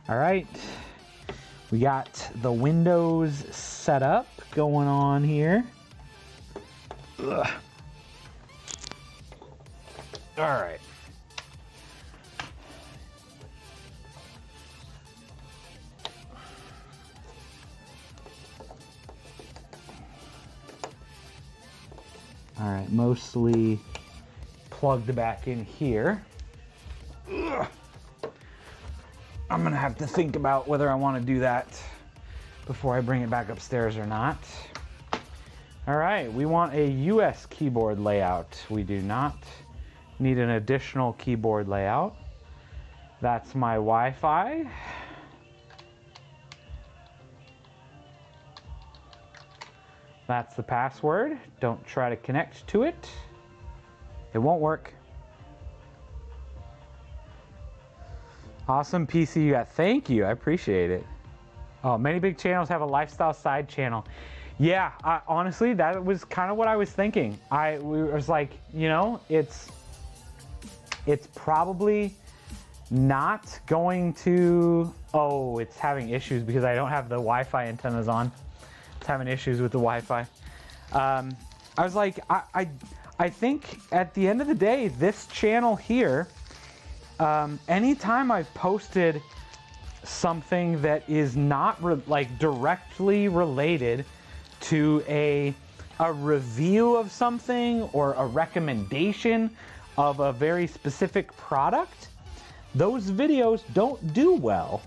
All right, we got the windows set up going on here. Ugh. All right. All right, mostly plugged back in here. Ugh. I'm gonna have to think about whether I want to do that before I bring it back upstairs or not. All right, we want a US keyboard layout. We do not need an additional keyboard layout. That's my Wi-Fi. That's the password. Don't try to connect to it. It won't work. Awesome PC you got. Thank you. I appreciate it. Oh, many big channels have a lifestyle side channel. Yeah, honestly, that was kind of what I was thinking. We was like, it's probably not going to. Oh, it's having issues because I don't have the Wi-Fi antennas on. It's having issues with the Wi-Fi. I was like, I think at the end of the day, this channel here, anytime I've posted something that is not directly related to a review of something or a recommendation of a very specific product, those videos don't do well.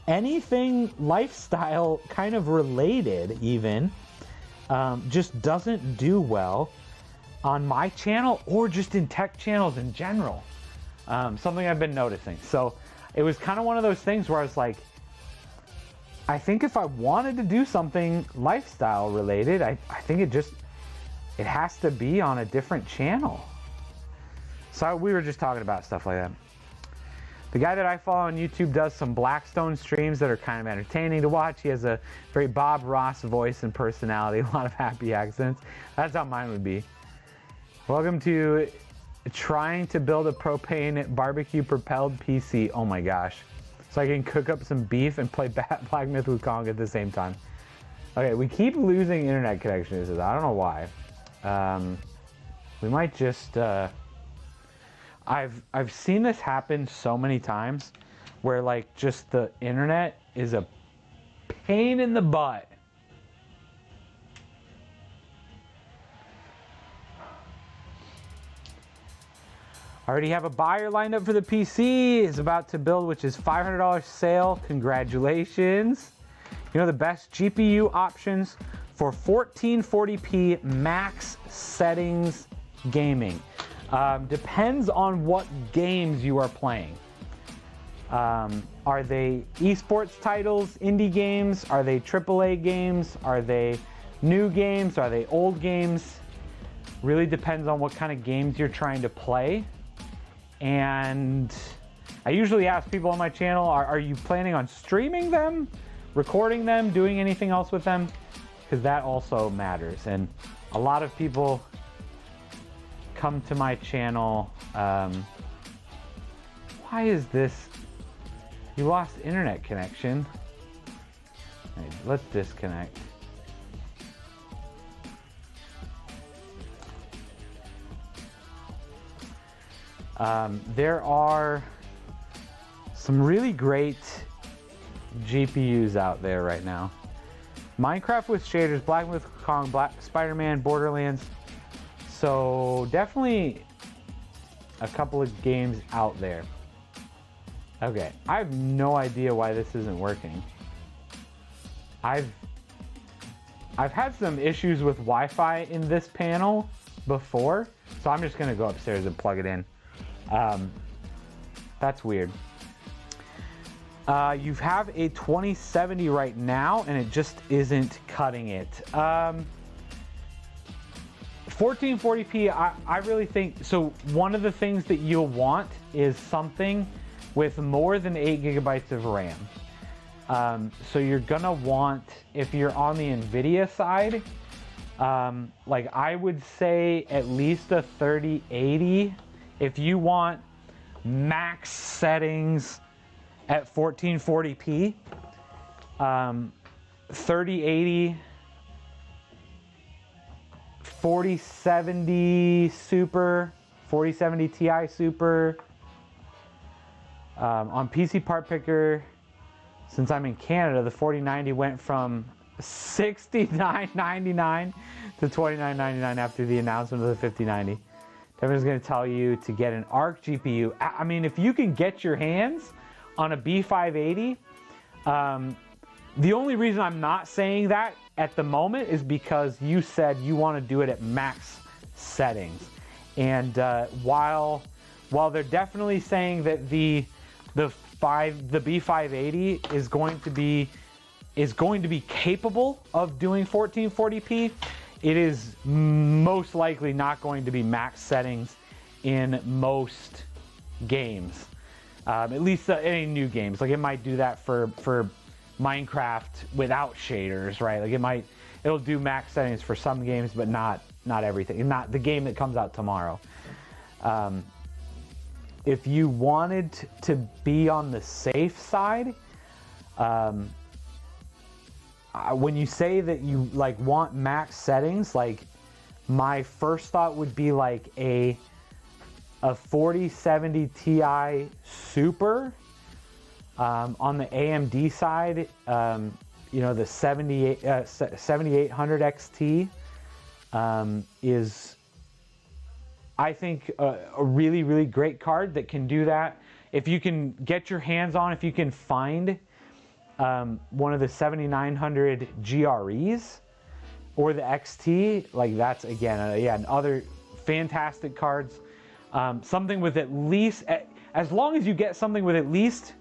Anything lifestyle kind of related even just doesn't do well on my channel or just in tech channels in general. Something I've been noticing. So it was kind of one of those things where I was like, I think if I wanted to do something lifestyle related, I think it has to be on a different channel. So we were just talking about stuff like that. The guy that I follow on YouTube does some Blackstone streams that are kind of entertaining to watch. He has a very Bob Ross voice and personality, a lot of happy accents. That's how mine would be. Welcome to trying to build a propane barbecue propelled PC. Oh my gosh. So I can cook up some beef and play Black Myth with Kong at the same time. Okay, we keep losing internet connections. I don't know why. We might just... I've seen this happen so many times where like just the internet is a pain in the butt. I already have a buyer lined up for the PC. It's about to build, which is $500 sale. Congratulations. You know the best GPU options for 1440p max settings gaming. Depends on what games you are playing. Are they esports titles, indie games? Are they AAA games? Are they new games? Are they old games? Really depends on what kind of games you're trying to play. And I usually ask people on my channel, are you planning on streaming them, recording them, doing anything else with them? Because that also matters. And a lot of people come to my channel. Why is this? You lost internet connection. Right, let's disconnect. There are some really great GPUs out there right now. Minecraft with shaders, Black Myth Kong, Spider-Man, Borderlands. So definitely a couple of games out there. Okay, I have no idea why this isn't working. I've had some issues with Wi-Fi in this panel before, so I'm just gonna go upstairs and plug it in. That's weird. You have a 2070 right now, and it just isn't cutting it. 1440p, I really think, so one of the things that you'll want is something with more than 8 gigabytes of RAM. So you're gonna want, if you're on the NVIDIA side, like I would say at least a 3080. If you want max settings at 1440p, 3080, 4070 Super, 4070 Ti Super. On PC Part Picker, since I'm in Canada, the 4090 went from $69.99 to $29.99 after the announcement of the 5090. Devin's going to tell you to get an ARC GPU. I mean, if you can get your hands on a B580, the only reason I'm not saying that at the moment is because you said you want to do it at max settings. And while they're definitely saying that the B580 is going to be capable of doing 1440p, it is most likely not going to be max settings in most games. At least any new games. Like it might do that for Minecraft without shaders, right? Like it'll do max settings for some games, but not everything. Not the game that comes out tomorrow. If you wanted to be on the safe side, when you say that you like want max settings, like my first thought would be like a 4070 Ti Super. On the AMD side, you know, the 7800 XT is I think a really, really great card that can do that. If you can get your hands on, if you can find one of the 7900 GREs or the XT, like that's again, yeah, other fantastic cards. Something with at least, as long as you get something with at least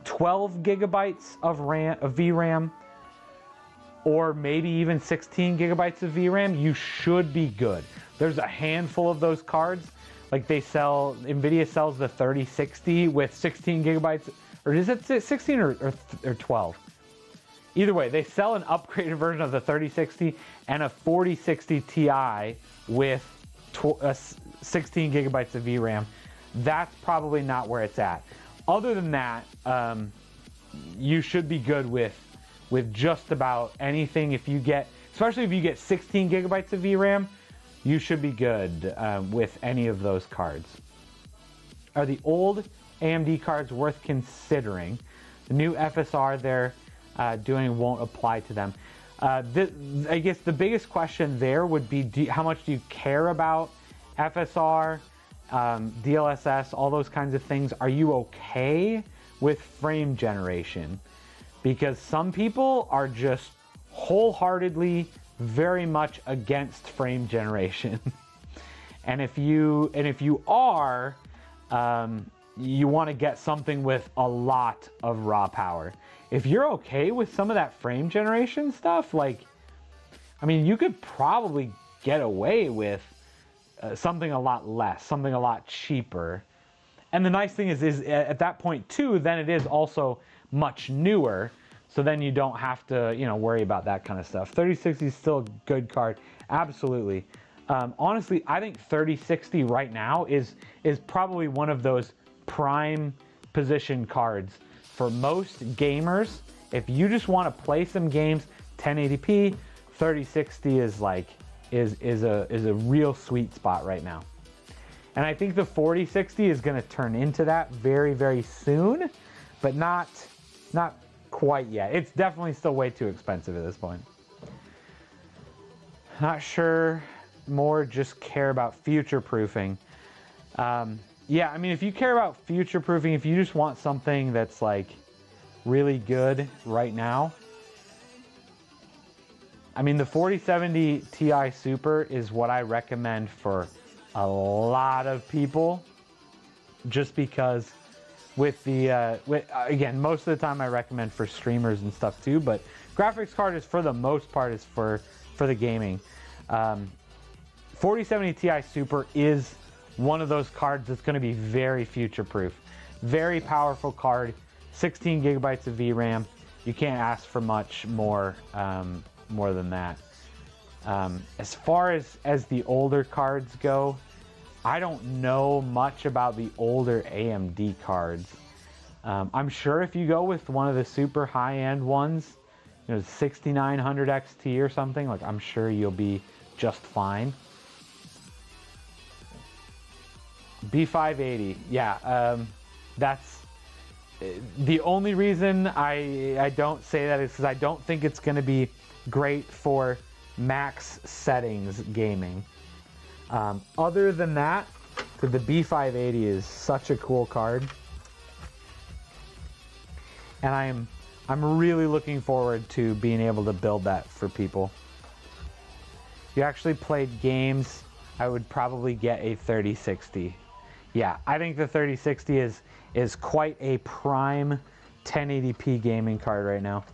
12 gigabytes of VRAM, or maybe even 16 gigabytes of VRAM, you should be good. There's a handful of those cards. Like NVIDIA sells the 3060 with 16 gigabytes, or is it 16 or 12? Either way, they sell an upgraded version of the 3060 and a 4060 Ti with 16 gigabytes of VRAM. That's probably not where it's at. Other than that, you should be good with just about anything. If you get, especially if you get 16 gigabytes of VRAM, you should be good with any of those cards. Are the old AMD cards worth considering? The new FSR they're doing won't apply to them. I guess the biggest question there would be, how much do you care about FSR, DLSS, all those kinds of things? Are you okay with frame generation? Because some people are just wholeheartedly very much against frame generation. and if you are, you want to get something with a lot of raw power. If you're okay with some of that frame generation stuff, like, I mean, you could probably get away with something a lot less, something a lot cheaper. And the nice thing is at that point too, then it is also much newer. So then you don't have to, worry about that kind of stuff. 3060 is still a good card, absolutely. Honestly, I think 3060 right now is probably one of those prime position cards for most gamers. If you just want to play some games, 1080p, 3060 is a real sweet spot right now. And I think the 4060 is going to turn into that very, very soon, but not quite yet. It's definitely still way too expensive at this point. Not sure. More just care about future proofing. Yeah, I mean, if you care about future proofing, if you just want something that's like really good right now, I mean, the 4070 Ti Super is what I recommend for a lot of people, just because with the, again, most of the time I recommend for streamers and stuff too, but graphics card is for the most part is for the gaming. 4070 Ti Super is one of those cards that's going to be very future proof. Very powerful card, 16 gigabytes of VRAM. You can't ask for much more than that. As far as the older cards go, I don't know much about the older AMD cards. I'm sure if you go with one of the super high-end ones, 6900 XT or something, like, I'm sure you'll be just fine. B580, yeah, that's the only reason I don't say that is because I don't think it's going to be great for max settings gaming. Other than that, the B580 is such a cool card, and I'm really looking forward to being able to build that for people. If you actually played games, I would probably get a 3060. Yeah, I think the 3060 is quite a prime 1080p gaming card right now.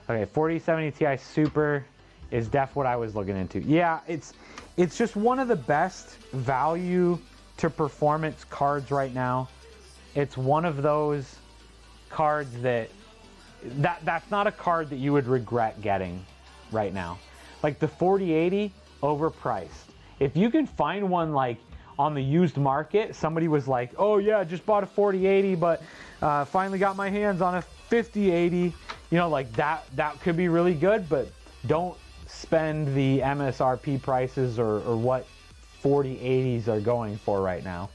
Okay, 4070 Ti Super is what I was looking into. Yeah, it's just one of the best value to performance cards right now. It's one of those cards that's not a card that you would regret getting right now. Like the 4080, overpriced. If you can find one like on the used market, somebody was like, oh yeah, just bought a 4080, but finally got my hands on a 5080, like that could be really good, but don't spend the MSRP prices or what 4080s are going for right now.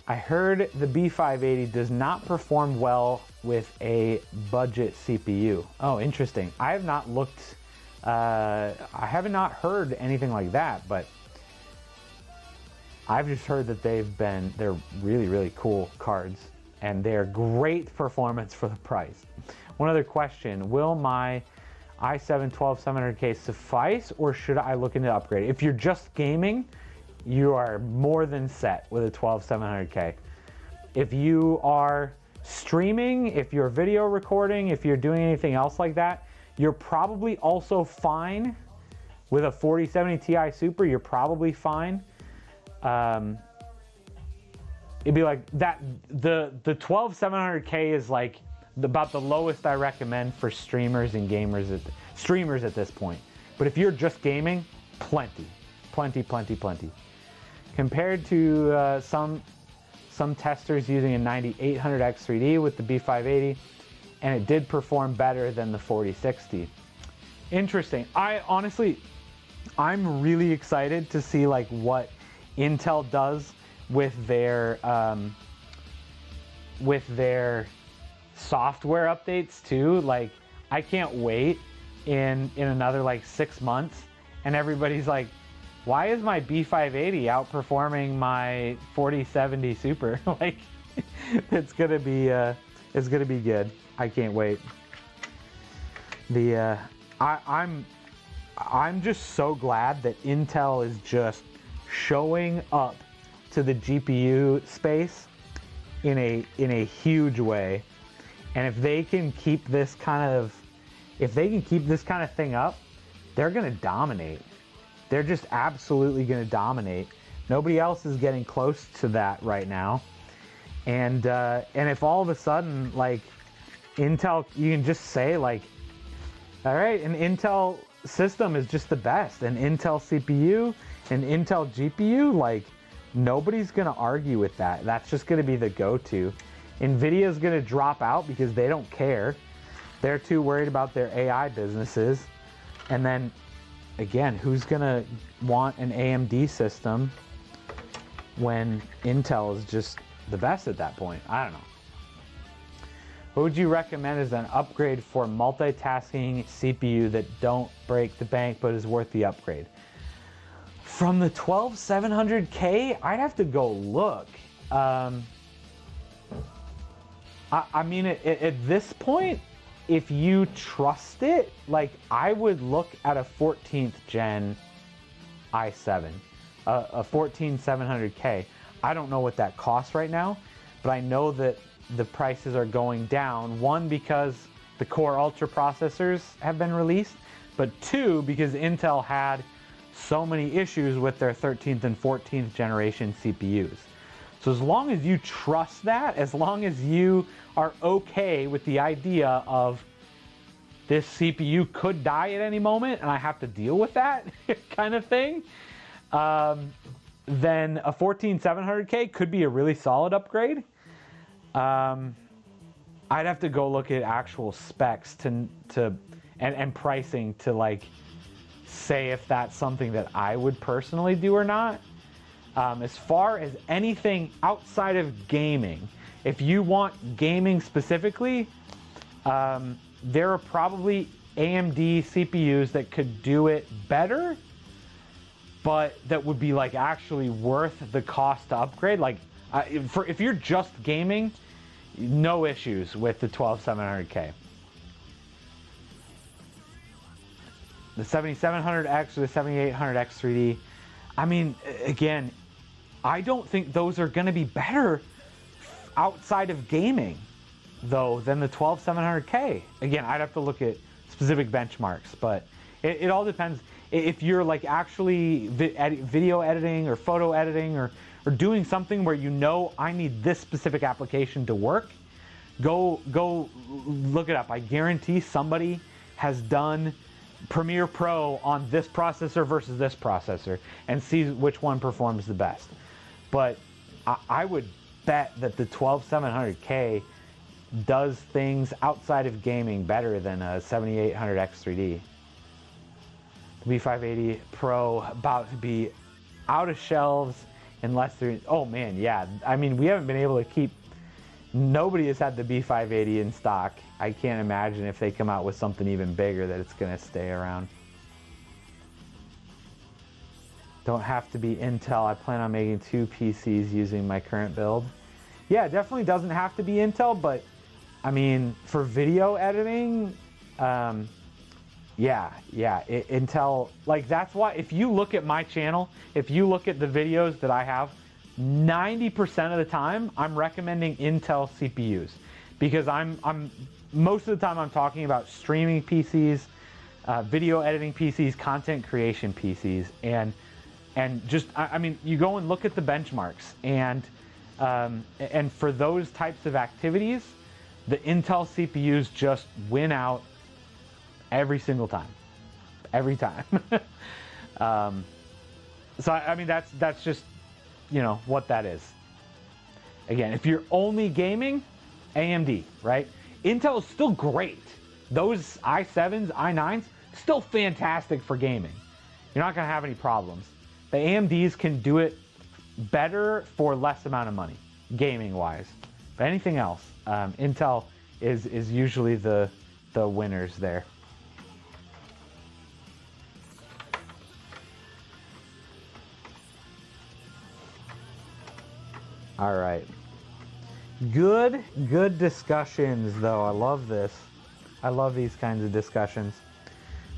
I heard the B580 does not perform well with a budget CPU. Oh, interesting. I have not looked I have not heard anything like that, but I've just heard that they're really, really cool cards, and they're great performance for the price. One other question, will my i7 12700K suffice, or should I look into upgrade? If you're just gaming, you are more than set with a 12700K. If you are streaming, if you're video recording, if you're doing anything else like that, you're probably also fine with a 4070 Ti Super. You're probably fine. It'd be like that. The 12700K is like about the lowest I recommend for streamers and gamers streamers at this point. But if you're just gaming, plenty. Compared to some testers using a 9800X3D with the B580, and it did perform better than the 4060. Interesting. I'm really excited to see like what Intel does with their software updates too. Like, I can't wait in another like 6 months, and everybody's like, why is my B580 outperforming my 4070 Super? Like, it's gonna be good. I can't wait. I'm just so glad that Intel is just showing up to the GPU space in a huge way. And if they can keep this kind of thing up, they're gonna dominate. They're just absolutely gonna dominate. Nobody else is getting close to that right now. And if all of a sudden, like, Intel, you can just say like, all right, an Intel system is just the best, an Intel CPU, an Intel GPU, like, nobody's gonna argue with that. That's just gonna be the go-to. NVIDIA's gonna drop out because they don't care. They're too worried about their AI businesses. And then, again, who's gonna want an AMD system when Intel is just the best at that point? I don't know. What would you recommend as an upgrade for multitasking CPU that don't break the bank but is worth the upgrade? From the 12700K, I'd have to go look. I mean, at this point, if you trust it, like, I would look at a 14th gen i7, a 14700K. I don't know what that costs right now, but I know that the prices are going down. One, because the Core Ultra processors have been released, but two, because Intel had so many issues with their 13th and 14th generation CPUs. So as long as you trust that, as long as you are okay with the idea of this CPU could die at any moment and I have to deal with that kind of thing, then a 14700K could be a really solid upgrade. I'd have to go look at actual specs and pricing to, like, say if that's something that I would personally do or not. As far as anything outside of gaming, if you want gaming specifically, there are probably AMD CPUs that could do it better, but that would be, like, actually worth the cost to upgrade. Like, if you're just gaming, no issues with the 12700K. The 7700X or the 7800X 3D, I mean, again, I don't think those are going to be better outside of gaming, though, than the 12700K. Again, I'd have to look at specific benchmarks, but it all depends. If you're, like, actually video editing or photo editing or doing something where you know I need this specific application to work, go look it up. I guarantee somebody has done Premiere Pro on this processor versus this processor and see which one performs the best. But I would bet that the 12700K does things outside of gaming better than a 7800X 3D. The B580 Pro about to be out of shelves unless they're, oh man, yeah. I mean, we haven't been able to keep, nobody has had the B580 in stock. I can't imagine if they come out with something even bigger that it's gonna stay around. Don't have to be Intel. I plan on making 2 PCs using my current build. Yeah, it definitely doesn't have to be Intel, but I mean, for video editing, Intel, like that's why if you look at my channel, if you look at the videos that I have, 90% of the time I'm recommending Intel CPUs because I'm most of the time I'm talking about streaming PCs, video editing PCs, content creation PCs, and just I mean you go and look at the benchmarks and for those types of activities, the Intel CPUs just win out every single time, every time. So I mean that's just, you know, what that is. Again, if you're only gaming, AMD, right? Intel is still great. Those i7s, i9s, still fantastic for gaming. You're not gonna have any problems. The AMDs can do it better for less amount of money, gaming-wise. But anything else, Intel is usually the winners there. All right. Good discussions, though. I love this. I love these kinds of discussions.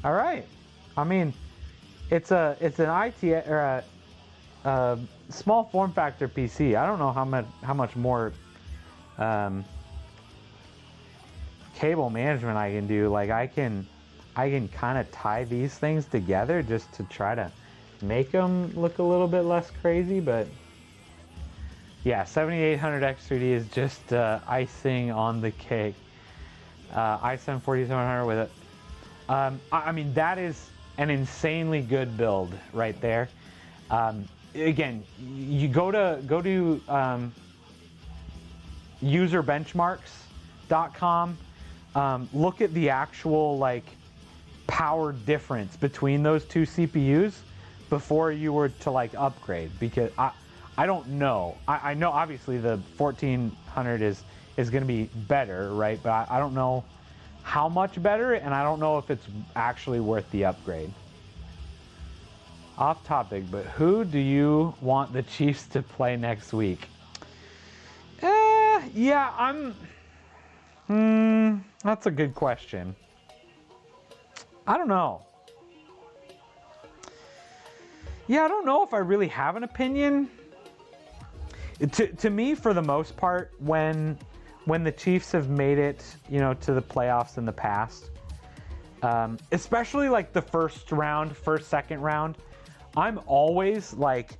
All right. I mean, it's an IT or a small form factor PC. I don't know how much more cable management I can do. Like I can kind of tie these things together just to try to make them look a little bit less crazy, but yeah, 7800 X3D is just icing on the cake. i7 4700 with it. I mean, that is an insanely good build right there. Again, you go to userbenchmarks.com. Look at the actual like power difference between those two CPUs before you were to like upgrade, because I don't know. I know obviously the 1400 is going to be better, right? But I don't know how much better, and I don't know if it's actually worth the upgrade. Off topic, but who do you want the Chiefs to play next week? Yeah, that's a good question. I don't know. Yeah, I don't know if I really have an opinion. To me, for the most part, when the Chiefs have made it, you know, to the playoffs in the past, especially like the first, second round, I'm always like,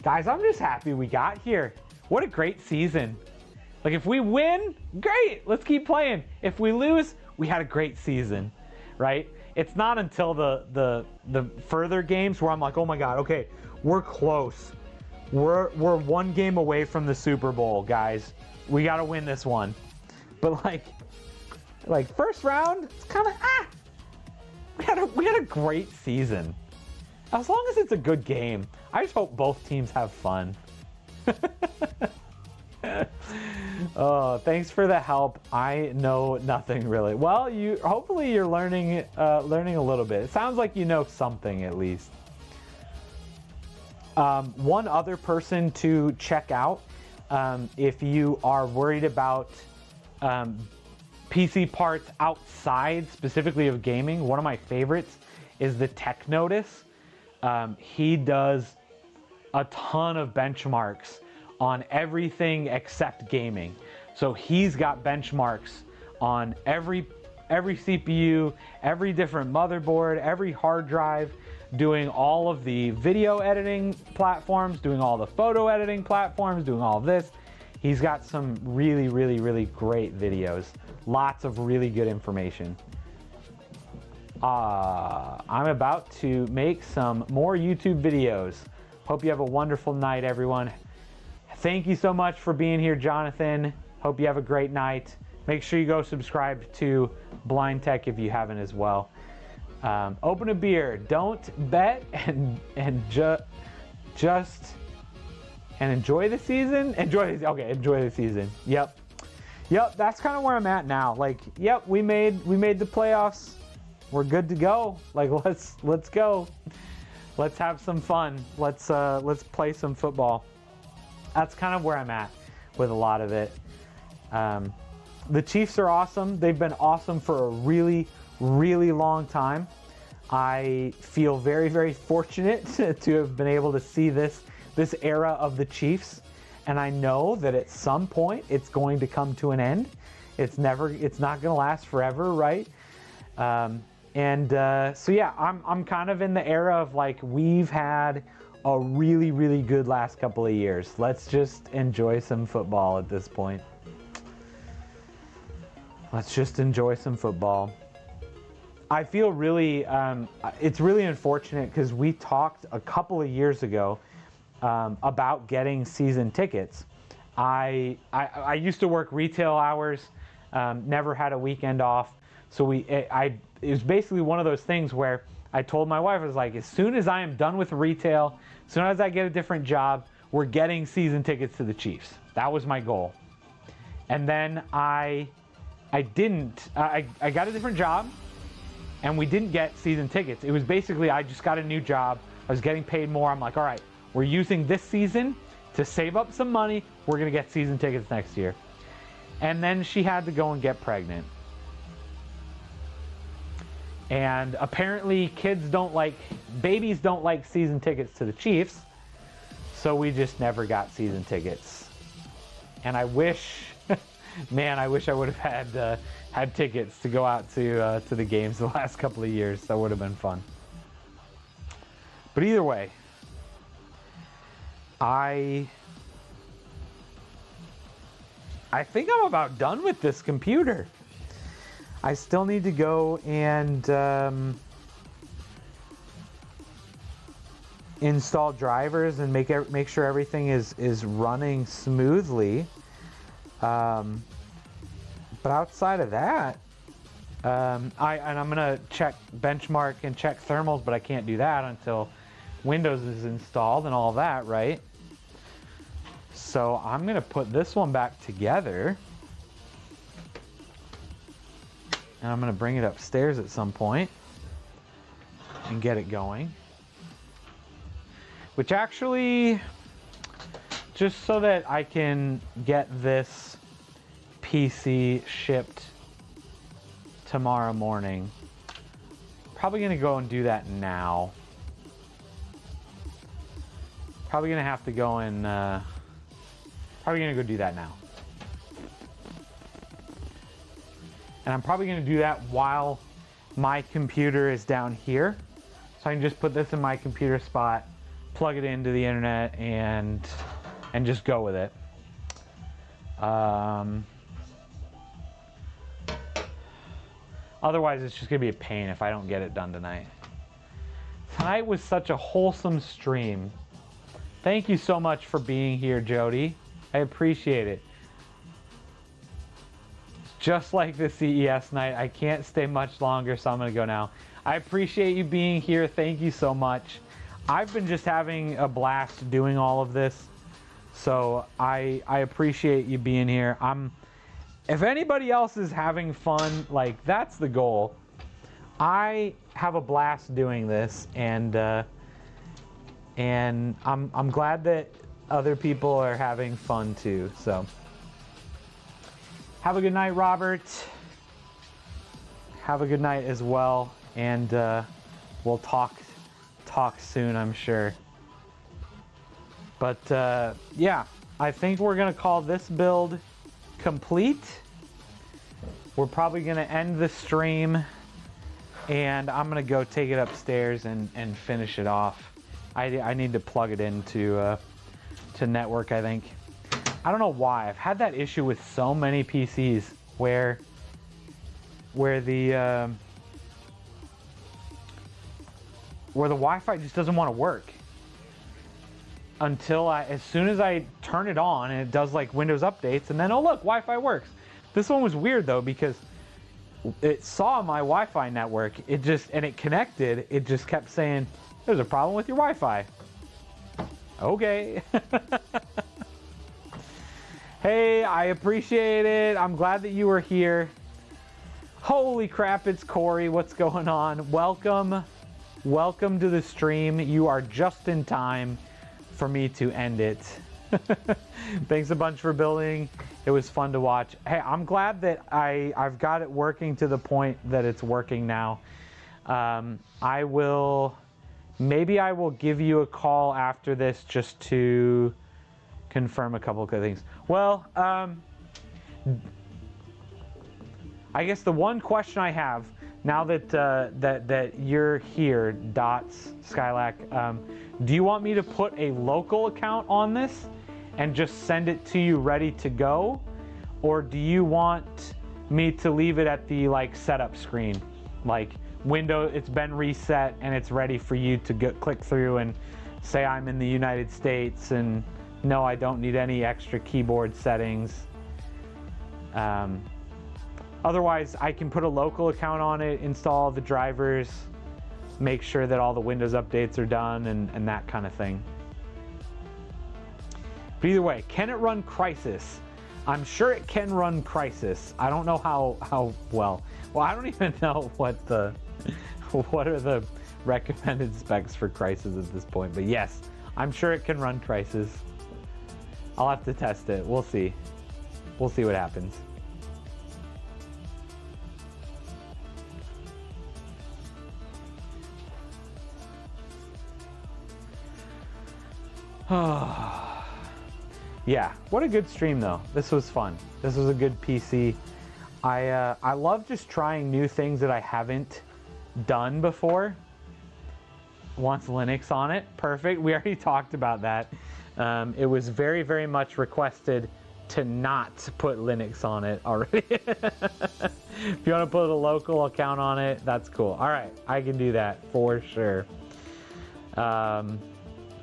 guys, I'm just happy we got here. What a great season. Like if we win, great, let's keep playing. If we lose, we had a great season, right? It's not until the further games where I'm like, oh my God, okay, we're close. We're one game away from the Super Bowl, guys. We got to win this one. But like first round, it's kind of we had a great season. As long as it's a good game, I just hope both teams have fun. Oh, thanks for the help. I know nothing really. Well, hopefully you're learning a little bit. It sounds like you know something at least. One other person to check out, if you are worried about PC parts outside specifically of gaming, one of my favorites is the Tech Notice. He does a ton of benchmarks on everything except gaming. So he's got benchmarks on every CPU, every different motherboard, every hard drive, doing all of the video editing platforms, doing all the photo editing platforms, doing all of this. He's got some really, really, really great videos. Lots of really good information. I'm about to make some more YouTube videos. Hope you have a wonderful night, everyone. Thank you so much for being here, Jonathan. Hope you have a great night. Make sure you go subscribe to Blind Tech if you haven't as well. Open a beer. Don't bet and just enjoy the season. Enjoy the season. Yep. That's kind of where I'm at now. Like, yep, we made the playoffs. We're good to go. Like, let's go. let's have some fun. Let's play some football. That's kind of where I'm at with a lot of it. The Chiefs are awesome. They've been awesome for a really, really long time. I feel very, very fortunate to have been able to see this era of the Chiefs, and I know that at some point it's going to come to an end. It's not going to last forever, right? So yeah, I'm kind of in the era of like, we've had a really, really good last couple of years. Let's just enjoy some football at this point. Let's just enjoy some football. I feel really, it's really unfortunate because we talked a couple of years ago about getting season tickets. I used to work retail hours, never had a weekend off. So it was basically one of those things where I told my wife, I was like, as soon as I am done with retail, as soon as I get a different job, we're getting season tickets to the Chiefs. That was my goal. And then I got a different job, and we didn't get season tickets. It was basically, I just got a new job. I was getting paid more. I'm like, all right, we're using this season to save up some money. We're going to get season tickets next year. And then she had to go and get pregnant. And apparently babies don't like season tickets to the Chiefs. So we just never got season tickets. And I wish, man, I wish I would have had tickets to go out to the games the last couple of years. That would have been fun. But either way, I think I'm about done with this computer. I still need to go and install drivers and make sure everything is running smoothly. But outside of that, I'm gonna check benchmark and check thermals, but I can't do that until Windows is installed and all that, right? So I'm gonna put this one back together, and I'm gonna bring it upstairs at some point and get it going. Which actually, just so that I can get this PC shipped tomorrow morning, probably gonna go and do that now. Probably gonna have to go and probably gonna go do that now. And I'm probably gonna do that while my computer is down here. So I can just put this in my computer spot, plug it into the internet, and just go with it. Otherwise, it's just gonna be a pain if I don't get it done tonight. Tonight was such a wholesome stream. Thank you so much for being here, Jody. I appreciate it. Just like the CES night, I can't stay much longer, so I'm gonna go now. I appreciate you being here. Thank you so much. I've been just having a blast doing all of this, so I appreciate you being here. If anybody else is having fun, like, that's the goal. I have a blast doing this, and I'm glad that other people are having fun too. So have a good night, Robert. Have a good night as well, and we'll talk soon, I'm sure. But yeah, I think we're gonna call this build complete. We're probably gonna end the stream, and I'm gonna go take it upstairs and finish it off. I need to plug it into to network, I think. I don't know why. I've had that issue with so many PCs where the Wi-Fi just doesn't want to work until as soon as I turn it on and it does like Windows updates, and then, oh look, Wi-Fi works. This one was weird though, because it saw my Wi-Fi network, and it connected, it just kept saying, there's a problem with your Wi-Fi. Okay. Hey, I appreciate it. I'm glad that you were here. Holy crap, it's Corey. What's going on? Welcome. welcome to the stream. You are just in time for me to end it. Thanks a bunch for building. It was fun to watch. Hey, I'm glad that I've got it working to the point that it's working now. Maybe I will give you a call after this just to confirm a couple of things. Well, I guess the one question I have now that that you're here, Dots Skylac, do you want me to put a local account on this and just send it to you ready to go, or do you want me to leave it at the like setup screen, like window, it's been reset and it's ready for you to click through and say I'm in the United States and no, I don't need any extra keyboard settings. Otherwise, I can put a local account on it, install the drivers, make sure that all the Windows updates are done and that kind of thing. But either way, can it run Crysis? I'm sure it can run Crysis. I don't know how well. Well, I don't even know what are the recommended specs for Crysis at this point. But yes, I'm sure it can run Crysis. I'll have to test it. We'll see. We'll see what happens. Yeah, what a good stream though. This was fun. This was a good PC. I love just trying new things that I haven't done before. Wants Linux on it. Perfect. We already talked about that. It was very, very much requested to not put Linux on it already. If you want to put a local account on it, that's cool. All right, I can do that for sure.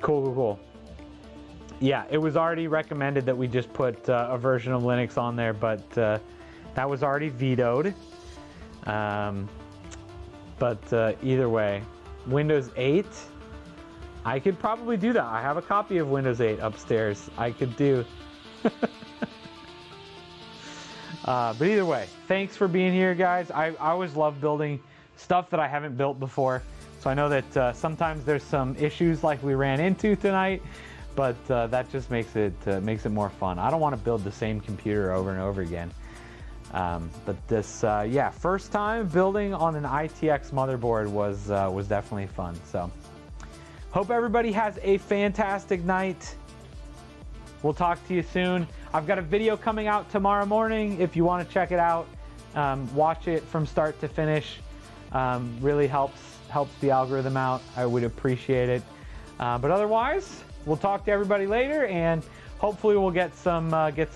Cool. Yeah, it was already recommended that we just put a version of Linux on there, but that was already vetoed. Either way, Windows 8, I could probably do that. I have a copy of Windows 8 upstairs. I could do. But either way, thanks for being here, guys. I always love building stuff that I haven't built before. So I know that sometimes there's some issues like we ran into tonight, but that just makes it more fun. I don't want to build the same computer over and over again. But this, yeah, first time building on an ITX motherboard was definitely fun. So hope everybody has a fantastic night. We'll talk to you soon. I've got a video coming out tomorrow morning. If you want to check it out, watch it from start to finish. Really helps the algorithm out. I would appreciate it. But otherwise, we'll talk to everybody later, and hopefully we'll get some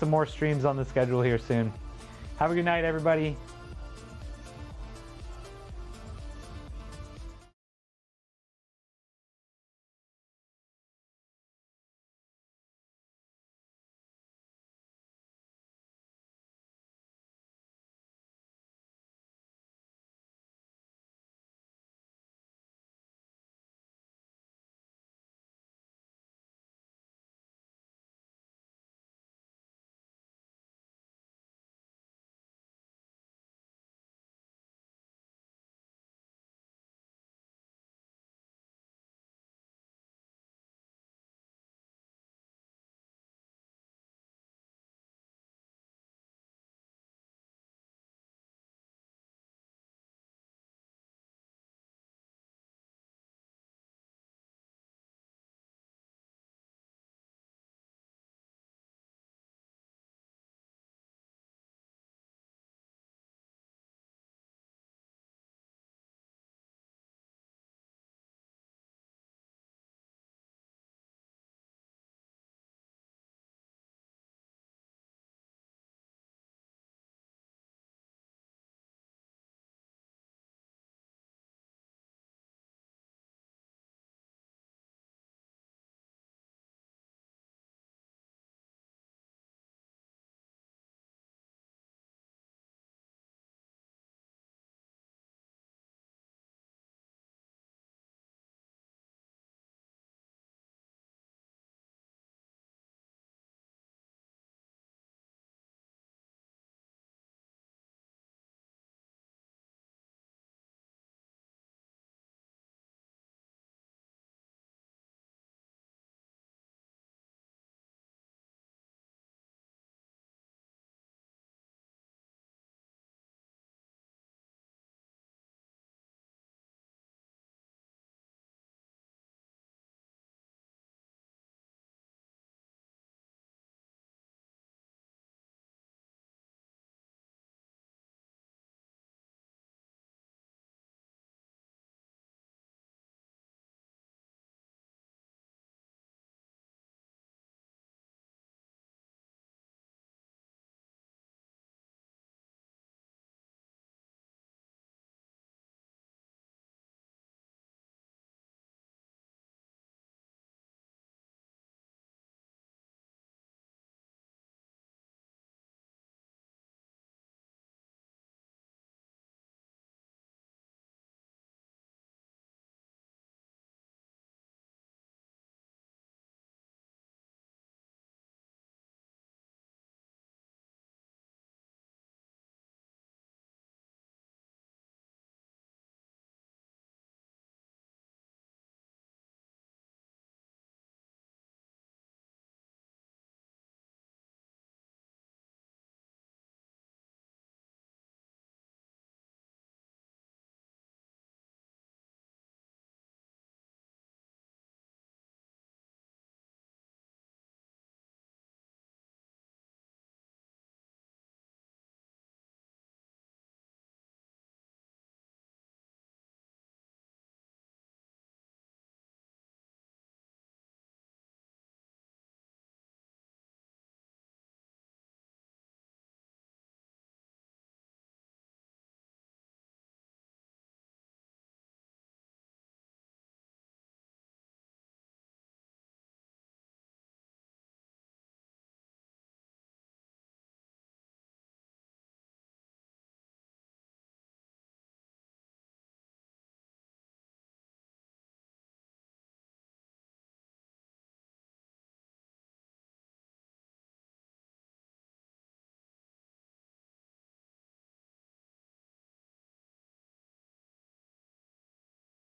more streams on the schedule here soon. Have a good night, everybody.